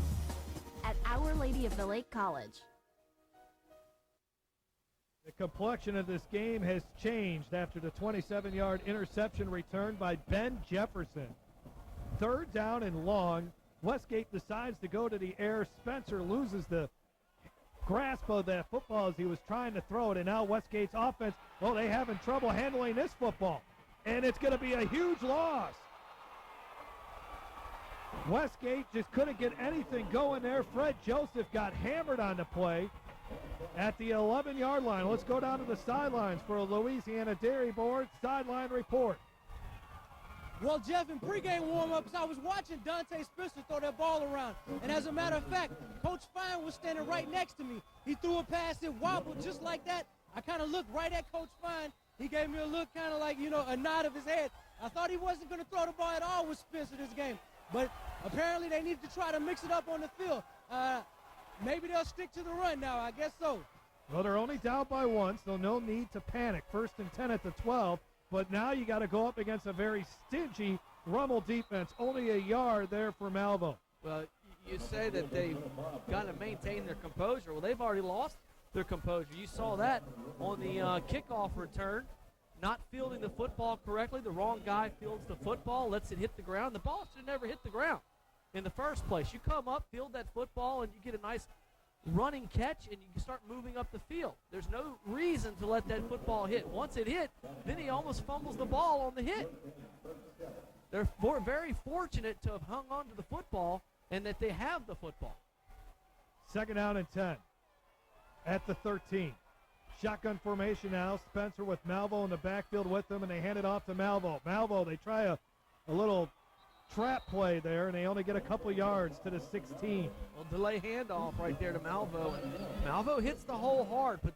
at Our Lady of the Lake College. The complexion of this game has changed after the 27-yard interception return by Ben Jefferson. Third down and long. Westgate decides to go to the air. Spencer loses the grasp of that football as he was trying to throw it, and now Westgate's offense, well, they having trouble handling this football, and it's going to be a huge loss. Westgate just couldn't get anything going there. Fred Joseph got hammered on the play at the 11-yard line. Let's go down to the sidelines for a Louisiana Dairy Board sideline report. Well, Jeff, in pregame warm-ups, I was watching Dante Spencer throw that ball around. And as a matter of fact, Coach Fine was standing right next to me. He threw a pass, it wobbled just like that. I kind of looked right at Coach Fine. He gave me a look, kind of like, a nod of his head. I thought he wasn't going to throw the ball at all with Spencer this game. But apparently they needed to try to mix it up on the field. Maybe they'll stick to the run now. I guess so. Well, they're only down by one, so no need to panic. 1st and 10 at the 12. But now you got to go up against a very stingy Rummel defense. Only a yard there for Malvo. Well, you say that they've got to maintain their composure. Well, they've already lost their composure. You saw that on the kickoff return. Not fielding the football correctly. The wrong guy fields the football, lets it hit the ground. The ball should never hit the ground in the first place. You come up, field that football, and you get a nice running catch, and you can start moving up the field. There's no reason to let that football hit. Once it hit, then he almost fumbles the ball on the hit. They're very fortunate to have hung on to the football and that they have the football. 2nd down and 10 at the 13. Shotgun formation now. Spencer with Malvo in the backfield with them, and they hand it off to Malvo. Malvo, they try a little trap play there, and they only get a couple yards to the 16. Well, delay handoff right there to Malvo. And Malvo hits the hole hard, but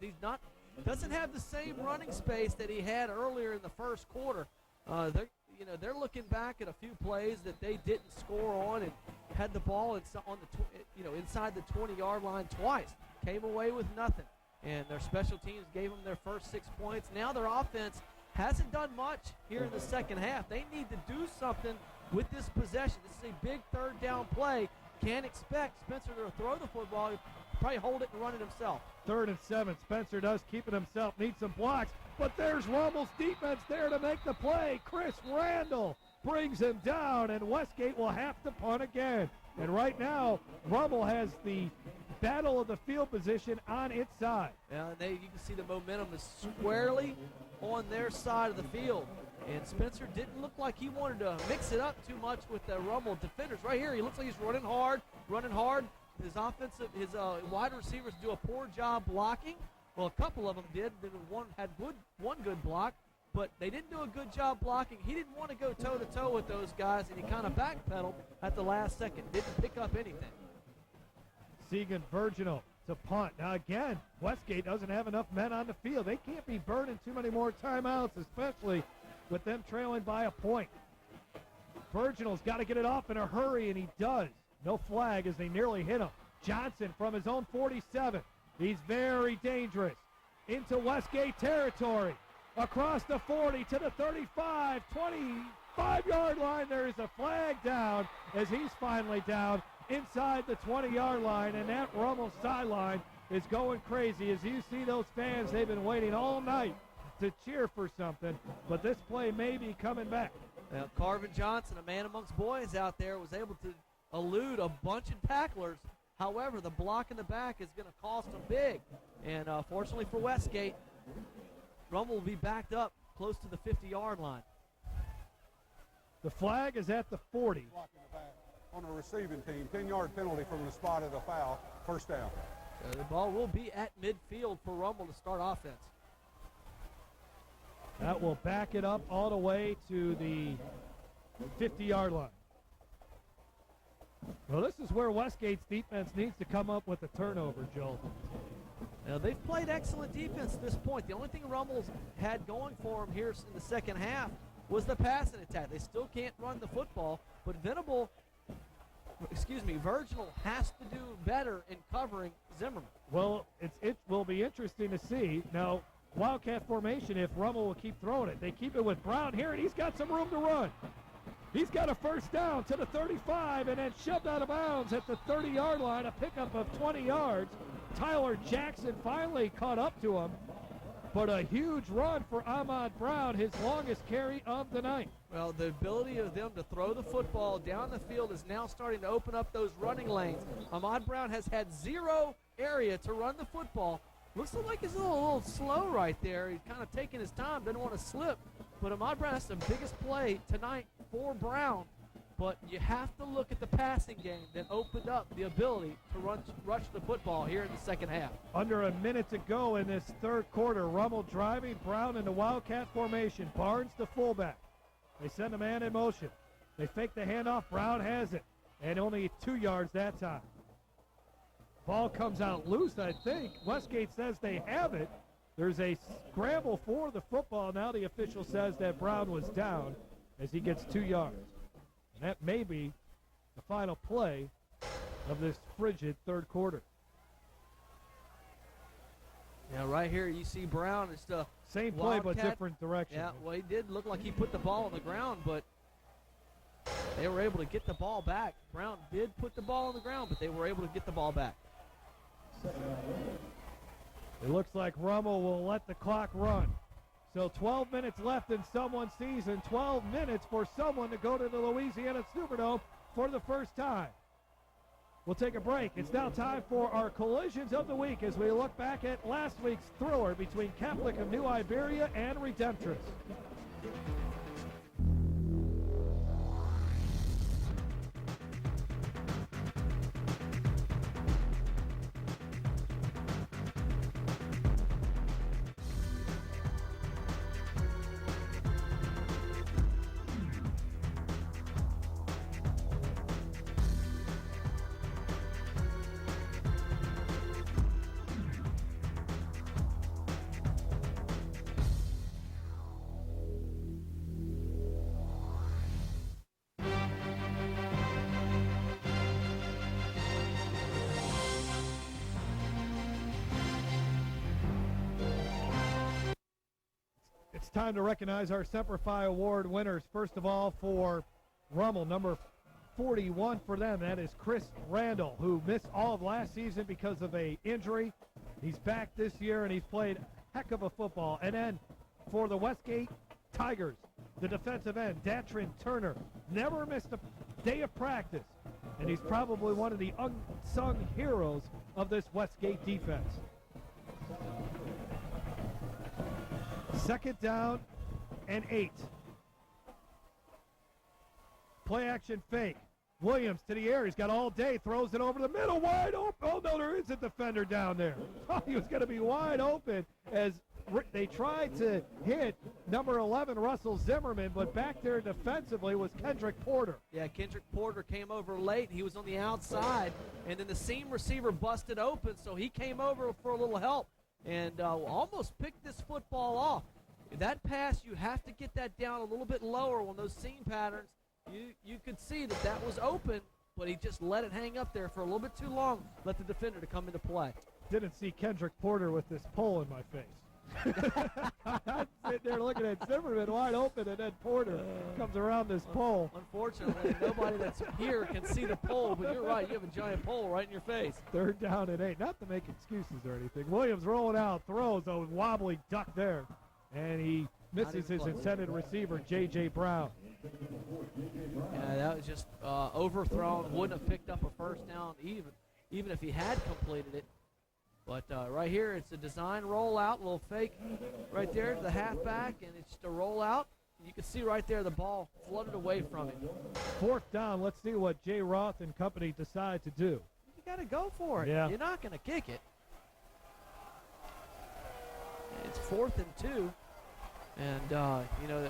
doesn't have the same running space that he had earlier in the first quarter. They're looking back at a few plays that they didn't score on and had the ball inside the 20-yard line twice. Came away with nothing, and their special teams gave them their first 6 points. Now their offense hasn't done much here in the second half. They need to do something with this possession. This is a big third down play. Can't expect Spencer to throw the football. He'll probably hold it and run it himself. 3rd and 7. Spencer does keep it himself. Needs some blocks. But there's Rummel's defense there to make the play. Chris Randall brings him down, and Westgate will have to punt again. And right now, Rummel has the battle of the field position on its side. You can see the momentum is squarely on their side of the field. And Spencer didn't look like he wanted to mix it up too much with the Rummel defenders. Right here, he looks like he's running hard. His wide receivers do a poor job blocking. Well, a couple of them did. One had one good block, but they didn't do a good job blocking. He didn't want to go toe-to-toe with those guys, and he kind of backpedaled at the last second. Didn't pick up anything. Segan Virginal to punt. Now, again, Westgate doesn't have enough men on the field. They can't be burning too many more timeouts, especially with them trailing by a point. Virginal's got to get it off in a hurry, and he does. No flag as they nearly hit him. Johnson from his own 47. He's very dangerous. Into Westgate territory. Across the 40 to the 35, 25-yard line. There is a flag down as he's finally down inside the 20-yard line, and that Rummel sideline is going crazy as you see those fans. They've been waiting all night to cheer for something, but this play may be coming back. Well, Carvin Johnson, a man amongst boys out there, was able to elude a bunch of tacklers. However, the block in the back is going to cost them big. And fortunately for Westgate, Rummel will be backed up close to the 50-yard line. The flag is at the 40. Block in the back on the receiving team, 10-yard penalty from the spot of the foul, first down. The ball will be at midfield for Rummel to start offense. That will back it up all the way to the 50-yard line. Well, this is where Westgate's defense needs to come up with a turnover, Joel. Now, they've played excellent defense at this point. The only thing Rummel's had going for them here in the second half was the passing attack. They still can't run the football, but Virginal has to do better in covering Zimmerman. Well, it will be interesting to see. Now, Wildcat formation if Rummel will keep throwing it. They keep it with Brown here, and he's got some room to run. He's got a first down to the 35 and then shoved out of bounds at the 30-yard line, a pickup of 20 yards. Tyler Jackson finally caught up to him, but a huge run for Ahmad Brown, his longest carry of the night. Well, the ability of them to throw the football down the field is now starting to open up those running lanes. Ahmad Brown has had zero area to run the football. Looks like he's a little slow right there. He's kind of taking his time, doesn't want to slip. But Ahmad Brown, that's the biggest play tonight for Brown. But you have to look at the passing game that opened up the ability to rush the football here in the second half. Under a minute to go in this third quarter. Rummel driving, Brown in the Wildcat formation. Barnes the fullback. They send a man in motion. They fake the handoff. Brown has it. And only 2 yards that time. Ball comes out loose, I think. Westgate says they have it. There's a scramble for the football. Now the official says that Brown was down as he gets 2 yards. And that may be the final play of this frigid third quarter. Now, right here you see Brown. It's the same play, Wildcat, but different direction. Yeah, well, he did look like he put the ball on the ground, but they were able to get the ball back. Brown did put the ball on the ground, but they were able to get the ball back. It looks like Rummel will let the clock run. So 12 minutes left in someone's season, 12 minutes for someone to go to the Louisiana Superdome for the first time. We'll take a break. It's now time for our collisions of the week as we look back at last week's thriller between Catholic of New Iberia and Redemptress. It's time to recognize our Semper Fi Award winners. First of all, for Rummel, number 41 for them, that is Chris Randall, who missed all of last season because of an injury. He's back this year, and he's played a heck of a football. And then for the Westgate Tigers, the defensive end, Datrin Turner, never missed a day of practice, and he's probably one of the unsung heroes of this Westgate defense. Second down and 8 Play action fake. Williams to the air. He's got all day. Throws it over the middle. Wide open. Oh, no, there is a defender down there. Oh, he was going to be wide open as they tried to hit number 11, Russell Zimmerman, but back there defensively was Kendrick Porter. Yeah, Kendrick Porter came over late. He was on the outside, and then the seam receiver busted open, so he came over for a little help and almost picked this football off. That pass, you have to get that down a little bit lower on those seam patterns. You could see that was open, but he just let it hang up there for a little bit too long, let the defender to come into play. Didn't see Kendrick Porter with this pole in my face. I'm sitting there looking at Zimmerman wide open, and then Porter comes around this pole. Unfortunately, nobody that's here can see the pole, but you're right. You have a giant pole right in your face. 3rd down and 8. Not to make excuses or anything. Williams rolling out, throws a wobbly duck there, and he misses his intended receiver, J.J. Brown. Yeah, that was just overthrown. Wouldn't have picked up a first down even if he had completed it. But right here, it's a design rollout, a little fake right there to the halfback, and it's just a rollout. You can see right there the ball flooded away from him. 4th down. Let's see what Jay Roth and company decide to do. You got to go for it. Yeah. You're not going to kick it. It's 4th and 2. And,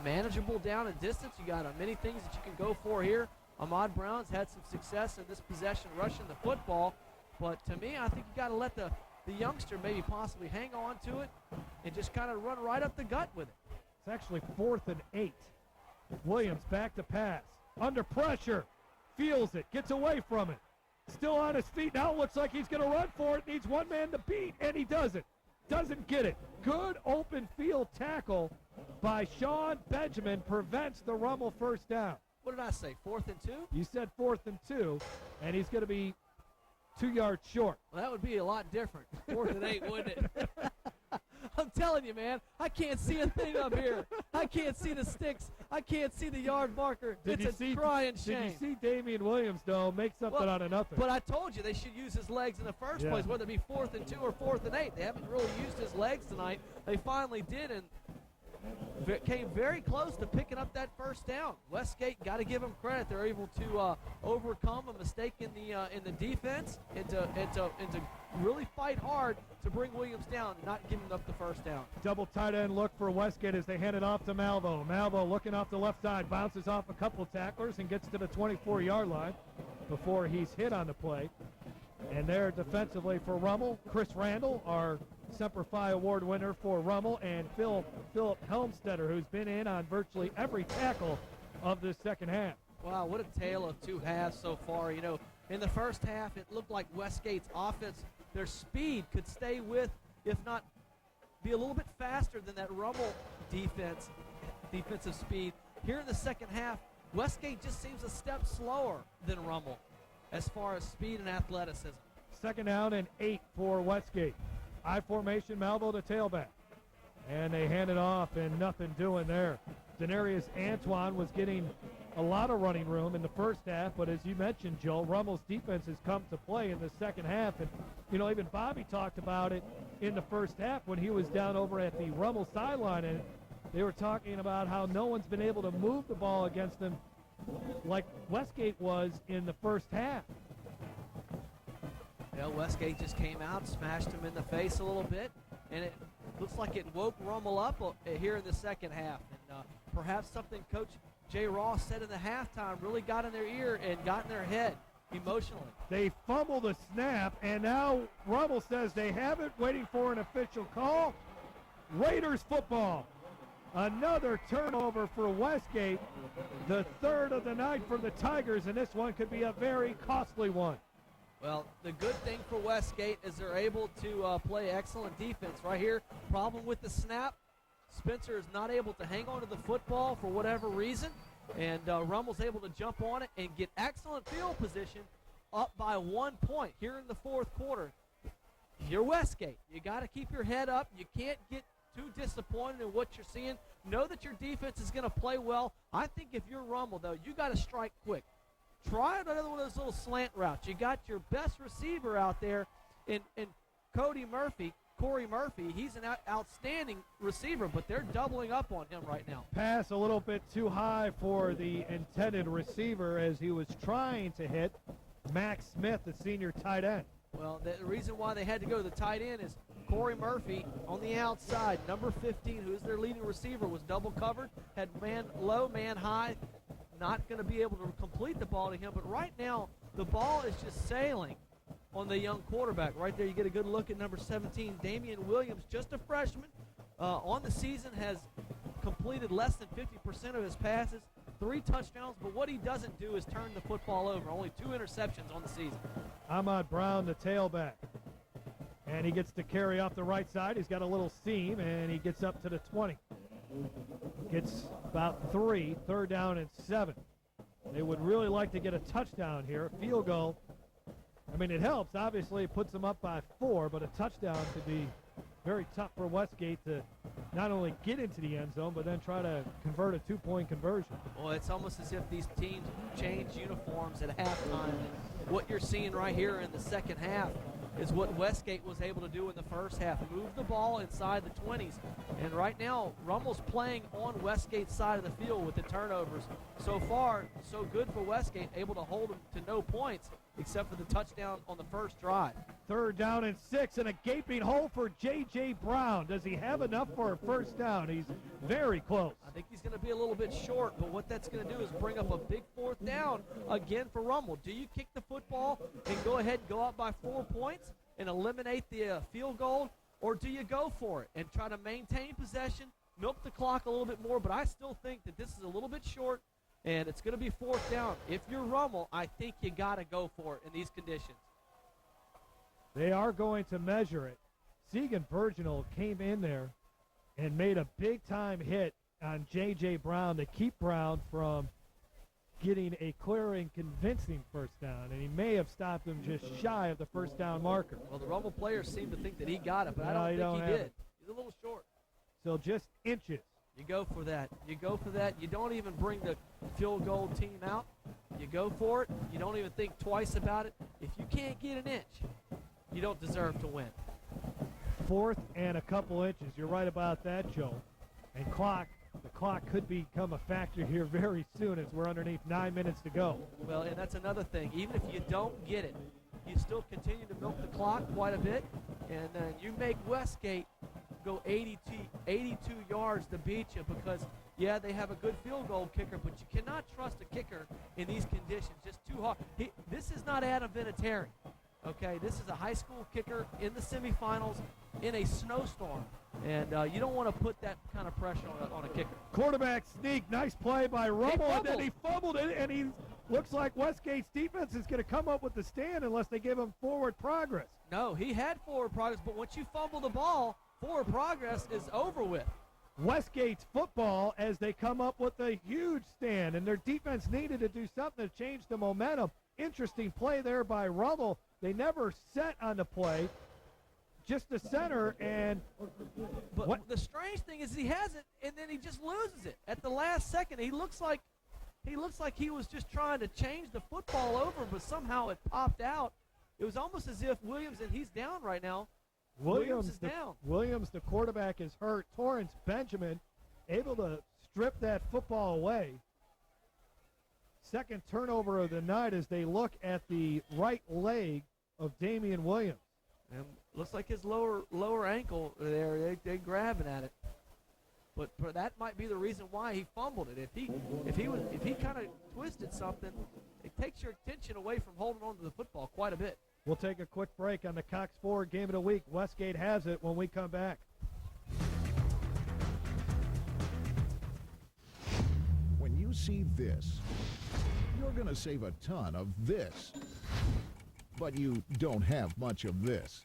manageable down and distance. You got many things that you can go for here. Ahmad Brown's had some success in this possession rushing the football. But to me, I think you got to let the youngster maybe possibly hang on to it and just kind of run right up the gut with it. It's actually 4th and 8. Williams back to pass. Under pressure. Feels it. Gets away from it. Still on his feet. Now looks like he's going to run for it. Needs one man to beat, and he doesn't. Doesn't get it. Good open field tackle by Sean Benjamin prevents the Rummel first down. What did I say, 4th and 2? You said 4th and 2, and he's going to be 2 yards short. Well, that would be a lot different. 4th and 8, wouldn't it? I'm telling you, man, I can't see a thing up here. I can't see the sticks. I can't see the yard marker. It's a crying shame. Did you see Damian Williams, though, make something out of nothing? But I told you they should use his legs in the first place, whether it be 4th and 2 or 4th and 8. They haven't really used his legs tonight. They finally did, and came very close to picking up that first down. Westgate, got to give them credit. They're able to overcome a mistake in the defense and to really fight hard to bring Williams down and not giving up the first down. Double tight end look for Westgate as they hand it off to Malvo. Malvo looking off the left side, bounces off a couple of tacklers and gets to the 24-yard line before he's hit on the play. And there defensively for Rummel, Chris Randall, our Semper Fi Award winner for Rummel, and Philip Helmstetter, who's been in on virtually every tackle of this second half. Wow, what a tale of two halves so far. You know, in the first half, it looked like Westgate's offense, their speed could stay with, if not be a little bit faster than that Rummel defensive speed. Here in the second half, Westgate just seems a step slower than Rummel as far as speed and athleticism. 2nd down and 8 for Westgate. I formation, Malvo to tailback. And they hand it off, and nothing doing there. Denarius Antoine was getting a lot of running room in the first half, but as you mentioned, Joe, Rummel's defense has come to play in the second half. And, you know, even Bobby talked about it in the first half when he was down over at the Rummel sideline, and they were talking about how no one's been able to move the ball against them like Westgate was in the first half. Yeah, Westgate just came out, smashed him in the face a little bit, and it looks like it woke Rummel up here in the second half. And perhaps something Coach Jay Ross said in the halftime really got in their ear and got in their head emotionally. They fumble the snap, and now Rummel says they have it, waiting for an official call. Raiders football. Another turnover for Westgate, the third of the night for the Tigers, and this one could be a very costly one. Well, the good thing for Westgate is they're able to play excellent defense. Right here, problem with the snap. Spencer is not able to hang on to the football for whatever reason, and Rummel's able to jump on it and get excellent field position up by 1 point here in the fourth quarter. You're Westgate. You got to keep your head up. You can't get too disappointed in what you're seeing. Know that your defense is going to play well. I think if you're Rummel, though, you got to strike quick. Try another one of those little slant routes. You got your best receiver out there in Cody Murphy. Of Corey Murphy. He's an outstanding receiver, but they're doubling up on him right now. Pass a little bit too high for the intended receiver as he was trying to hit Max Smith, the senior tight end. Well, the reason why they had to go to the tight end is Corey Murphy on the outside, number 15, who is their leading receiver, was double covered, had man low, man high, not going to be able to complete the ball to him. But right now, the ball is just sailing on the young quarterback. Right there, you get a good look at number 17, Damian Williams, just a freshman. On the season, has completed less than 50% of his passes, 3 touchdowns, but what he doesn't do is turn the football over. Only 2 interceptions on the season. Ahmad Brown, the tailback. And he gets to carry off the right side. He's got a little seam, and he gets up to the 20. Gets about 3, 3rd down and 7. They would really like to get a touchdown here. A field goal. I mean, it helps. Obviously, it puts them up by 4, but a touchdown could be very tough for Westgate to not only get into the end zone, but then try to convert a 2-point conversion. Well, it's almost as if these teams change uniforms at halftime. And what you're seeing right here in the second half is what Westgate was able to do in the first half. Move the ball inside the 20s. And right now, Rummel's playing on Westgate's side of the field with the turnovers. So far, so good for Westgate, able to hold them to no points except for the touchdown on the first drive. 3rd down and 6, and a gaping hole for J.J. Brown. Does he have enough for a first down? He's very close. I think he's going to be a little bit short, but what that's going to do is bring up a big 4th down again for Rummel. Do you kick the football and go ahead and go up by 4 points and eliminate the field goal, or do you go for it and try to maintain possession, milk the clock a little bit more? But I still think that this is a little bit short, and it's going to be 4th down. If you're Rummel, I think you got to go for it in these conditions. They are going to measure it. Segan Virginal came in there and made a big-time hit on J.J. Brown to keep Brown from getting a clear and convincing first down, and he may have stopped him just shy of the first down marker. Well, the Rummel players seem to think that he got it, but I don't think he did. He's a little short. So just inches. You go for that. You go for that. You don't even bring the field goal team out. You go for it. You don't even think twice about it. If you can't get an inch, you don't deserve to win. 4th and a couple inches. You're right about that, Joe. And the clock could become a factor here very soon as we're underneath 9 minutes to go. Well, and that's another thing. Even if you don't get it, you still continue to milk the clock quite a bit, and you make Westgate go 82 yards to beat you because, yeah, they have a good field goal kicker, but you cannot trust a kicker in these conditions. Just too hard. This is not Adam Vinatieri. Okay, this is a high school kicker in the semifinals in a snowstorm, and you don't want to put that kind of pressure on a kicker. Quarterback sneak, nice play by Rummel, and then he fumbled it, and he looks like Westgate's defense is going to come up with the stand unless they give him forward progress. No, he had forward progress, but once you fumble the ball, forward progress is over with. Westgate's football as they come up with a huge stand, and their defense needed to do something to change the momentum. Interesting play there by Rummel. They never set on the play, just the center, and but the strange thing is he has it, and then he just loses it at the last second. He looks like he was just trying to change the football over, but somehow it popped out. It was almost as if Williams, and he's down right now. Williams is down. Williams, the quarterback, is hurt. Torrance Benjamin able to strip that football away. Second turnover of the night as they look at the right leg of Damian Williams. And looks like his lower ankle there. They're grabbing at it. But that might be the reason why he fumbled it. If he kind of twisted something, it takes your attention away from holding on to the football quite a bit. We'll take a quick break on the Cox Ford Game of the Week. Westgate has it when we come back. When you see this, you're going to save a ton of this. But you don't have much of this.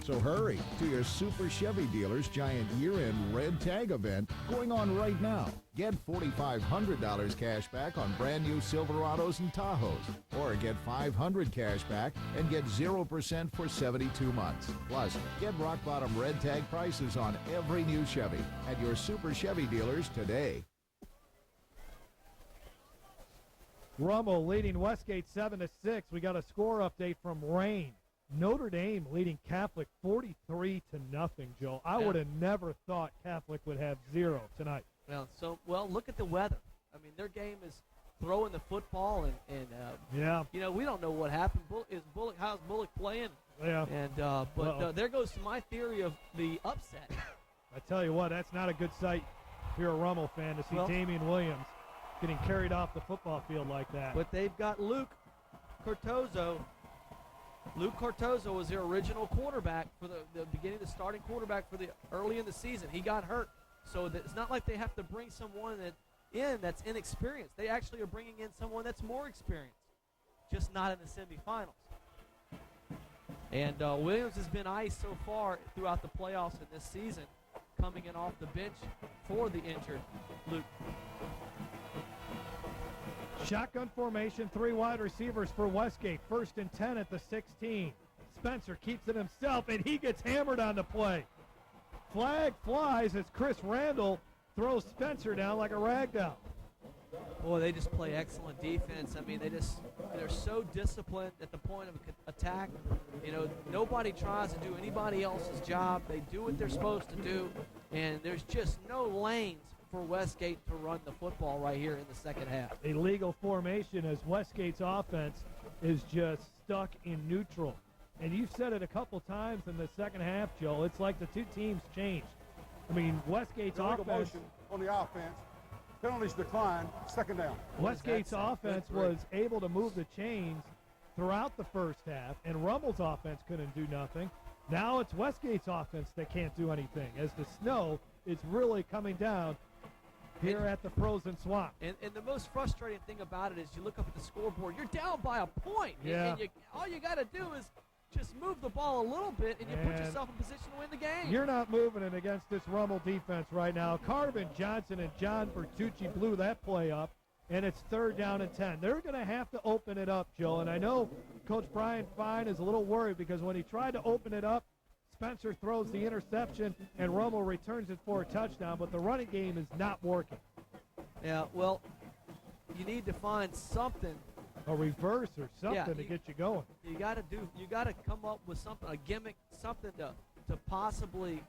So hurry to your Super Chevy dealer's giant year-end red tag event going on right now. Get $4,500 cash back on brand new Silverados and Tahoes. Or get $500 cash back and get 0% for 72 months. Plus, get rock-bottom red tag prices on every new Chevy at your Super Chevy dealers today. Rummel leading Westgate 7-6. We got a score update from Rain. Notre Dame leading Catholic 43-0, Joe. I would have never thought Catholic would have 0 tonight. Well, look at the weather. I mean, their game is throwing the football, and we don't know what happened. How's Bullock playing? Yeah. And there goes my theory of the upset. I tell you what, that's not a good sight if you're a Rummel fan to see Damian Williams getting carried off the football field like that. But they've got Luke Cortozo. Luke Cortozo was their original quarterback for the beginning, the starting quarterback for the early in the season. He got hurt, so it's not like they have to bring someone that's inexperienced. They actually are bringing in someone that's more experienced, just not in the semifinals. And Williams has been iced so far throughout the playoffs in this season, coming in off the bench for the injured Luke. Shotgun formation, 3 wide receivers for Westgate. 1st and 10 at the 16. Spencer keeps it himself, and he gets hammered on the play. Flag flies as Chris Randall throws Spencer down like a rag doll. Boy, they just play excellent defense. I mean, they're so disciplined at the point of attack. Nobody tries to do anybody else's job. They do what they're supposed to do, and there's just no lanes for Westgate to run the football right here in the second half. A legal formation as Westgate's offense is just stuck in neutral. And you've said it a couple times in the second half, Joe. It's like the two teams changed. I mean, Westgate's offense. Motion on the offense. Penalties decline. 2nd down. Westgate's offense was able to move the chains throughout the first half, and Rummel's offense couldn't do nothing. Now it's Westgate's offense that can't do anything as the snow is really coming down here at the frozen swamp. And the most frustrating thing about it is you look up at the scoreboard, you're down by a point. Yeah. And all you got to do is just move the ball a little bit, and you put yourself in position to win the game. You're not moving it against this Rummel defense right now. Carvin Johnson and John Bertucci blew that play up, and it's 3rd down and 10. They're going to have to open it up, Joe, and I know Coach Brian Fine is a little worried because when he tried to open it up, Spencer throws the interception, and Rummel returns it for a touchdown, but the running game is not working. Yeah, well, you need to find something. A reverse or something to get you going. You got to come up with something, a gimmick, something to possibly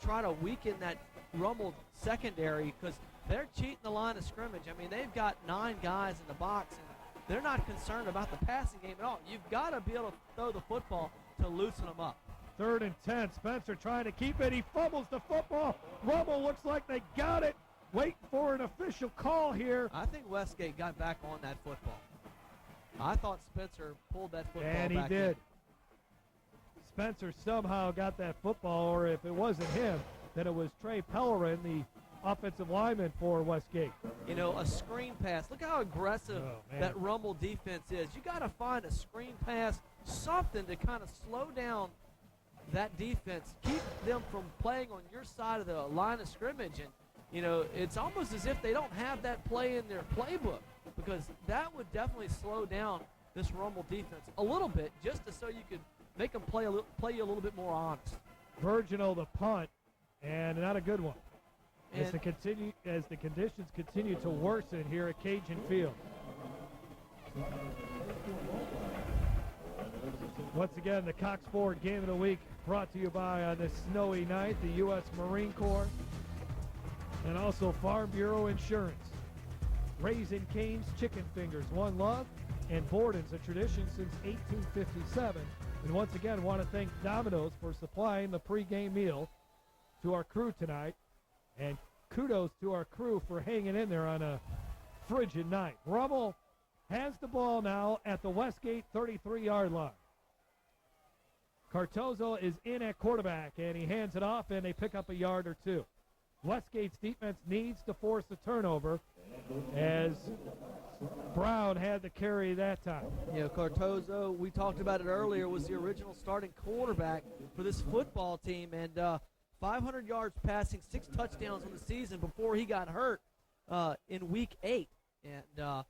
try to weaken that Rummel secondary because they're cheating the line of scrimmage. I mean, they've got 9 guys in the box, and they're not concerned about the passing game at all. You've got to be able to throw the football to loosen them up. 3rd and 10. Spencer trying to keep it. He fumbles the football. Rummel looks like they got it. Waiting for an official call here. I think Westgate got back on that football. I thought Spencer pulled that football back. And he did. Spencer somehow got that football, or if it wasn't him, then it was Trey Pellerin, the offensive lineman for Westgate. A screen pass. Look how aggressive that Rummel defense is. You got to find a screen pass, something to kind of slow down that defense, keep them from playing on your side of the line of scrimmage. And, it's almost as if they don't have that play in their playbook because that would definitely slow down this Rummel defense a little bit just so you could make them play you a little bit more honest. Virginal the punt, and not a good one. As the conditions continue to worsen here at Cajun Field. Once again, the Cox Ford Game of the Week brought to you by on this snowy night, the U.S. Marine Corps, and also Farm Bureau Insurance. Raising Cane's Chicken Fingers, One Love, and Borden's, a tradition since 1857. And once again, want to thank Domino's for supplying the pregame meal to our crew tonight. And kudos to our crew for hanging in there on a frigid night. Rummel has the ball now at the Westgate 33-yard line. Cartozo is in at quarterback, and he hands it off, and they pick up a yard or two. Westgate's defense needs to force a turnover as Brown had to carry that time. Cartozo, we talked about it earlier, was the original starting quarterback for this football team, and 500 yards passing, 6 touchdowns on the season before he got hurt in week 8. And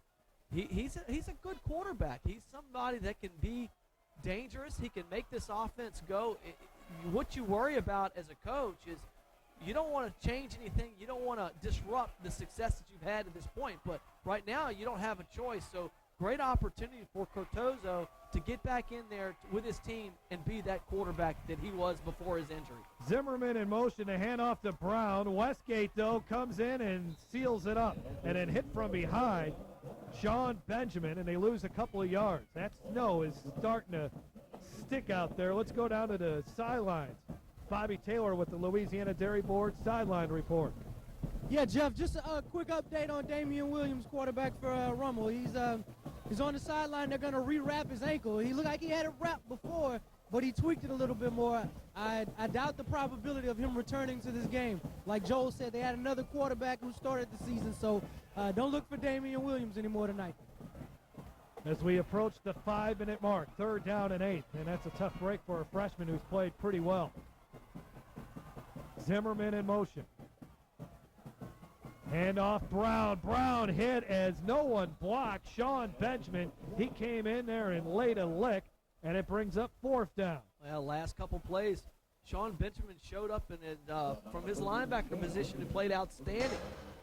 he's a good quarterback. He's somebody that can be dangerous. He can make this offense go. What you worry about as a coach is you don't want to change anything. You don't want to disrupt the success that you've had at this point. But right now you don't have a choice. So great opportunity for Cortozo to get back in there with his team and be that quarterback that he was before his injury. Zimmerman in motion to hand off to Brown. Westgate, though, comes in and seals it up. And then hit from behind, Sean Benjamin, and they lose a couple of yards. That snow is starting to stick out there. Let's go down to the sidelines. Bobby Taylor with the Louisiana Dairy Board sideline report. Yeah, Jeff, just a quick update on Damian Williams, quarterback for Rummel. He's on the sideline. They're going to re-wrap his ankle. He looked like he had it wrapped before, but he tweaked it a little bit more. I doubt the probability of him returning to this game. Like Joel said, they had another quarterback who started the season, so don't look for Damian Williams anymore tonight. As we approach the 5-minute mark, 3rd down and 8, and that's a tough break for a freshman who's played pretty well. Zimmerman in motion. Hand off Brown. Brown hit as no one blocked. Sean Benjamin, he came in there and laid a lick, and it brings up 4th down. Well, last couple plays, Sean Benjamin showed up from his linebacker position and played outstanding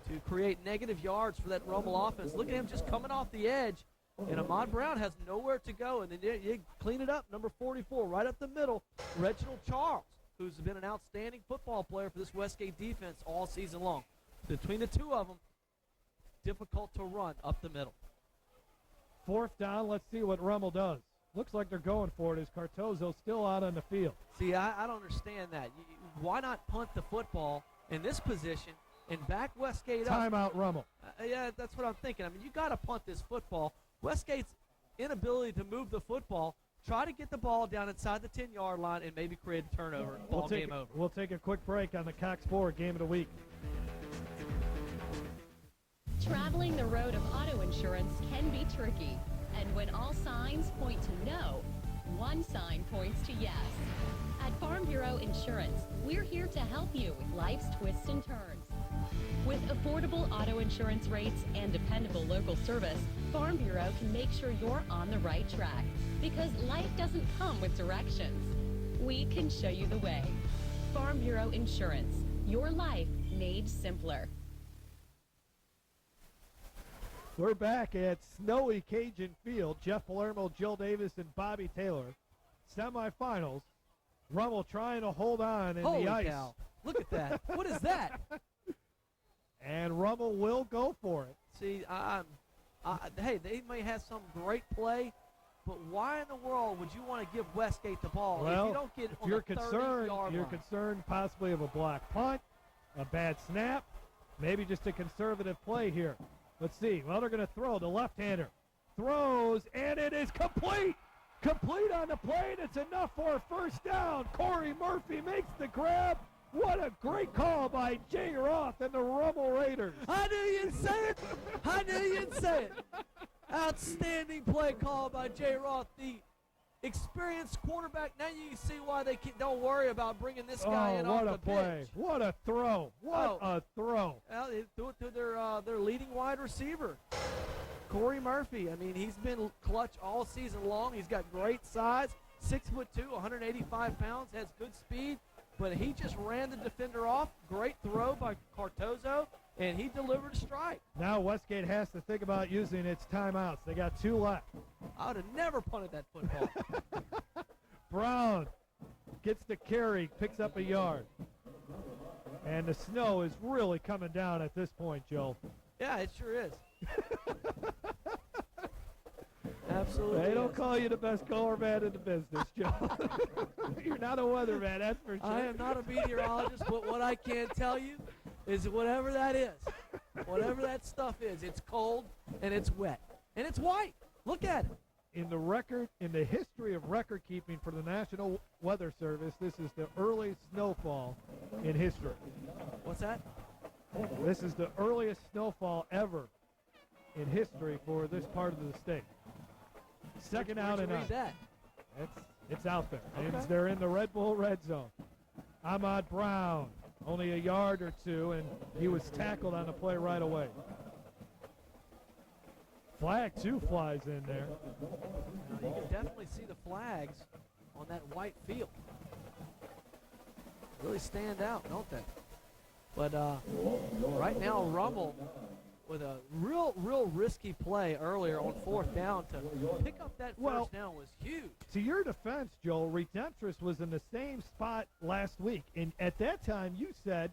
to create negative yards for that Rummel offense. Look at him just coming off the edge, and Ahmad Brown has nowhere to go, and then you clean it up. Number 44, right up the middle, Reginald Charles, who's been an outstanding football player for this Westgate defense all season long. Between the two of them, difficult to run up the middle. 4th down, let's see what Rummel does. Looks like they're going for it as Cartozo's still out on the field. See, I don't understand that. Why not punt the football in this position and back Westgate up? Timeout Rummel. Yeah, that's what I'm thinking. I mean, you got to punt this football. Westgate's inability to move the football, try to get the ball down inside the 10-yard line and maybe create a turnover. Game over. We'll take a quick break on the Cox 4 Game of the Week. Traveling the road of auto insurance can be tricky, and when all signs point to no, one sign points to yes. At Farm Bureau Insurance, we're here to help you with life's twists and turns. With affordable auto insurance rates and dependable local service, Farm Bureau can make sure you're on the right track, because life doesn't come with directions. We can show you the way. Farm Bureau Insurance, your life made simpler. We're back at snowy Cajun Field. Jeff Palermo, Jill Davis, and Bobby Taylor. Semifinals. Rummel trying to hold on in Holy the ice. Cow. Look at that. What is that? And Rummel will go for it. See, hey, they may have some great play, but why in the world would you want to give Westgate the ball Well, if you don't get if on you're the concerned, 30-yard you're line? concerned possibly of a block punt, a bad snap, maybe just a conservative play here. Let's see. Well, they're going to throw. The left-hander throws, and it is complete. Complete on the play, and it's enough for a 1st down. Corey Murphy makes the grab. What a great call by Jay Roth and the Rummel Raiders. I knew you'd say it. I knew you'd say it. Outstanding play call by Jay Roth, the experienced quarterback. Now you see why they don't worry about bringing this guy in off the what a play. bench. What a throw. What a throw. Well, they threw it to their leading wide receiver, Corey Murphy. I mean, he's been clutch all season long. He's got great size, 6'2", 185 pounds, has good speed, but he just ran the defender off. Great throw by Cartozo, and he delivered a strike. Now Westgate has to think about using its timeouts. They got 2 left. I would have never punted that football. Brown gets the carry, picks up a yard. And the snow is really coming down at this point, Joe. Yeah, it sure is. Absolutely. They don't call you the best color man in the business, Joe. You're not a weatherman, that's for sure. I am not a meteorologist, but what I can tell you is whatever that is, whatever that stuff is, it's cold and it's wet and it's white. Look at it. In the history of record keeping for the National Weather Service, this is the earliest snowfall in history. What's that? This is the earliest snowfall ever in history for this part of the state. Second out and read that? It's out there. Okay. They're in the Red Bull red zone. Ahmad Brown, only a yard or 2, and he was tackled on the play right away. Flag 2 flies in there. You can definitely see the flags on that white field. Really stand out, don't they? But right now, Rummel with a real risky play earlier on 4th down to pick up that first down was huge. To your defense, Joel, Redemptress was in the same spot last week, and at that time you said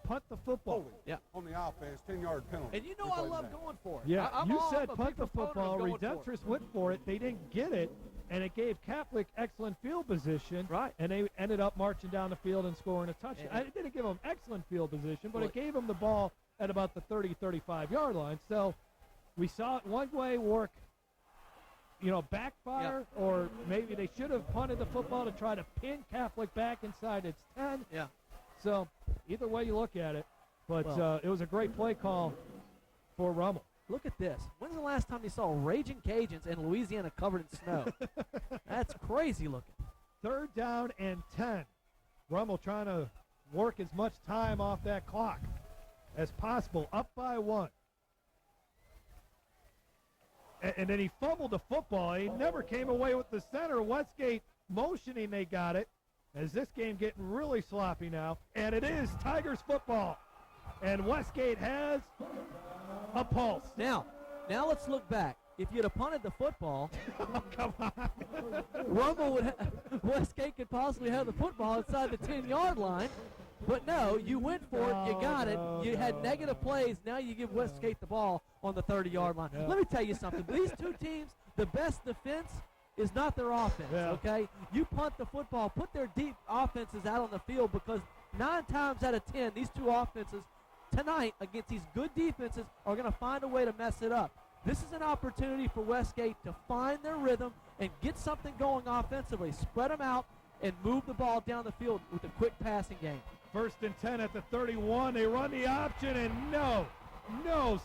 punt the football. On the offense, 10-yard penalty. And you know I love going for it. Yeah, I'm you all said a punt big the proponent football. of going for it. Redemptress went for it. They didn't get it, and it gave Catholic excellent field position. And they ended up marching down the field and scoring a touchdown. It didn't give them excellent field position, but it gave them the ball at about the 30, 35-yard line. So we saw it one way work, backfire, or maybe they should have punted the football to try to pin Catholic back inside its 10. Yeah. So either way you look at it. But it was a great play call for Rummel. Look at this. When's the last time you saw Raging Cajuns in Louisiana covered in snow? That's crazy looking. 3rd down and 10. Rummel trying to work as much time off that clock as possible, up by 1. And then he fumbled the football. He never came away with the center. Westgate motioning, they got it. As this game getting really sloppy now. And it is Tigers football. And Westgate has a pulse. Now let's look back. If you'd have punted the football, come on, Westgate could possibly have the football inside the 10-yard line. But no, you went for it. You got it. You had negative plays. Now you give Westgate the ball on the 30-yard line. Let me tell you something. These two teams, the best defense is not their offense, okay? You punt the football, put their deep offenses out on the field, because 9 times out of 10, these two offenses tonight against these good defenses are going to find a way to mess it up. This is an opportunity for Westgate to find their rhythm and get something going offensively. Spread them out and move the ball down the field with a quick passing game. 1st and 10 at the 31. They run the option, and no,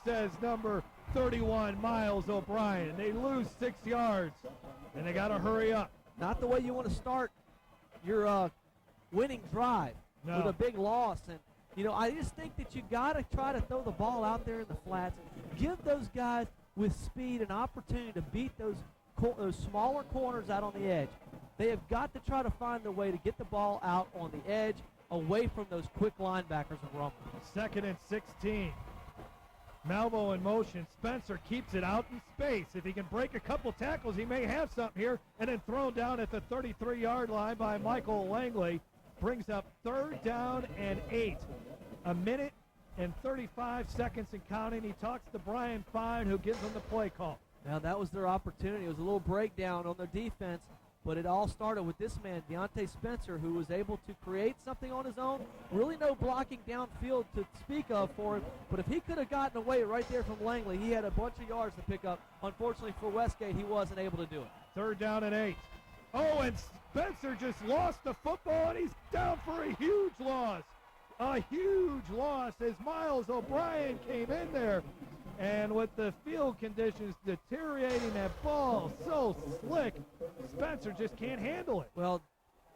says number 31, Miles O'Brien. They lose 6 yards, and they got to hurry up. Not the way you want to start your winning drive with a big loss. And I just think that you got to try to throw the ball out there in the flats. Give those guys with speed an opportunity to beat those smaller corners out on the edge. They have got to try to find their way to get the ball out on the edge, away from those quick linebackers of Rummel. 2nd and 16. Malvo in motion. Spencer keeps it out in space. If he can break a couple tackles, he may have something here. And then thrown down at the 33-yard line by Michael Langley. Brings up 3rd down and 8. 1 minute and 35 seconds and counting. He talks to Brian Fine, who gives him the play call. Now that was their opportunity. It was a little breakdown on their defense, but it all started with this man, Deontay Spencer, who was able to create something on his own. Really no blocking downfield to speak of for him, but if he could have gotten away right there from Langley, he had a bunch of yards to pick up. Unfortunately for Westgate, he wasn't able to do it. 3rd down and 8. Oh, and Spencer just lost the football, and he's down for a huge loss. A huge loss as Miles O'Brien came in there. And with the field conditions deteriorating, that ball so slick, Spencer just can't handle it. Well,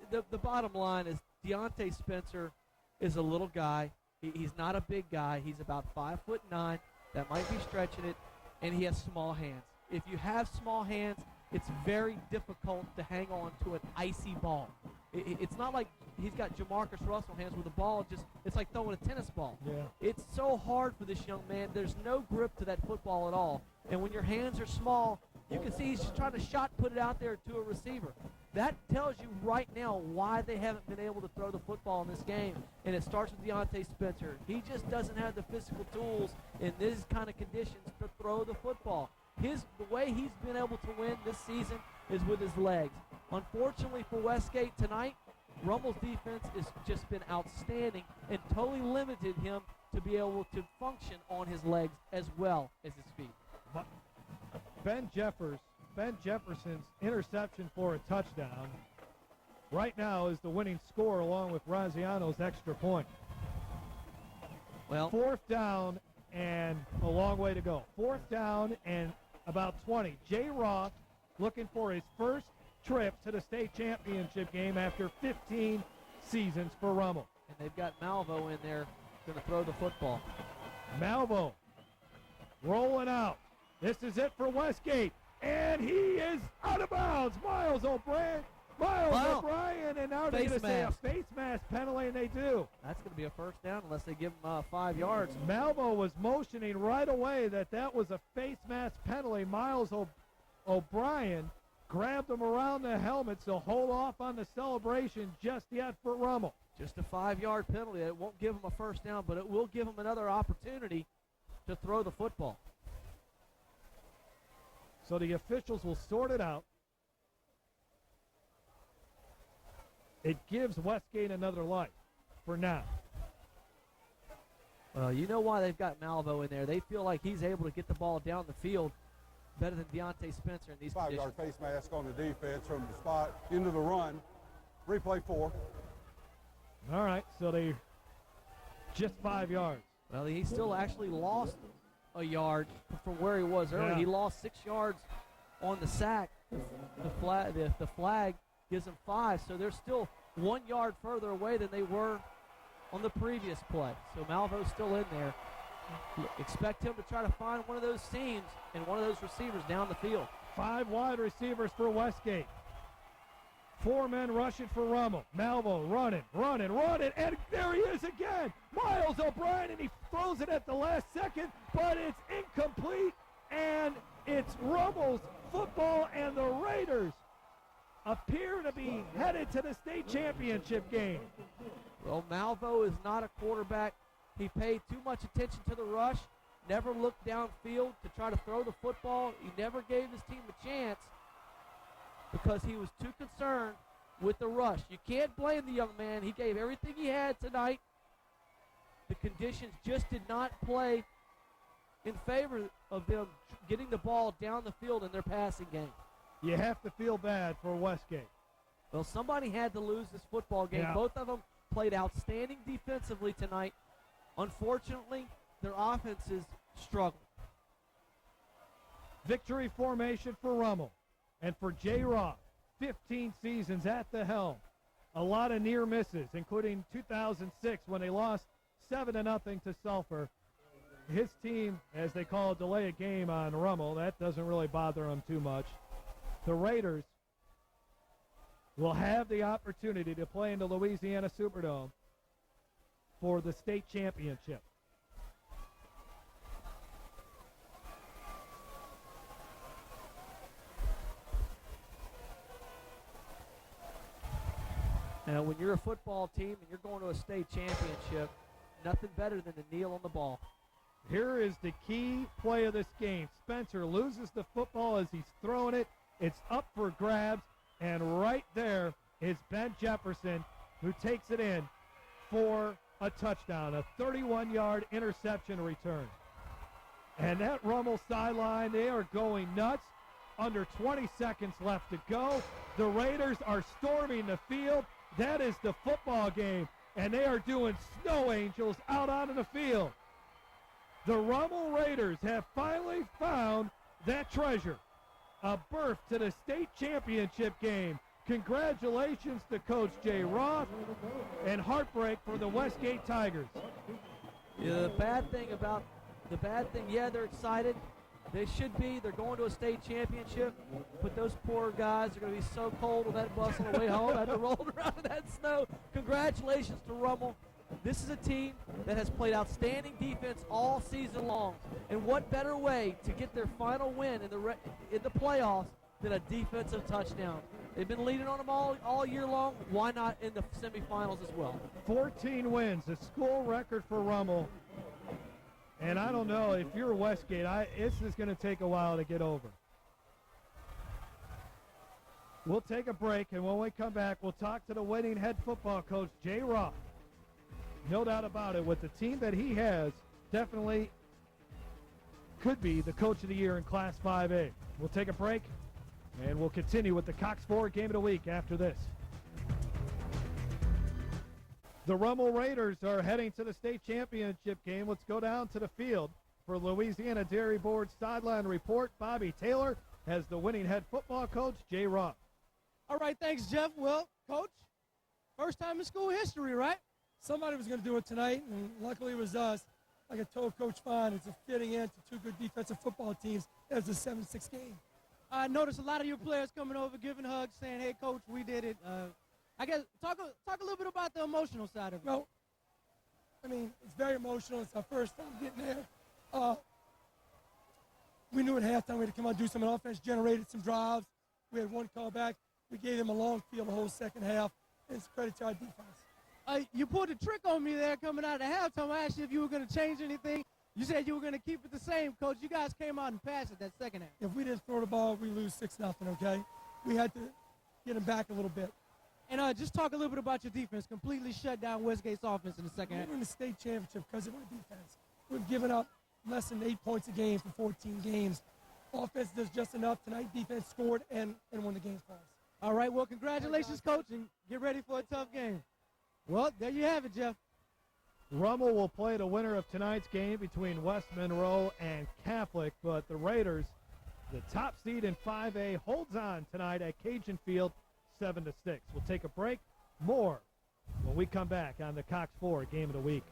the bottom line is Deontay Spencer is a little guy. He's not a big guy. He's about 5'9". That might be stretching it, and he has small hands. If you have small hands, it's very difficult to hang on to an icy ball. It's not like he's got Jamarcus Russell hands where the ball it's like throwing a tennis ball. Yeah. It's so hard for this young man. There's no grip to that football at all. And when your hands are small, you can see he's just trying to shot put it out there to a receiver. That tells you right now why they haven't been able to throw the football in this game. And it starts with Deontay Spencer. He just doesn't have the physical tools in these kind of conditions to throw the football. The way he's been able to win this season is with his legs. Unfortunately for Westgate tonight, Rummel's defense has just been outstanding and totally limited him to be able to function on his legs as well as his feet. Ben Jefferson's interception for a touchdown right now is the winning score, along with Raziano's extra point. Well, 4th down and a long way to go. 4th down and about 20. Jay Roth looking for his first trip to the state championship game after 15 seasons for Rummel. And they've got Malvo in there going to throw the football. Malvo rolling out. This is it for Westgate. And he is out of bounds. Miles O'Brien Miles O'Brien, and now they're going to say a face mask penalty, and they do. That's going to be a first down unless they give him 5 yards. Malvo was motioning right away that was a face mask penalty. Miles O'Brien grabbed him around the helmet, so hold off on the celebration just yet for Rummel. Just a 5-yard penalty. It won't give him a first down, but it will give him another opportunity to throw the football. So the officials will sort it out. It gives Westgate another life for now. Well, you know why they've got Malvo in there. They feel like he's able to get the ball down the field better than Deontay Spencer in these conditions. 5-yard face mask on the defense from the spot into the run. Replay 4. All right, so they just 5 yards. Well, he still actually lost a yard from where he was earlier. Yeah. He lost 6 yards on the sack. The flag gives him 5, so they're still 1 yard further away than they were on the previous play. So Malvo's still in there. Expect him to try to find one of those seams and one of those receivers down the field. 5 wide receivers for Westgate. 4 men rushing for Rummel. Malvo running, and there he is again. Miles O'Brien, and he throws it at the last second, but it's incomplete, and it's Rummel's football, and the Raiders appear to be headed to the state championship game. Well, Malvo is not a quarterback. He paid too much attention to the rush, never looked downfield to try to throw the football. He never gave his team a chance because he was too concerned with the rush. You can't blame the young man. He gave everything he had tonight. The conditions just did not play in favor of them getting the ball down the field in their passing game. You have to feel bad for Westgate. Well, somebody had to lose this football game. Yeah. Both of them played outstanding defensively tonight. Unfortunately, their offenses struggled. Victory formation for Rummel. And for J. Roth, 15 seasons at the helm. A lot of near misses, including 2006 when they lost 7-0 to Sulphur. His team, as they call it, delay a game on Rummel. That doesn't really bother him too much. The Raiders will have the opportunity to play in the Louisiana Superdome for the state championship. Now, when you're a football team and you're going to a state championship, nothing better than to kneel on the ball. Here is the key play of this game. Spencer loses the football as he's throwing it. It's up for grabs, and right there is Ben Jefferson, who takes it in for a touchdown, a 31-yard interception return. And that Rummel sideline, they are going nuts. Under 20 seconds left to go. The Raiders are storming the field. That is the football game, and they are doing snow angels out onto the field. The Rummel Raiders have finally found that treasure, a berth to the state championship game. Congratulations to Coach Jay Roth, and heartbreak for the Westgate Tigers. Yeah, the bad thing, yeah, they're excited. They should be. They're going to a state championship, but those poor guys are going to be so cold on that bus on the way home after rolling around in that snow. Congratulations to Rummel. This is a team that has played outstanding defense all season long, and what better way to get their final win in the playoffs than a defensive touchdown? They've been leading on them all year long. Why not in the semifinals as well? 14 wins, a school record for Rummel. And I don't know, if you're Westgate, this is going to take a while to get over. We'll take a break, and when we come back, we'll talk to the winning head football coach, Jay Roth. No doubt about it, with the team that he has, definitely could be the coach of the year in Class 5A. We'll take a break, and we'll continue with the Cox Ford Game of the Week after this. The Rummel Raiders are heading to the state championship game. Let's go down to the field for Louisiana Dairy Board sideline report. Bobby Taylor has the winning head football coach, Jay Roth. All right, thanks, Jeff. Well, Coach, first time in school history, right? Somebody was going to do it tonight, and luckily it was us. Like I told Coach Fine, it's a fitting end to two good defensive football teams. It was a 7-6 game. I noticed a lot of your players coming over, giving hugs, saying, "Hey, coach, we did it." I guess talk a little bit about the emotional side of it. Well, I mean, it's very emotional. It's our first time getting there. We knew at halftime we had to come out and do some offense, generated some drives. We had one call back. We gave them a long field the whole second half, and it's credit to our defense. You pulled a trick on me there coming out of halftime. I asked you if you were going to change anything. You said you were going to keep it the same, Coach. You guys came out and passed it that second half. If we didn't throw the ball, we lose 6-0, okay? We had to get them back a little bit. And just talk a little bit about your defense. Completely shut down Westgate's offense in the second half. We're in the state championship because of our defense. We've given up less than 8 points a game for 14 games. Offense does just enough tonight. Defense scored and won the game for us. All right, well, congratulations, Coach, and get ready for a tough game. Well, there you have it, Jeff. Rummel will play the winner of tonight's game between West Monroe and Catholic, but the Raiders, the top seed in 5A, holds on tonight at Cajun Field 7-6. We'll take a break. More when we come back on the Cox 4 Game of the Week.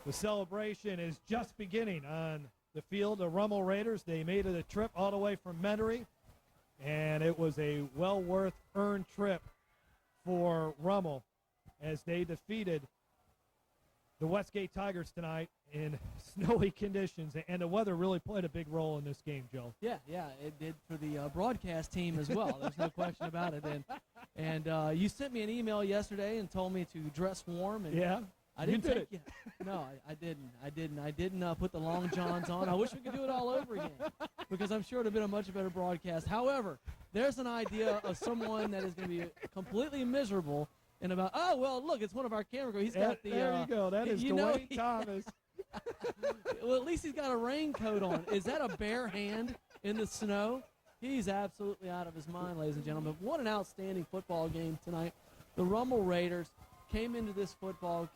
The celebration is just beginning on the field. The Rummel Raiders, they made it a trip all the way from Metairie, and it was a well-worth-earned trip for Rummel as they defeated the Westgate Tigers tonight in snowy conditions, and the weather really played a big role in this game, Joe. Yeah, it did for the broadcast team as well. There's no question about it. And you sent me an email yesterday and told me to dress warm. And yeah. I didn't you did take it. No, I didn't. I didn't put the long johns on. I wish we could do it all over again because I'm sure it would have been a much better broadcast. However, there's an idea of someone that is going to be completely miserable and about, oh, well, look, it's one of our camera crew. He's got the. There you go. That is Dwayne Thomas. Well, at least he's got a raincoat on. Is that a bare hand in the snow? He's absolutely out of his mind, ladies and gentlemen. What an outstanding football game tonight. The Rummel Raiders came into this football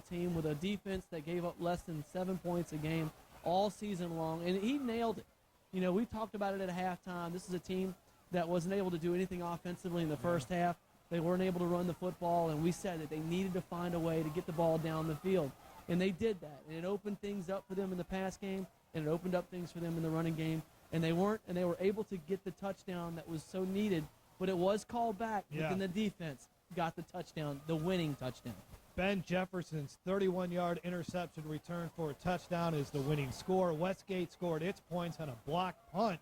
team with a defense that gave up less than 7 points a game all season long, and he nailed it. You know, we talked about it at halftime. This is a team that wasn't able to do anything offensively in the first half. They weren't able to run the football, and we said that they needed to find a way to get the ball down the field, and they did that. And it opened things up for them in the pass game, and it opened up things for them in the running game, and they were able to get the touchdown that was so needed, but it was called back within the defense. Got the touchdown, the winning touchdown. Ben Jefferson's 31-yard interception return for a touchdown is the winning score. Westgate scored its points on a block punt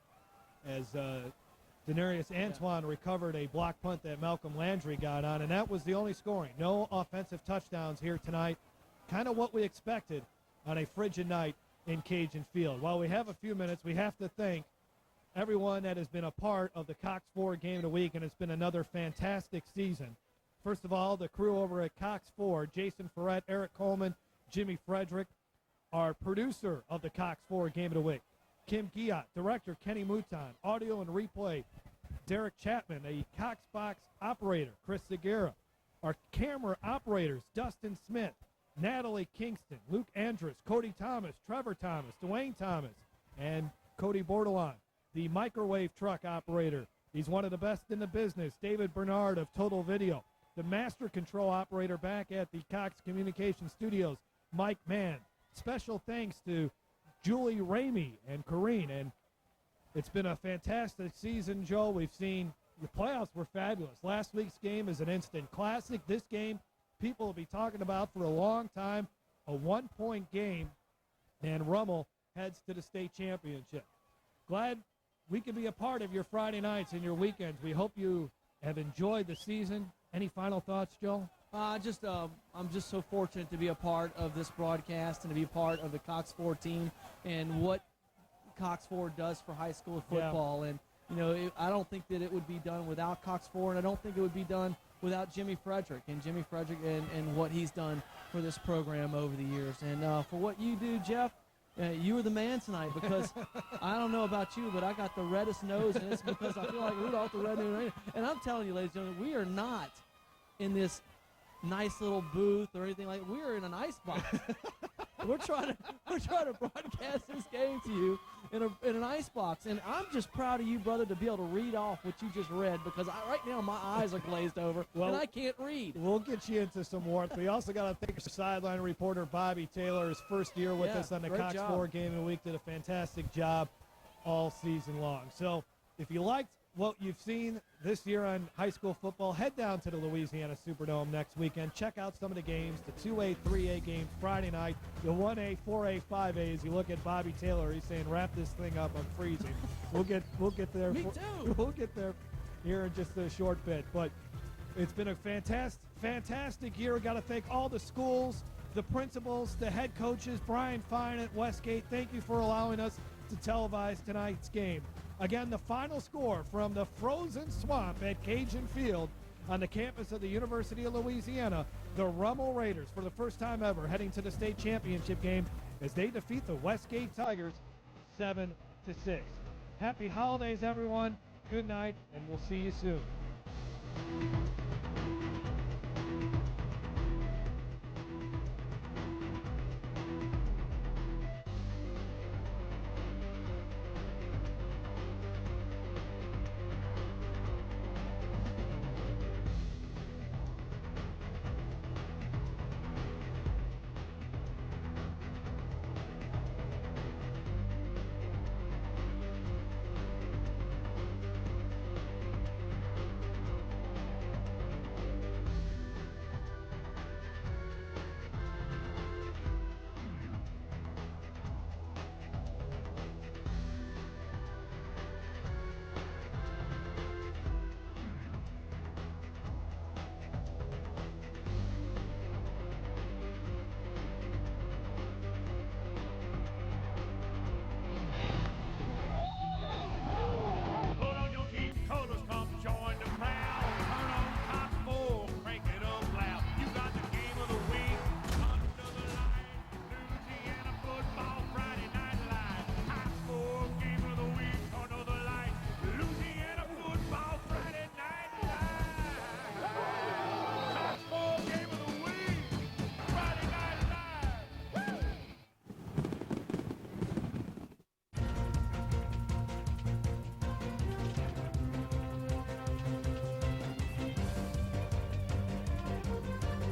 as Denarius Antoine recovered a block punt that Malcolm Landry got on, and that was the only scoring. No offensive touchdowns here tonight. Kind of what we expected on a frigid night in Cajun Field. While we have a few minutes, we have to thank everyone that has been a part of the Cox 4 Game of the Week, and it's been another fantastic season. First of all, the crew over at Cox 4, Jason Ferret, Eric Coleman, Jimmy Frederick, our producer of the Cox 4 Game of the Week, Kim Giat, director Kenny Mouton, audio and replay, Derek Chapman, a Cox box operator, Chris Segura, our camera operators, Dustin Smith, Natalie Kingston, Luke Andrus, Cody Thomas, Trevor Thomas, Dwayne Thomas, and Cody Bordelon, the microwave truck operator. He's one of the best in the business, David Bernard of Total Video. The master control operator back at the Cox Communication Studios, Mike Mann. Special thanks to Julie Ramey and Corrine. And it's been a fantastic season, Joe. We've seen the playoffs were fabulous. Last week's game is an instant classic. This game, people will be talking about for a long time. A 1-point game, and Rummel heads to the state championship. Glad we can be a part of your Friday nights and your weekends. We hope you have enjoyed the season. Any final thoughts, Joe? I'm just so fortunate to be a part of this broadcast and to be a part of the Cox 4 team and what Cox 4 does for high school football. Yeah. And, you know, I don't think that it would be done without Cox 4, and I don't think it would be done without Jimmy Frederick and what he's done for this program over the years. And for what you do, Jeff, you were the man tonight because I don't know about you, but I got the reddest nose, and it's because I feel like Rudolph the Red-Nosed Reindeer. And I'm telling you, ladies and gentlemen, we are not in this nice little booth or anything like that. We are in an ice box. we're trying to broadcast this game to you in an ice box, and I'm just proud of you, brother, to be able to read off what you just read, because right now my eyes are glazed over and I can't read. We'll get you into some warmth. We also got to thank our sideline reporter Bobby Taylor. His first year with us on the Cox 4 Game of the Week, did a fantastic job all season long. So if you liked what you've seen this year on high school football, head down to the Louisiana Superdome next weekend. Check out some of the games, the 2A, 3A games Friday night, the 1A, 4A, 5A. As you look at Bobby Taylor, he's saying, wrap this thing up, I'm freezing. We'll get there. Me too. We'll get there here in just a short bit. But it's been a fantastic year. Got to thank all the schools, the principals, the head coaches, Brian Fine at Westgate. Thank you for allowing us to televise tonight's game. Again, the final score from the frozen swamp at Cajun Field on the campus of the University of Louisiana, the Rummel Raiders, for the first time ever, heading to the state championship game as they defeat the Westgate Tigers 7-6. Happy holidays, everyone. Good night, and we'll see you soon.